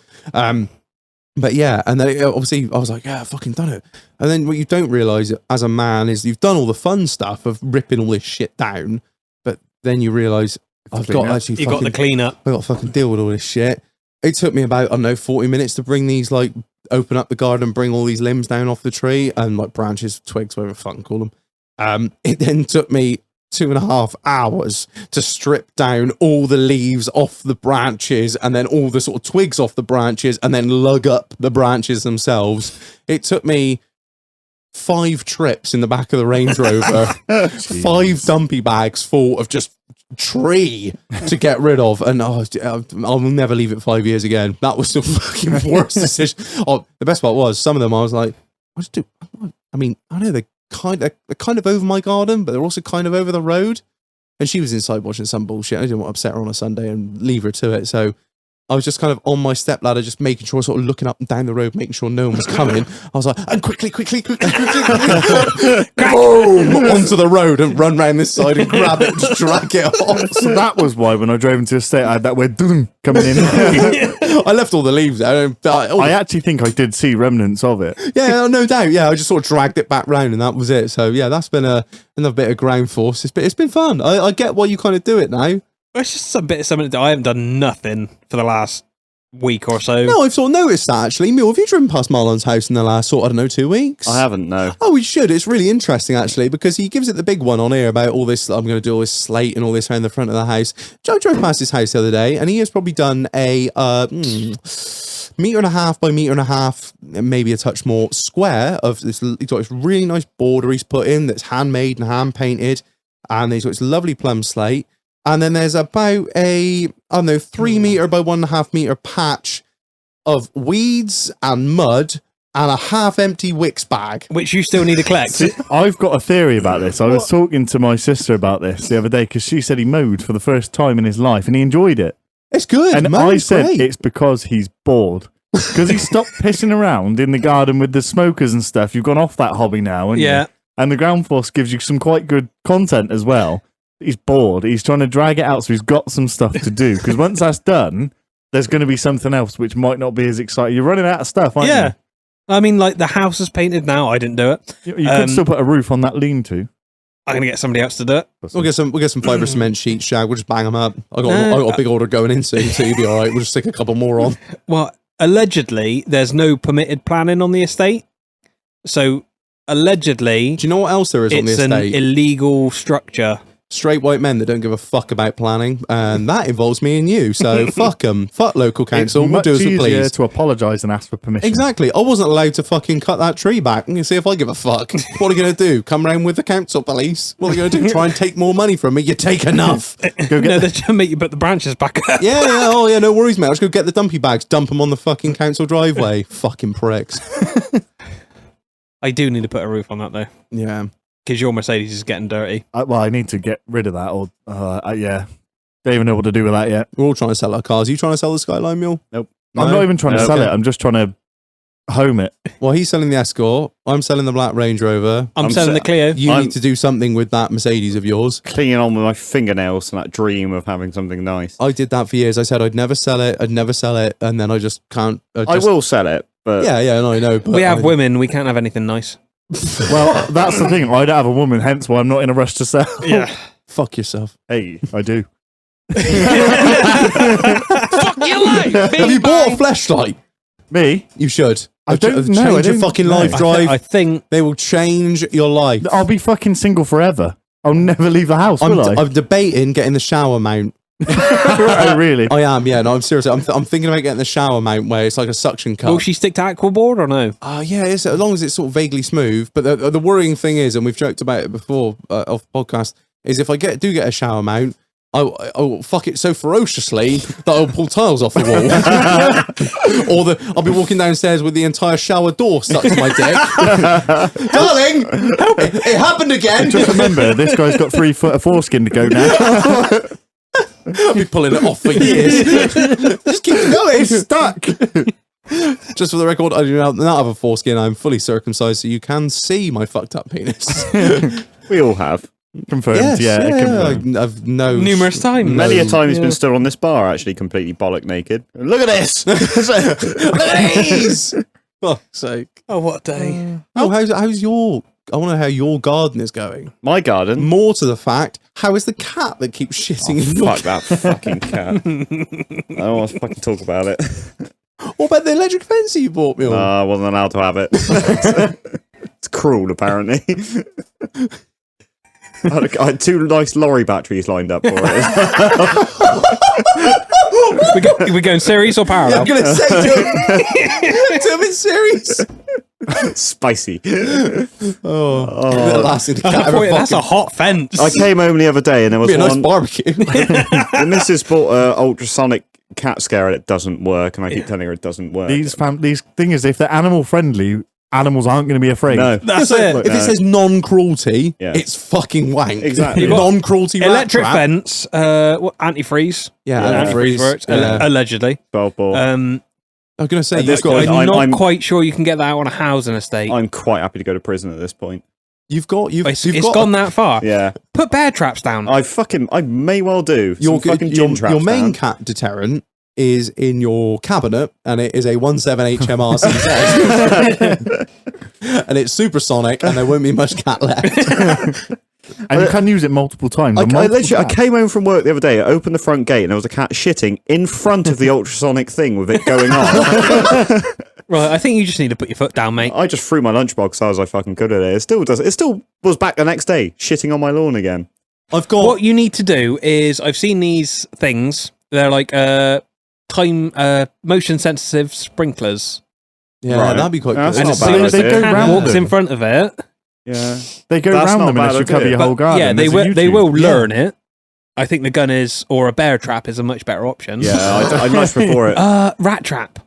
But yeah, and then obviously I was like, yeah, I fucking done it. And then what you don't realise as a man is you've done all the fun stuff of ripping all this shit down, but then you realise I've got to actually got the clean up. I've got to fucking deal with all this shit. It took me about, I don't know, 40 minutes to bring these, like, open up the garden and bring all these limbs down off the tree and like branches, twigs, whatever I fucking call them. It then took me 2.5 hours to strip down all the leaves off the branches and then all the sort of twigs off the branches and then lug up the branches themselves. It took me 5 trips in the back of the Range Rover, 5 dumpy bags full of just tree to get rid of, and I'll never leave it 5 years again. That was the fucking worst decision. The best part was some of them I was like, I mean, I know they're kind of over my garden, but they're also kind of over the road. And she was inside watching some bullshit. I didn't want to upset her on a Sunday and leave her to it, so I was just kind of on my stepladder, just making sure, sort of looking up and down the road, making sure no one was coming. I was like, and quickly, boom, onto the road and run round this side and grab it and just drag it off. So that was why when I drove into the estate, I had that weird coming in. I left all the leaves there. I actually think I did see remnants of it. Yeah, no doubt. Yeah, I just sort of dragged it back round and that was it. So yeah, that's been another bit of ground force. It's been fun. I get why you kind of do it now. It's just a bit of something that I haven't done nothing for the last week or so. No, I've sort of noticed that actually. Mule, have you driven past Marlon's house in the last sort of, I don't know, 2 weeks? I haven't, no. Oh, we should. It's really interesting actually because he gives it the big one on here about all this. I'm going to do all this slate and all this around the front of the house. Joe drove past his house the other day and he has probably done a 1.5 meter by 1.5 meters, maybe a touch more square of this. He's got this really nice border he's put in that's handmade and hand painted, and he's got this lovely plum slate. And then there's about a, 3 meter by 1.5 meter patch of weeds and mud and a half empty Wicks bag. Which you still need to collect. I've got a theory about this. I was talking to my sister about this the other day because she said he mowed for the first time in his life and he enjoyed it. It's good. And I said it's because he's bored. Because he stopped pissing around in the garden with the smokers and stuff. You've gone off that hobby now, haven't you? And the ground force gives you some quite good content as well. He's bored. He's trying to drag it out, so he's got some stuff to do. Because once that's done, there's going to be something else which might not be as exciting. You're running out of stuff, aren't you? I mean, like the house is painted now. I didn't do it. You could still put a roof on that lean-to. I'm gonna get somebody else to do it. We'll get some fibre cement sheets, Shag. We'll just bang them up. I got a big order going in soon, so you'll be all right. We'll just stick a couple more on. Well, allegedly, there's no permitted planning on the estate. So, allegedly, do you know what else there is on the estate? It's an illegal structure. Straight white men that don't give a fuck about planning, and that involves me and you. So fuck them, fuck local council. It's we'll do as we easier please. to apologise and ask for permission. Exactly. I wasn't allowed to fucking cut that tree back. And you see if I give a fuck. What are you going to do? Come round with the council police? What are you going to do? Try and take more money from me? You take enough. Go get they're trying to make you put the branches back up. Yeah. Oh yeah. No worries, mate. I'll just go get the dumpy bags, dump them on the fucking council driveway. Fucking pricks. I do need to put a roof on that though. Yeah. Because your Mercedes is getting dirty. I need to get rid of that. Or yeah, don't even know what to do with that yet. We're all trying to sell our cars. Are you trying to sell the Skyline Mule? Nope. No? I'm not even trying to sell it. I'm just trying to home it. Well, he's selling the Escort. I'm selling the Black Range Rover. I'm selling the Clio. You need to do something with that Mercedes of yours. Clinging on with my fingernails and that dream of having something nice. I did that for years. I said I'd never sell it. And then I just can't. I will sell it, but yeah, no, I know. But we have women. We can't have anything nice. Well, that's the thing. I don't have a woman, hence why I'm not in a rush to sell. Yeah. Fuck yourself. Hey, I do. Fuck your life. Have you bought a fleshlight? Me? You should. I don't know. Change your fucking life drive. I think they will change your life. I'll be fucking single forever. I'll never leave the house, will I? I'm debating getting the shower mount. Oh, really? I am, yeah. No, I'm serious. I'm thinking about getting the shower mount where it's like a suction cup. Will she stick to aquaboard or no? Yeah, as long as it's sort of vaguely smooth. But the worrying thing is, and we've joked about it before off the podcast, is if I do get a shower mount, I will fuck it so ferociously that I'll pull tiles off the wall. Or I'll be walking downstairs with the entire shower door stuck to my dick. Darling, it happened again. Just remember, this guy's got 3 foot of foreskin to go now. I've been pulling it off for years. Just keep it going. It's stuck. Just for the record, I do not have a foreskin. I'm fully circumcised, so you can see my fucked up penis. We all have. Confirmed. Yes, confirmed. I've numerous times. Many a time he's been stood on this bar, actually completely bollock naked. Look at this. Look at these. Fuck's sake. Oh, what a day. How's your... I want to know how your garden is going. My garden? More to the fact, how is the cat that keeps shitting in your... Fuck that fucking cat. I don't want to fucking talk about it. What about the electric fence you bought me on? No, I wasn't allowed to have it. It's cruel, apparently. I had 2 nice lorry batteries lined up for it. We're going series or parallel? I'm going to say, do it series. Spicy. That's a hot fence. I came home the other day and there was Be a nice one. barbecue. The missus bought an ultrasonic cat scare and it doesn't work, and I keep telling her it doesn't work. These thing is, if they're animal friendly, animals aren't going to be afraid. No. That's So it. if it says non-cruelty, Yeah. it's fucking wank. Exactly. You've got Non-cruelty rat Electric trap. fence, antifreeze. Yeah, Yeah. antifreeze. Works, Yeah. allegedly. 12 ball. I was going to say, This you've got, guy- I'm not I'm- quite sure you can get that on a housing estate. I'm quite happy to go to prison at this point. you've It's got gone that far. Yeah. Put bear traps down. I may well do. your Some fucking gin traps your main down. cat deterrent is in your cabinet, and it is a 17 HMRC and it's supersonic, and there won't be much cat left. And you can use it multiple times. I on multiple literally, I cats. came home from work the other day, I opened the front gate, and there was a cat shitting in front of the ultrasonic thing with it going on. Right, I think you just need to put your foot down, mate. I just threw my lunchbox as hard as I fucking could at it. It still does. It still was back the next day, shitting on my lawn again. I've got What you need to do is, I've seen these things. They're like motion sensitive sprinklers. yeah, Right. that'd be quite That's good. And not as bad soon as the idea. They go cat round walks them. in front of it, Yeah. They go That's round not them a and it bad should cover idea. your but whole garden. yeah, they There's a will YouTube. learn it. I think the gun is, or a bear trap is a much better option. Yeah, I'd much prefer it. Rat trap.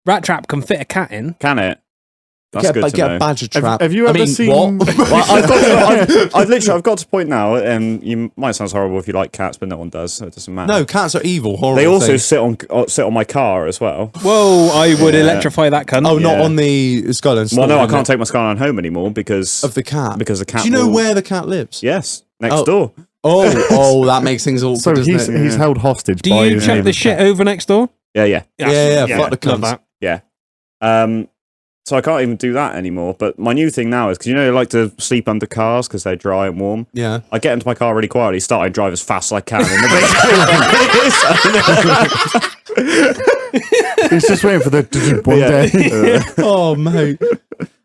Rat trap can fit a cat in. Can it? That's good to get know. a badger trap. Have you I ever mean, seen? what? Well, I've got to point now, and you might sound horrible if you like cats, but no one does, so it doesn't matter. No, cats are evil, horrible. They also things. sit on my car as well. Whoa, I would Yeah. electrify that cunt. Oh, not Yeah. on the Skyline. Well, no, I store, can't take my Skyline home anymore because of the cat. because the cat. Do you know will- where the cat lives? Yes, next Oh. door. Oh, that makes things awkward. So doesn't he's it? he's held hostage. Do by you his chuck the neighbour's shit cat. over next door? Yeah. Yeah, Yeah, fuck the Love cunts. that. So I can't even do that anymore. But my new thing now is because I like to sleep under cars because they're dry and warm. Yeah. I get into my car really quietly, start and drive as fast as I can. He's just waiting for the one day. Oh, mate.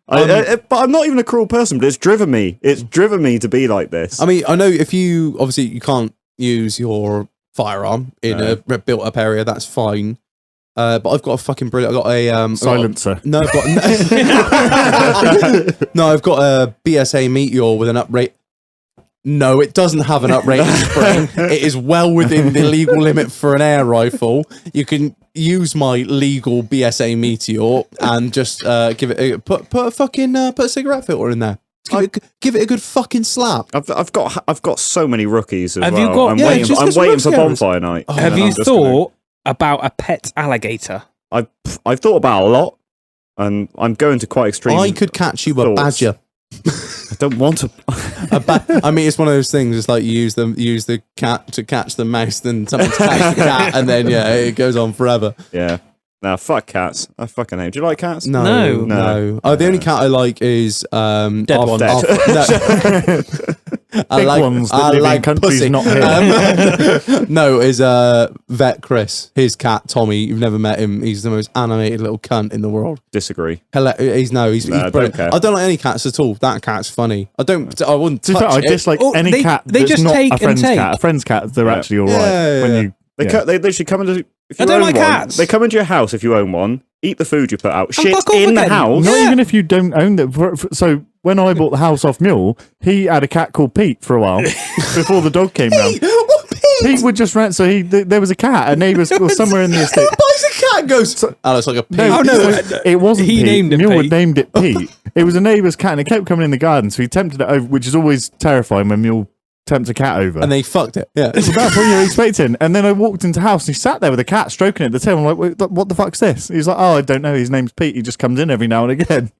But I'm not even a cruel person, but it's driven me. It's driven me to be like this. I mean, I know if you obviously you can't use your firearm in a built-up area, that's fine. But I've got a fucking brilliant. I've got a Silencer. No, I've got no. I've got a BSA Meteor with an uprate. No, it doesn't have an uprated spring. It is well within the legal limit for an air rifle. You can use my legal BSA Meteor and just give it put a cigarette filter in there. Give it a good fucking slap. I've got so many rookies as Have well. you got- I'm yeah, waiting. just I'm get some waiting for rough scares. bonfire night. Oh, Have And you I'm just gonna- thought about a pet alligator? I've thought about a lot, and I'm going to quite extreme. I could catch you a thoughts. badger. I don't want to. I mean, it's one of those things. It's like you use the cat to catch the mouse, then someone to catch the cat, and then it goes on forever. Yeah. Nah, fuck cats. I fucking hate. Do you like cats? No. No. Oh, the only cat I like is Dead one. Dead. I Big like ones that I live in like countries pussy. not here. No, is Vet Chris. His cat Tommy. You've never met him. He's the most animated little cunt in the world. Disagree. He's No, I brilliant. don't care. I don't like any cats at all. That cat's funny. I wouldn't To be touch fair, I it. dislike Oh, any they- cat they that's just not take a and friend's take. cat. A friend's cat, they're Yeah. actually all right. Yeah, When yeah. you, They literally come into. If I you don't own like one, cats. They come into your house if you own one. Eat the food you put out. Shit fuck off in the again. house. Not Yeah. even if you don't own them. So when I bought the house off Mule, he had a cat called Pete for a while before the dog came round. What Pete? Pete would just rant. So there was a cat, a neighbour's or somewhere in the estate. Who buys a cat and goes, oh, it's like a pig. No, it wasn't. He Pete. named it Mule had Pete. named it Pete. It was a neighbour's cat, and it kept coming in the garden. So he tempted it over, which is always terrifying when Mule tempts a cat over. And they fucked it. Yeah. So that's what you're expecting. And then I walked into the house and he sat there with a cat stroking it at the tail. I'm like, "Wait, what the fuck's this?" He's like, "Oh, I don't know. His name's Pete. He just comes in every now and again."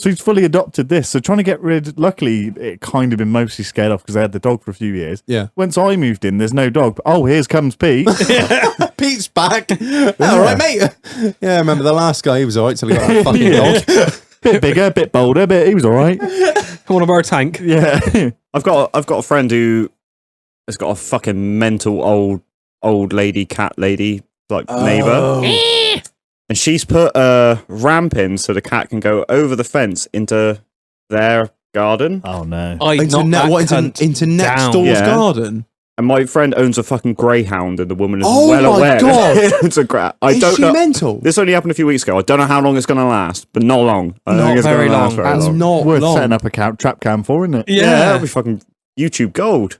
So he's fully adopted this. So trying to get rid, luckily, it kind of been mostly scared off because they had the dog for a few years. Yeah. Once I moved in, there's no dog. But, oh, here comes Pete. Pete's back. All right, mate. Yeah, I remember the last guy. He was all right till he got that fucking dog. Bit bigger, bit bolder, but he was all right. Come on, borrow a tank. Yeah. I've got a friend who has got a fucking mental old lady cat lady neighbor, and she's put a ramp in so the cat can go over the fence into their garden. Oh no. I Into, knocked that cunt into next down. door's Yeah. garden. And my friend owns a fucking greyhound, and the woman is Oh well my aware. God. It's a I Is don't she know. mental? This only happened a few weeks ago. I don't know how long it's going to last, but not long. I don't Not think it's very gonna last long. very That's long. not Worth long. setting up a trap cam for, isn't it? Yeah, that'll be fucking YouTube gold.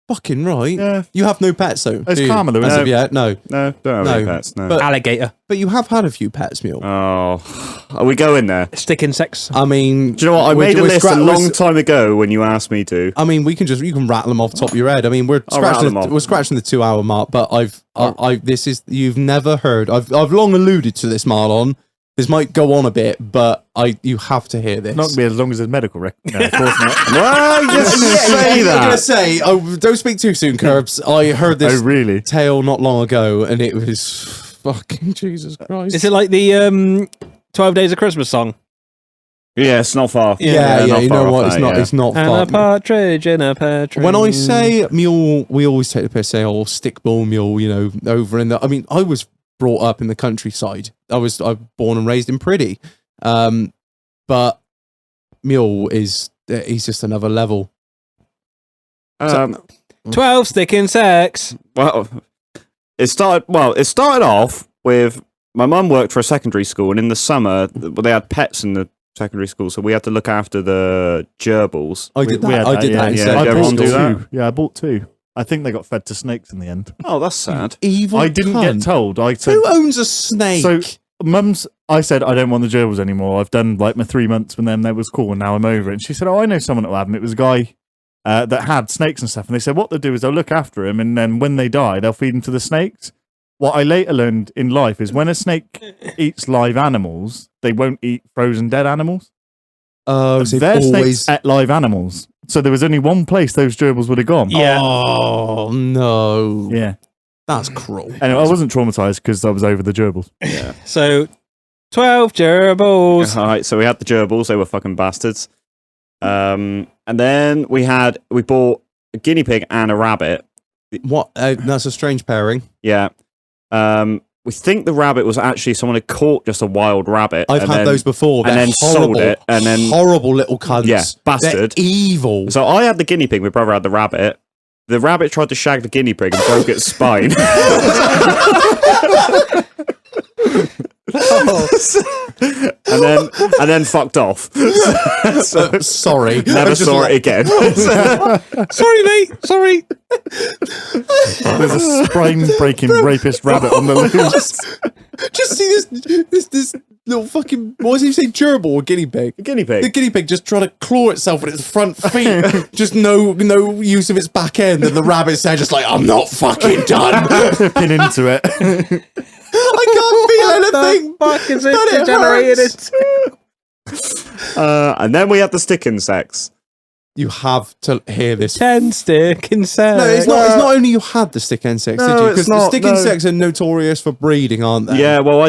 Fucking right. Yeah. You have no pets though. It's do you? calmer though, As isn't of it? yet, no. No, don't have No, any pets. No. but- Alligator. But you have had a few pets, Mule. Oh, are we going there? Stick insects. I mean, Do you know what? I we're- made a we're list a scra- long we're- time ago when you asked me to. I mean, you can rattle them off the top of your head. I mean, we're I'll rattle scratching them off. we're scratching the 2 hour mark, but you've never heard. I've long alluded to this, Marlon. This might go on a bit, but you have to hear this. Not gonna be as long as his medical record. No, of course not. Well, you say I'm gonna that. say, don't speak too soon, Kirbz. I heard this Oh really? tale not long ago, and it was fucking Jesus Christ. Is it like the 12 Days of Christmas song? Yeah, it's not far. Yeah, not you far know off what? that, It's not And a fun. partridge in a pear tree. When I say mule, we always take the piss, say, "Oh, stickball mule," over in the. I mean, I was brought up in the countryside. I was born and raised in Priddy, but mule he's just another level. 12 stick insects. Well, it started off with my mum worked for a secondary school, and in the summer, they had pets in the secondary school, so we had to look after the gerbils. I did We that. had I did that. yeah. instead. Yeah, I everyone bought do that? two. Yeah, I bought two. I think they got fed to snakes in the end. Oh, that's sad. Evil. I didn't cunt. get told. I said, Who owns a snake? so I said, I don't want the gerbils anymore. I've done like my 3 months with them. That was cool. And now I'm over it. And she said, oh, I know someone that will have them. It was a guy that had snakes and stuff. And they said, what they'll do is they'll look after him. And then when they die, they'll feed them to the snakes. What I later learned in life is when a snake eats live animals, they won't eat frozen dead animals. Oh, so Their they've snakes always. ate live animals. So there was only one place those gerbils would have gone. Yeah. Oh no, Yeah. that's cruel. Anyway, I wasn't traumatized because I was over the gerbils. So 12 gerbils. All right, so we had the gerbils; they were fucking bastards. And then we bought a guinea pig and a rabbit. What? That's a strange pairing. Yeah. We think the rabbit was actually someone had caught just a wild rabbit. I've and had then- those before. and They're then sold horrible, it, and then- horrible little cunts. Yeah, bastard. They're evil. So I had the guinea pig. My brother had the rabbit. The rabbit tried to shag the guinea pig and broke its spine. and then fucked off. So Sorry, never saw it again. Sorry, mate. Sorry. There's a spine-breaking rapist rabbit on the loose. Just see this little fucking. What does he say? Gerbil or guinea pig? Guinea The pig. guinea pig just trying to claw itself with its front feet. Just no use of its back end, and the rabbit's there just like, I'm not fucking done. Pin into it. I can't feel anything. Fuck is But it it degenerated? hurts. And then we had the stick insects. You have to hear this. 10 stick insects. No, it's not. It's not only you had the stick insects, No, did you? it's Because the not, stick no. insects are notorious for breeding, aren't they? Yeah, well,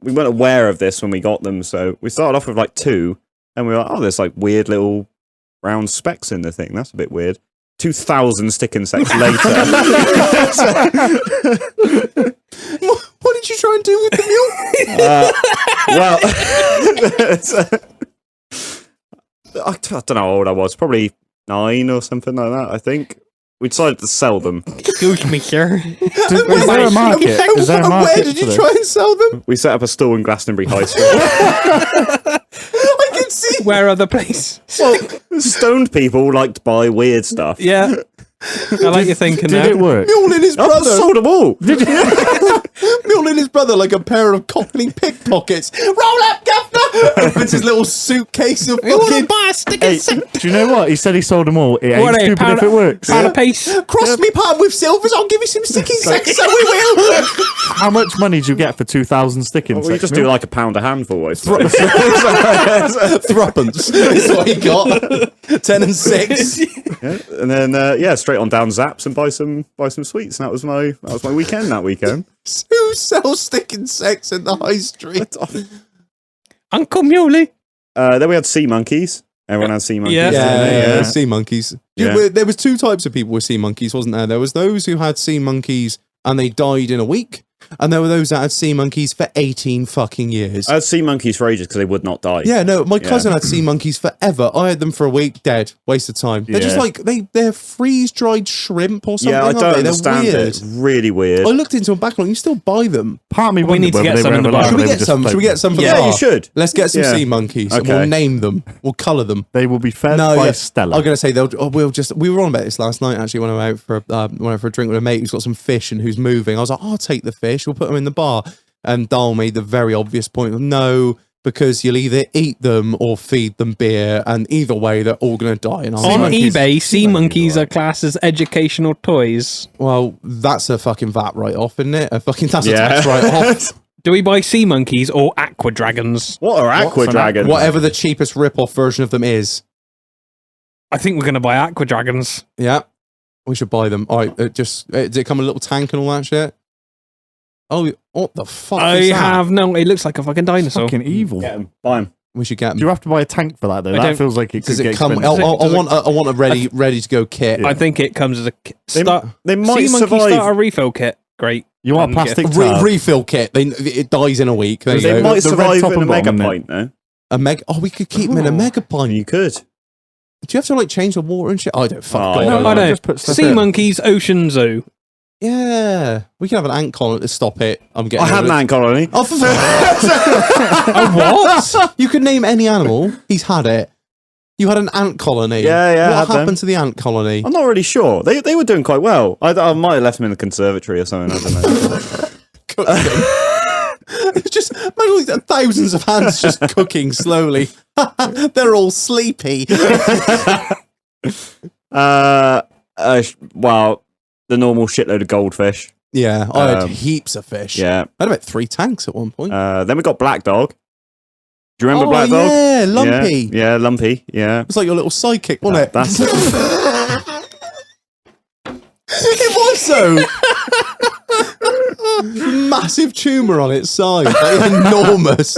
we weren't aware of this when we got them, so we started off with like 2, and we were like, oh, there's like weird little round specks in the thing. That's a bit weird. 2,000 stick insects later. What did you try and do with the mule? I don't know how old I was. Probably 9 or something like that, I think. We decided to sell them. Excuse me, sir. Is there a market? Is there a And where market did for you this? try and sell them? We set up a stall in Glastonbury High Street. I can see. Where are the place? Well, stoned people like to buy weird stuff. Yeah. I like your thinking Did there. it work? Mule and his I brother. sold them all. Mule and his brother like a pair of Cockney pickpockets. Roll up, governor! Opens his little suitcase of You want to fucking. buy a stick Hey, insect? do you know what? He said he sold them all. It ain't What, stupid pound if it works. Pound a piece. Cross me palm with silvers, I'll give you some stick insects, so we will. How much money do you get for 2,000 stick insects? We just do like £1 a handful, I suppose. Threepence is what he got. 10 and 6. And then straight on down Zaps and buy some sweets. And that was my weekend that weekend. Who sells stick insects in the high street? Uncle Muley. Then we had sea monkeys. Everyone had sea monkeys. Yeah. Yeah, sea monkeys. Yeah. There was 2 types of people with sea monkeys, wasn't there? There was those who had sea monkeys and they died in a week, And there were those that had sea monkeys for 18 fucking years. I had sea monkeys for ages because they would not die. Yeah, no, my cousin had sea monkeys forever. I had them for a week, dead. Waste of time. They're just like, they're freeze-dried shrimp or something, Yeah, I don't aren't they? understand They're it. weird. It's really weird. I looked into them back on, you still buy them. Part of me We need to get some in the bar. Should we get some? Should we get some for the Yeah, bar? you should. Let's get some Yeah. sea monkeys and Okay. we'll name them. We'll colour them. They will be fed No, by yeah. Stella. I'm going to say we were on about this last night actually when I went out for a drink with a mate who's got some fish and who's moving. I was like, I'll take the fish, we'll put them in the bar. And Dahl made the very obvious point of no, because you'll either eat them or feed them beer, and either way they're all going to die. And I was On like, eBay, sea monkeys are classed as educational toys. well, that's a fucking VAT write-off, isn't it? That's a Yeah. tax write-off. Do we buy sea monkeys or aqua dragons? What are aqua dragons? Whatever the cheapest rip-off version of them is. I think we're going to buy aqua dragons. Yeah, we should buy them. All right, does it come in a little tank and all that shit? Oh, what the fuck is that? It looks like a fucking dinosaur. Fucking evil. Get 'em. Buy 'em. We should get them. Do you have to buy a tank for that though? I That don't- feels like it Does could it get come? I expensive. want a ready to go kit. I think it comes as a start. They might Sea monkey survive. starter refill kit. Great. You want a Get- plastic tub? Refill kit. It dies in a week. There you They go. might The red survive top in a and bottom, mega innit? pint, though. A meg. Oh, we could keep them in a mega pint. You could. Do you have to like change the water and shit? I don't fuck. Oh, God. no, I know. Just put stuff Sea in. monkeys Ocean Zoo. Yeah, we can have an ant colony to stop it. I'm getting. I had an ant colony. Oh, for What? You could name any animal. He's had it. You had an ant colony. Yeah, I What had them. happened to the ant colony? I'm not really sure. They were doing quite well. I might have left them in the conservatory or something. I don't know. It's just imagine like thousands of ants just cooking slowly. They're all sleepy. Well, the normal shitload of goldfish. Yeah, I had Um, heaps of fish. Yeah. I had about 3 tanks at one point. Then we got Black Dog. Do you remember Oh, Black Dog? yeah, Lumpy. Yeah, Lumpy. Yeah. It's like your little sidekick, wasn't it? That's It was so. Massive tumour on its side, like enormous.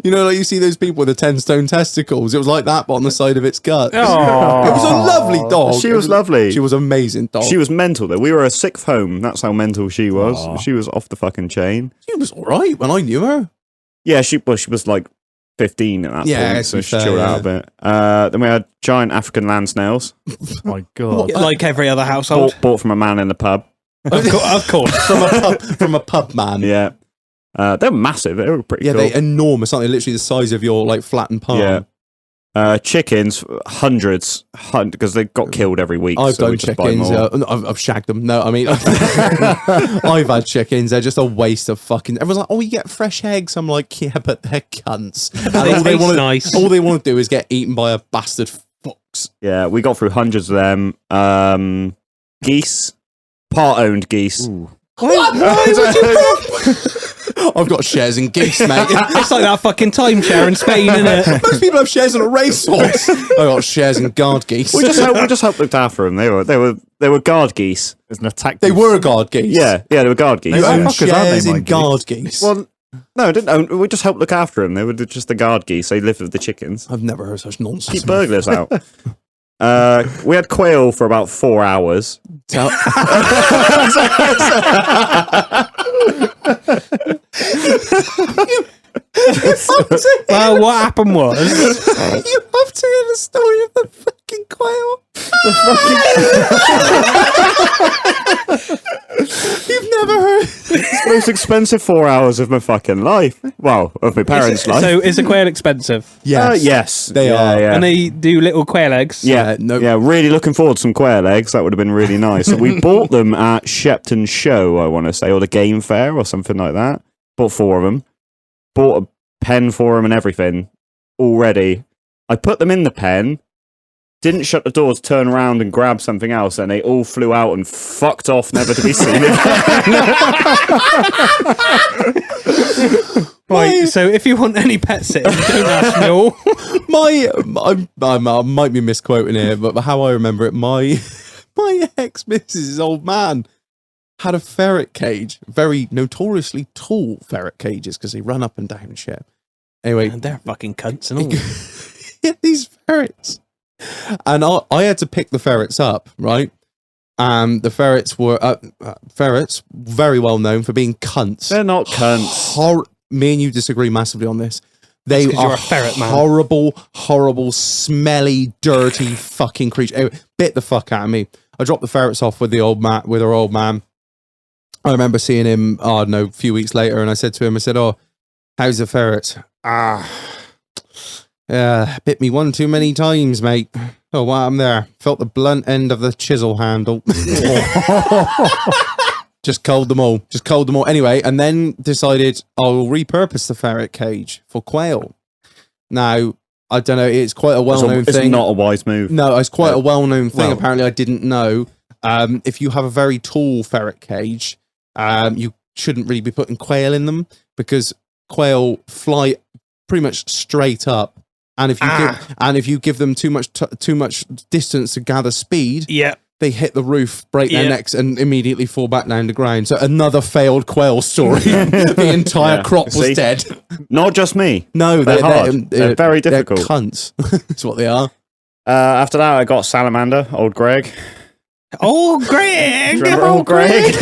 You know, like you see those people with the 10-stone testicles. It was like that, but on the side of its gut. It was a lovely dog. She was lovely. She was an amazing dog. She was mental though. We were a sixth home. That's how mental she was. Aw. She was off the fucking chain. She was all right when I knew her. Yeah, she was like 15 at that Yeah, point, so to be she fair, chilled out yeah. a bit. Then we had giant African land snails, My God. Like every other household. bought from a man in the pub. Of course. from a pub man. Yeah, they were massive. They were pretty Yeah, cool. they're enormous, aren't they? Literally the size of your like flattened palm. Yeah. Chickens, hundreds, because they got killed every week. I've so we done just buy chickens. more. I've shagged them. No, I mean, I've had chickens. They're just a waste of fucking. Everyone's like, "Oh, you get fresh eggs." I'm like, "Yeah, but they're cunts." And They taste want nice. all they want to do is get eaten by a bastard fox. Yeah, we got through hundreds of them. Geese, part-owned geese. I've got shares in geese, mate. It's like that fucking timeshare in Spain, isn't it? Most people have shares in a racehorse. I got shares in guard geese. We just helped looked after them. They were guard geese. It's an attack. They were guard geese. Yeah, they were guard geese. You They own are fuckers, aren't they, shares in Mike? guard geese. Well, no, I didn't own. We just helped look after them. They were just the guard geese. They lived with the chickens. I've never heard such nonsense. Keep burglars out. We had quail for about 4 hours. Tell- Well, what happened was You have to hear the story of the fucking quail. You've never heard. It's the most expensive 4 hours of my fucking life. Well, of my parents' life. so is a quail expensive? Yes, they Yeah, are. Yeah. And they do little quail eggs. Yeah, no. yeah, really looking forward to some quail eggs. That would have been really nice. We bought them at Shepton Show, I want to say, or the Game Fair or something like that. Bought 4 of them. Bought a pen for them and everything already. I put them in the pen, didn't shut the doors, turn around and grab something else, and they all flew out and fucked off, never to be seen again. Right, so if you want any pet sitting, don't ask me all. I might be misquoting here, but how I remember it, my ex-missus' old man had a ferret cage, very notoriously tall ferret cages because they run up and down and shit. Anyway, And they're fucking cunts and all. he had these ferrets, and I had to pick the ferrets up, right? The ferrets were ferrets very well known for being cunts. They're not cunts. Me and you disagree massively on this. They 'cause are you're a ferret man. horrible, smelly, dirty fucking creature. It bit the fuck out of me. I dropped the ferrets off with our old man. I remember seeing him, I don't know, a few weeks later, and I said to him, "Oh, how's the ferret?" Bit me one too many times, mate. Oh, wow, I'm there. Felt the blunt end of the chisel handle. Just culled them all. Anyway, and then decided I'll repurpose the ferret cage for quail. Now, I don't know, it's quite a well-known thing. It's not a wise move. No, it's quite a well-known thing. Well. Apparently, I didn't know. If you have a very tall ferret cage, you shouldn't really be putting quail in them because quail fly pretty much straight up. And if you give them too much distance to gather speed, they hit the roof, break their necks, and immediately fall back down the ground. So another failed quail story. The entire crop was dead. Not just me. No, they're hard. They're very difficult. They're cunts. That's what they are. After that, I got Salamander, old Greg. Old Greg! Remember old Greg?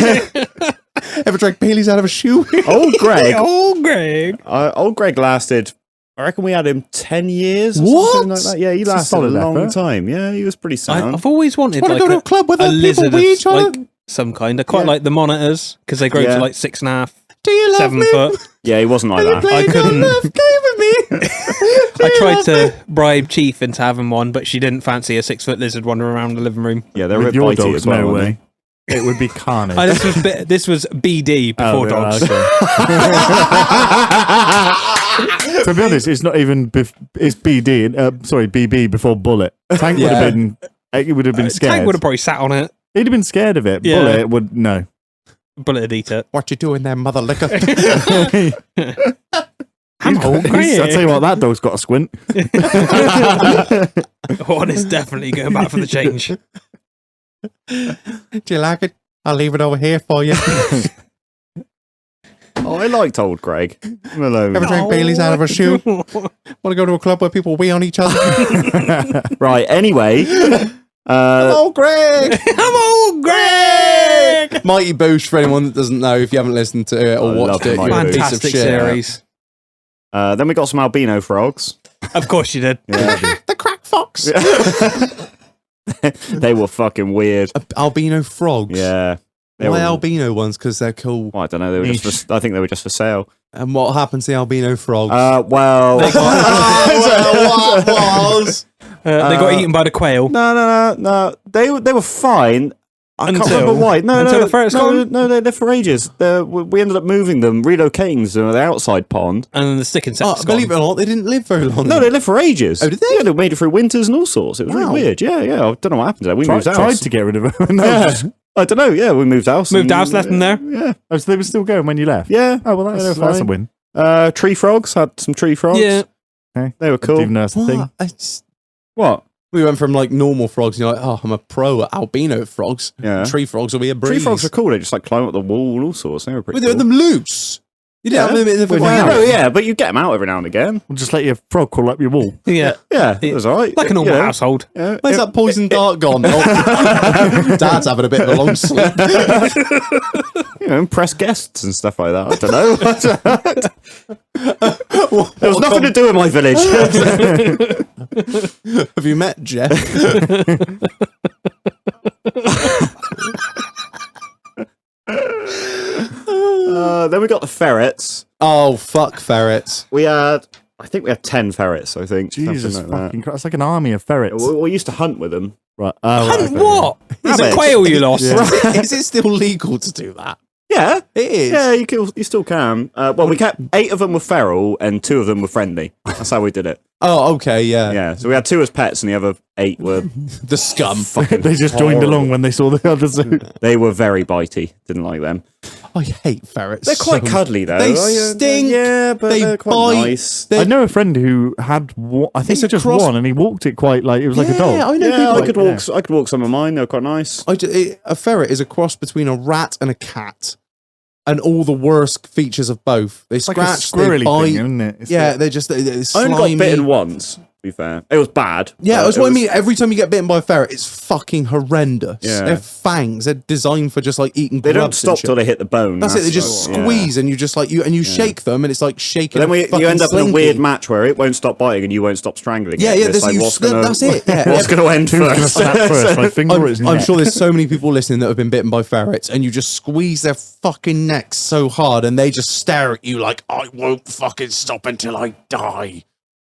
Ever drank Bailey's out of a shoe? Old Greg. Old Greg. Old Greg lasted... I reckon we had him 10 years or What? something like that. Yeah, he lasted a long time. Yeah, he was pretty sound. I've always wanted Want to like go to a club with a other people lizard we of each other? like some kind. I quite like the monitors because they grow to like 6.5, Do you love 7 me? foot. Yeah, he wasn't like that. I couldn't. Love game with me. I tried to bribe Chief into having one, but she didn't fancy a 6-foot lizard wandering around the living room. Yeah, they're a With bit your bitey dogs, as well. no weren't way. It would be carnage. This was BD before dogs. Okay. To be honest, it's not even. It's BD. Sorry, BB before Bullet. Tank would have been. He would have been scared. Tank would have probably sat on it. He'd have been scared of it. Yeah. Bullet would no. Bullet would eat it. What you doing there, mother liquor? I'm old I'll Greg. tell you what, that dog's got a squint. One is definitely going back for the change. Do you like it? I'll leave it over here for you. Oh, I liked old Greg. Malone. Ever drank Bailey's out of a shoe? Want to go to a club where people wee on each other? Right, anyway. Oh, Greg! I'm old Greg. Mighty Boosh, for anyone that doesn't know, if you haven't listened to it or I watched love it, Mighty you're a Boosh. piece of Fantastic shit. series. Then we got some albino frogs. Of course you did. Yeah. The crack fox! They were fucking weird. Albino frogs. Yeah. They Why were- albino ones? Because they're cool. Well, I don't know. They were just I think they were just for sale. And what happens to the albino frogs? Well, They got, what was? they got eaten by the quail. no. They were fine. I can't Until- remember why. until the ferrets gone? No, they're there for ages. We ended up moving them, relocating them to the outside pond. And then the stick insects. Believe it or not, they didn't live very long. No, they lived for ages. Oh, did they? Yeah, they made it through winters and all sorts. It was really Wow. weird. Yeah. I don't know what happened to them. We moved house. Tried to get rid of them. No, Yeah. I don't know. Yeah, we moved house. Moved house, left them there. Yeah. Oh, so they were still going when you left. Yeah. Oh well, that's they're a fine. win. Tree frogs. Had some tree frogs. Yeah. They were cool. Even though that's a thing. What? We went from like normal frogs, and you're like, oh, I'm a pro at albino frogs. Yeah. Tree frogs will be a breeze. Tree frogs are cool. They just like climb up the wall, all sorts. They were pretty We cool. did them loose. You didn't have them in the Well, yeah, but you get them out every now and again. We'll just let your frog crawl up your wall. Yeah. Yeah, it was all right. Like a normal You know, household. Yeah, Where's that poison dart gone? Oh. Dad's having a bit of a long sleep. You know, impress guests and stuff like that. I don't know. There was nothing to do in my village. Have you met Jeff? Then we got the ferrets. Oh, fuck ferrets. I think we had 10 ferrets, I think. Jesus something like fucking Christ. It's like an army of ferrets. that. We used to hunt with them. Right. Oh, right, okay. What? It's a Rabbits. quail you lost. Is it still legal to do that? Yeah. It is. Yeah, you still can. Well, we kept 8 of them were feral and 2 of them were friendly. That's how we did it. Oh, okay, yeah. Yeah, so we had 2 as pets and the other 8 were The scum. They just joined along when they saw the other zoo. they were very bitey. Didn't like them. I hate ferrets. They're quite so cuddly though. They Oh, yeah, stink. Yeah, but They they're quite bite. nice. They- I know a friend who had, I think It's a just cross- one, and he walked it quite like it was like a dog. Yeah, I know Yeah, people. I could walk. I could walk some of mine. They're quite nice. A ferret is a cross between a rat and a cat, and all the worst features of both. They It's like a scratch, they squirrely bite. thing, isn't it? It's Yeah, like- they're I slimy. only got bitten once. be fair. It was bad. Yeah, but that's it what I was- mean. Every time you get bitten by a ferret, it's fucking horrendous. Yeah. They're fangs. They're designed for just like eating They don't grubs and stop shit. till they hit the bone. That's it. They just yeah. squeeze, and you just like you shake them, and it's like shaking. But then a fucking you end up in a slinky. weird match where it won't stop biting and you won't stop strangling. Yeah, it. yeah. It's like, That's it. Yeah. What's going to end Who's going to first? snap first? My finger or his I'm neck? sure there's so many people listening that have been bitten by ferrets, and you just squeeze their fucking necks so hard, and they just stare at you like, "I won't fucking stop until I die."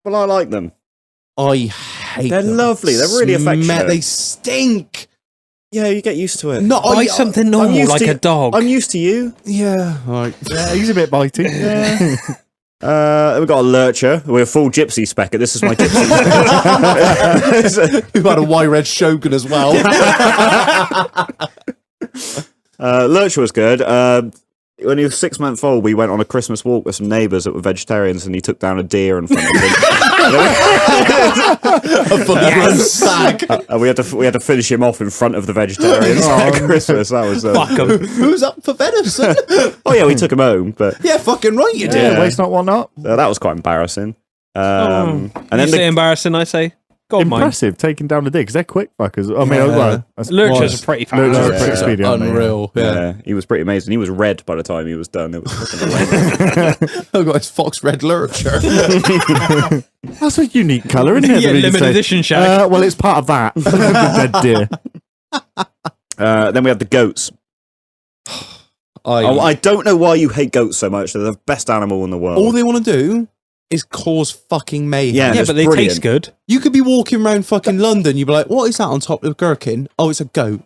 Well, I like them. I hate They're them. lovely. They're really affectionate. They stink. Yeah, you get used to it. No, Buy something normal used like to- a dog. I'm used to you. Yeah, right. Yeah, he's a bit bitey. We've got a lurcher. We're a full gypsy specker. This is my gypsy. We've had a Y-Red Shogun as well. Lurcher was good. When he was 6 months old, we went on a Christmas walk with some neighbours that were vegetarians, and he took down a deer in front of them. A fully grown stag. And we had to finish him off in front of the vegetarians at Christmas. That was Fuck 'em. Who's up for venison? oh yeah, we took him home, but Yeah, fucking right you did. Yeah, waste not, want not. that was quite embarrassing. And You then say embarrassing, I say. God, mine. Impressive taking down the deer because they're quick fuckers. I mean, Yeah. Lurchers are pretty fast. Lurchers are Yeah. pretty speedy, aren't they? Unreal. Yeah. yeah, he was pretty amazing. He was red by the time he was done. It was fucking amazing. I've got his fox red lurcher. That's a unique colour, isn't it? Yeah, that you limited say? edition shag. Well, it's part of that. The dead deer. Then we had the goats. I don't know why you hate goats so much. They're the best animal in the world. all they want to do is cause fucking mayhem. Yeah, Yeah, that's but they brilliant. taste good. You could be walking around fucking London, you'd be like, what is that on top of gherkin? Oh, it's a goat.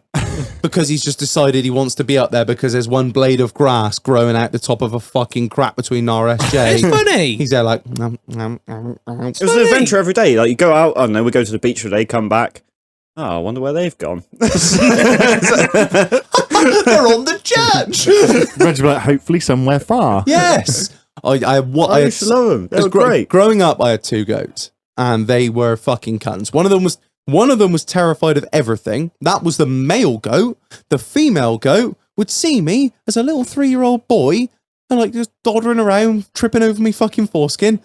Because he's just decided he wants to be up there because there's one blade of grass growing out the top of a fucking crap between RSJ. It's funny. He's there like, It was an adventure every day. Like you go out, I don't know, we go to the beach today, come back. Oh, I wonder where they've gone. they're on the church. Reggie, like, hopefully somewhere far. Yes. I used to love them. They were great. Growing up, I had two goats, and they were fucking cunts. One of them was terrified of everything. That was the male goat. The female goat would see me as a little 3-year-old boy and like just doddering around, tripping over me fucking foreskin.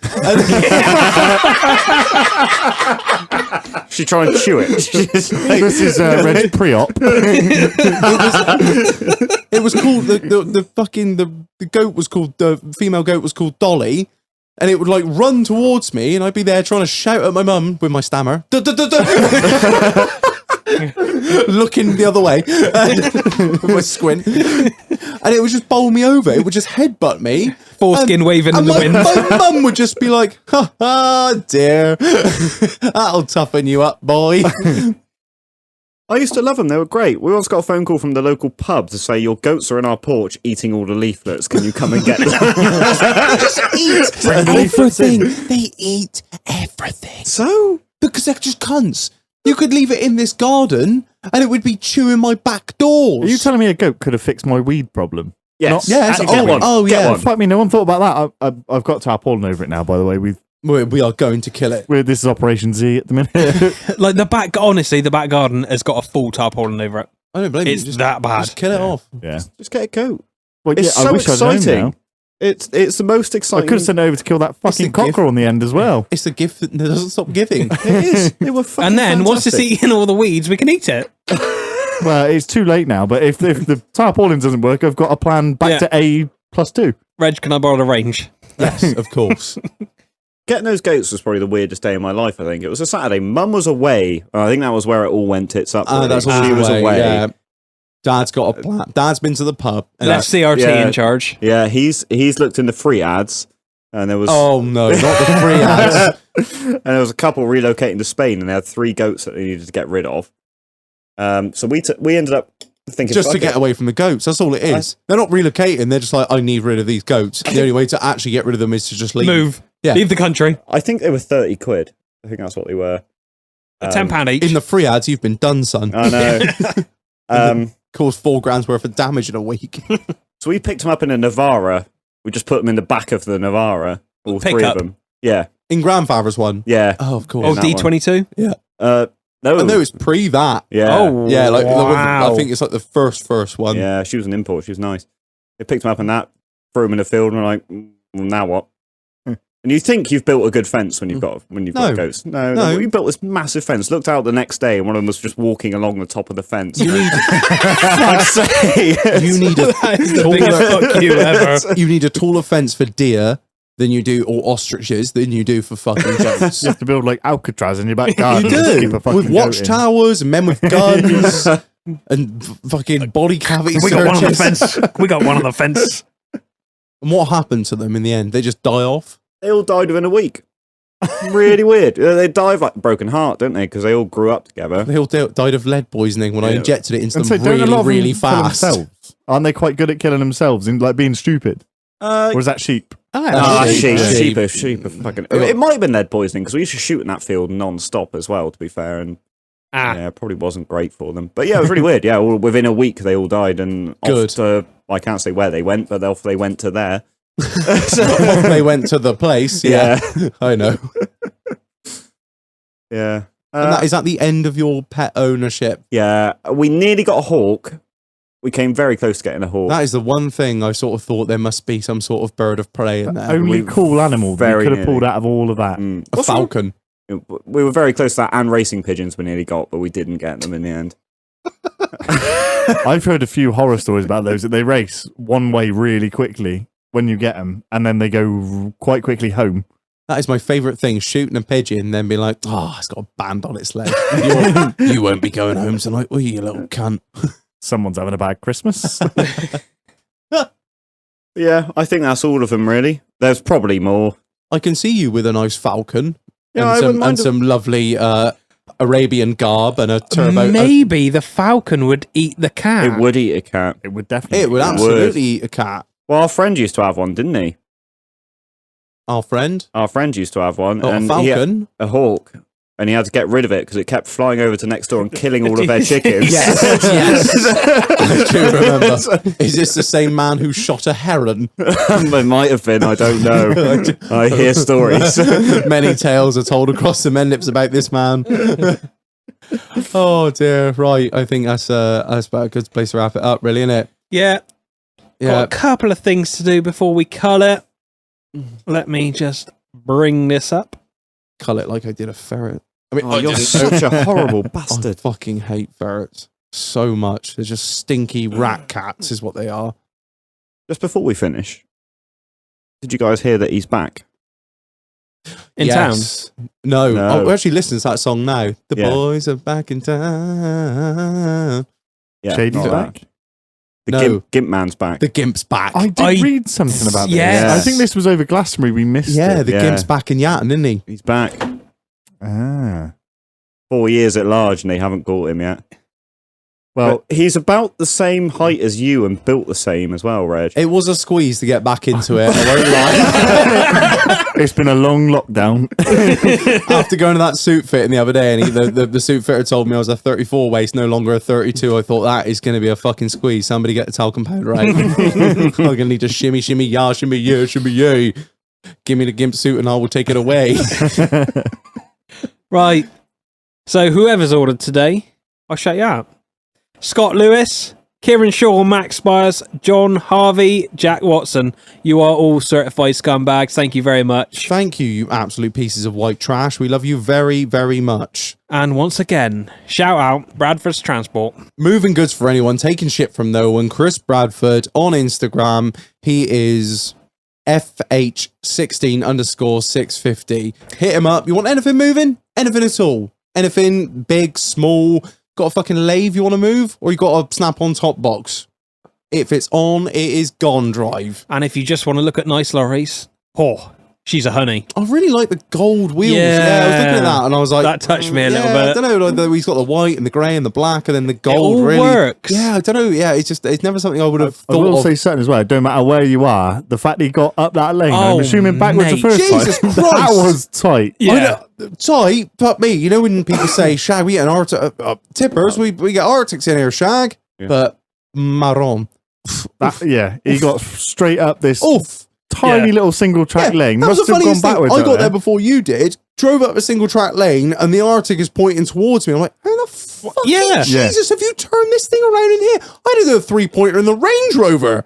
She try and chew it. This is Reg pre-op. It was called the goat was called the female goat was called Dolly, and it would like run towards me, and I'd be there trying to shout at my mum with my stammer, looking the other way with my squint, and it would just bowl me over. It would just headbutt me, Foreskin waving in and the wind. my mum would just be like, "Ha ha, dear, that'll toughen you up, boy." I used to love them. They were great. We once got a phone call from the local pub to say your goats are in our porch eating all the leaflets. Can you come and get them? Eat everything. They eat everything. So Because they're just cunts. You could leave it in this garden and it would be chewing my back doors. Are you telling me a goat could have fixed my weed problem? yes, Yes. Get Oh, one. oh, Get yeah. one. Fuck me, no one thought about that. I've got tarpaulin over it now, by the way. We are going to kill it. This is Operation Z at the minute. Like honestly, the back garden has got a full tarpaulin over it. I don't blame you. It's that bad. Just kill it off. Yeah. Just get a goat. Well, It's yeah, I so wish I'd known exciting. now. It's the most I exciting. could have sent it over to kill that It's fucking a gift. cockerel on the end as well. It's the gift that doesn't stop giving. It is. They were fucking And then once it's fantastic. eaten all the weeds, we can eat it. Well, it's too late now, but if the tarpaulin doesn't work, I've got a plan back Yeah. to A+2. Reg, can I borrow the range? Yes, of course. Getting those goats was probably the weirdest day of my life. I think it was a Saturday. Mum was away. I think that was where it all went tits up. really. That's she all was away. Yeah. Dad's got a plan. Dad's been to the pub. And Left CRT yeah. in charge. Yeah, he's looked in the free ads, and there was oh no, not the free ads. and there was a couple relocating to Spain, and they had 3 goats that they needed to get rid of. So we ended up thinking Just to "Fuck get it." away from the goats. That's all it is. They're not relocating. They're just like, I need rid of these goats. The only way to actually get rid of them is to just leave. Move. Yeah. Leave the country. I think they were 30 quid. I think that's what they were. £10 each. In the free ads, you've been done, son. I know. Caused £4,000 worth of damage in a week. So we picked them up in a Navara. We just put them in the back of the Navara. All 3 Pickup. of them. Yeah, In grandfather's one. yeah. Oh, of course. Oh, that one. D22? No, I know it's pre that. yeah. Oh, Yeah, like wow. I think it's like the first one. Yeah, she was an import. She was nice. They picked them up and that, threw them in the field, and we're like, well, now what? And you think you've built a good fence when you've got goats. No. We built this massive fence. Looked out the next day, and one of them was just walking along the top of the fence. You need, I'd say you need a Fuck you ever. you need a taller fence for deer than you do, or ostriches than you do for fucking goats. You have to build like Alcatraz in your back You garden. just to keep do a fucking with goat in. watchtowers and men with guns and fucking body cavity We got one on the searches. fence. We got one on the fence. And what happened to them in the end? They just die off. they all died within a week. Really weird. They die of like a broken heart, don't they? Because they all grew up together. They all died of lead poisoning when I injected it into And them so don't a lot of them really kill fast. themselves? Aren't they quite good at killing themselves and like being stupid? Or is that sheep? Sheep are fucking. It might have been lead poisoning because we used to shoot in that field non-stop as well. To be fair, and yeah, it probably wasn't great for them. But yeah, it was really weird. Yeah, within a week they all died, and Good. off to, I can't say where they went, but off they went to there. They went to the place. Yeah, I know. Yeah. And that is at the end of your pet ownership. Yeah, we nearly got a hawk. We came very close to getting a hawk. That is the one thing I sort of thought there must be some sort of bird of prey in there. Only we cool animal that you very could have pulled nearly. out of all of that. A falcon. We were very close to that, and racing pigeons we nearly got, but we didn't get them in the end. I've heard a few horror stories about those that they race one way really quickly when you get them, and then they go quite quickly home. That is my favourite thing, shooting a pigeon, then be like, oh, it's got a band on its leg. You won't be going home tonight, will you, little cunt? Someone's having a bad Christmas. Yeah, I think that's all of them, really. There's probably more. I can see you with a nice falcon Yeah, I and, wouldn't mind some lovely Arabian garb and a turbo. Maybe the falcon would eat the cat. It would eat a cat. It would definitely. It would It absolutely eat a cat. Well, our friend used to have one, didn't he? Our friend, Our friend used to have one. a and he had falcon. a hawk. And he had to get rid of it because it kept flying over to next door and killing all of their chickens. Yes. I do remember. Is this the same man who shot a heron? It might have been, I don't know. I hear stories. Many tales are told across the Mendips about this man. Oh dear, right. I think that's about a good place to wrap it up, really, isn't it? Yeah. Yeah. Got a couple of things to do before we cull it. Let me just bring this up. Cull it like I did a ferret. I mean, Oh, you're such a horrible I bastard. fucking hate ferrets so much. They're just stinky rat cats, is what they are. Just before we finish, did you guys hear that he's back? In Yes. No. No. Oh, we're actually listening to that song now. The Yeah. boys are back in town. Yeah, Shady's not back. that. The No. Gimp Man's back. The Gimp's back. I did read something about this. Yes. I think this was over Glastonbury. We missed yeah, it. the Yeah. Gimp's back in Yatton, isn't he? He's back. Ah. 4 years at large and they haven't caught him yet. Well, But he's about the same height as you and built the same as well, Reg. It was a squeeze to get back into it. I won't lie. it's been a long lockdown. After going to that suit fitting the other day, and the suit fitter told me I was a 34 waist, no longer a 32. I thought that is going to be a fucking squeeze. Somebody get the talcum powder out. I'm going to need to shimmy, yeah, shimmy, yeah. Give me the Gimp suit and I will take it away. Right. So whoever's ordered today, I'll shout you out. Scott Lewis, Kieran Shaw, Max Spires, John Harvey, Jack Watson. You are all certified scumbags. Thank you very much. Thank you, you absolute pieces of white trash. We love you very, very much. And once again, shout out Bradford's Transport. Moving goods for anyone, taking shit from no one. Chris Bradford on Instagram. He is FH16_650. Hit him up. You want anything moving? Anything at all? Anything big, small? Got a fucking lathe you want to move? Or you got a snap-on top box? If it's on, it is gone drive. And if you just want to look at nice lorries, she's a honey. I really like the gold wheels. Yeah. I was looking at that and I was like... That touched me a little I bit. don't know, like he's got the white and the grey and the black and then the gold. all really works. Yeah, I don't know. Yeah, it's never something I would have I thought will of. say something as well. Don't matter where you are, the fact he got up that lane, Oh, I'm assuming backwards mate. the first Jesus time. Christ. That was tight. Yeah. Tight, but me, you know when people say, Shag, we get an tippers, we get Arctics in here, Shag. Yeah. But Marron. He got straight up this Oof. tiny Yeah. little single track lane. That was Must the have gone funniest thing. backwards. I out got there before you did, drove up a single track lane, and the Arctic is pointing towards me. I'm like, how the fuck? Yeah. Jesus, have you turned this thing around in here? I had to do a 3-pointer in the Range Rover.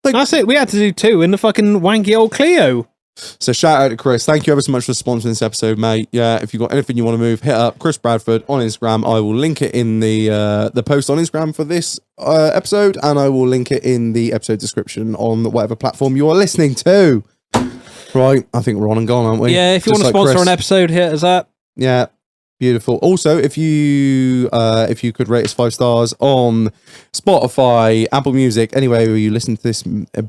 That's it. We had to do 2 in the fucking wanky old Clio. So shout out to Chris. Thank you ever so much for sponsoring this episode, mate. Yeah, if you've got anything you want to move, hit up Chris Bradford on Instagram. I will link it in the post on Instagram for this episode, and I will link it in the episode description on whatever platform you are listening to. Right, I think we're on and gone, aren't we? Yeah, if you Just want to like sponsor Chris. an episode, hit us up. Yeah, beautiful. Also, if you could rate us 5 stars on Spotify, Apple Music, anywhere where you listen to this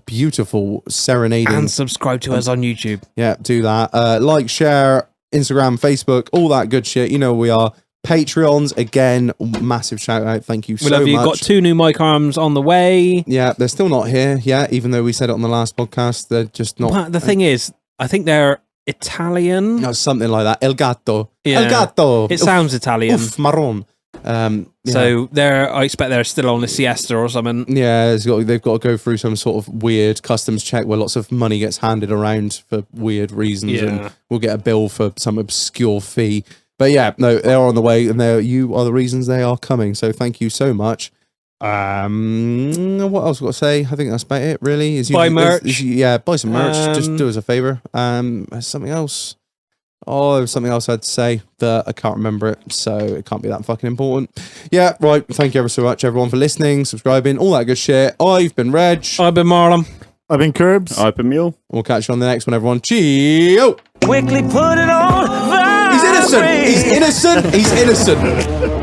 beautiful serenading, And subscribe to us on YouTube. yeah, do that. Like, share, Instagram, Facebook, all that good shit. You know where we are. Patreons, again, massive shout out. Thank you We so love you. much. Got 2 new mic arms on the way. Yeah, they're still not here yet, even though we said it on the last podcast. They're just not. But the thing is, I think they're Italian. No, something like that. El Gatto. Yeah. El Gatto. It sounds Italian. Oof, marron. Yeah. So I expect they're still on a siesta or something. Yeah, they've got to go through some sort of weird customs check where lots of money gets handed around for weird reasons, Yeah. and we'll get a bill for some obscure fee. But yeah, no, they're on the way, and you are the reasons they are coming. So thank you so much. What else I've got to say? I think that's about it. Really, Buy merch. Yeah, buy some merch. Just do us a favor. Something else. Oh, there was something else I had to say that I can't remember it, so it can't be that fucking important. Yeah, right. Thank you ever so much, everyone, for listening, subscribing, all that good shit. I've been Reg. I've been Marlon. I've been KIRBZ. I've been Mule. We'll catch you on the next one, everyone. Cheerio. Quickly put it on. He's innocent. He's innocent. He's innocent.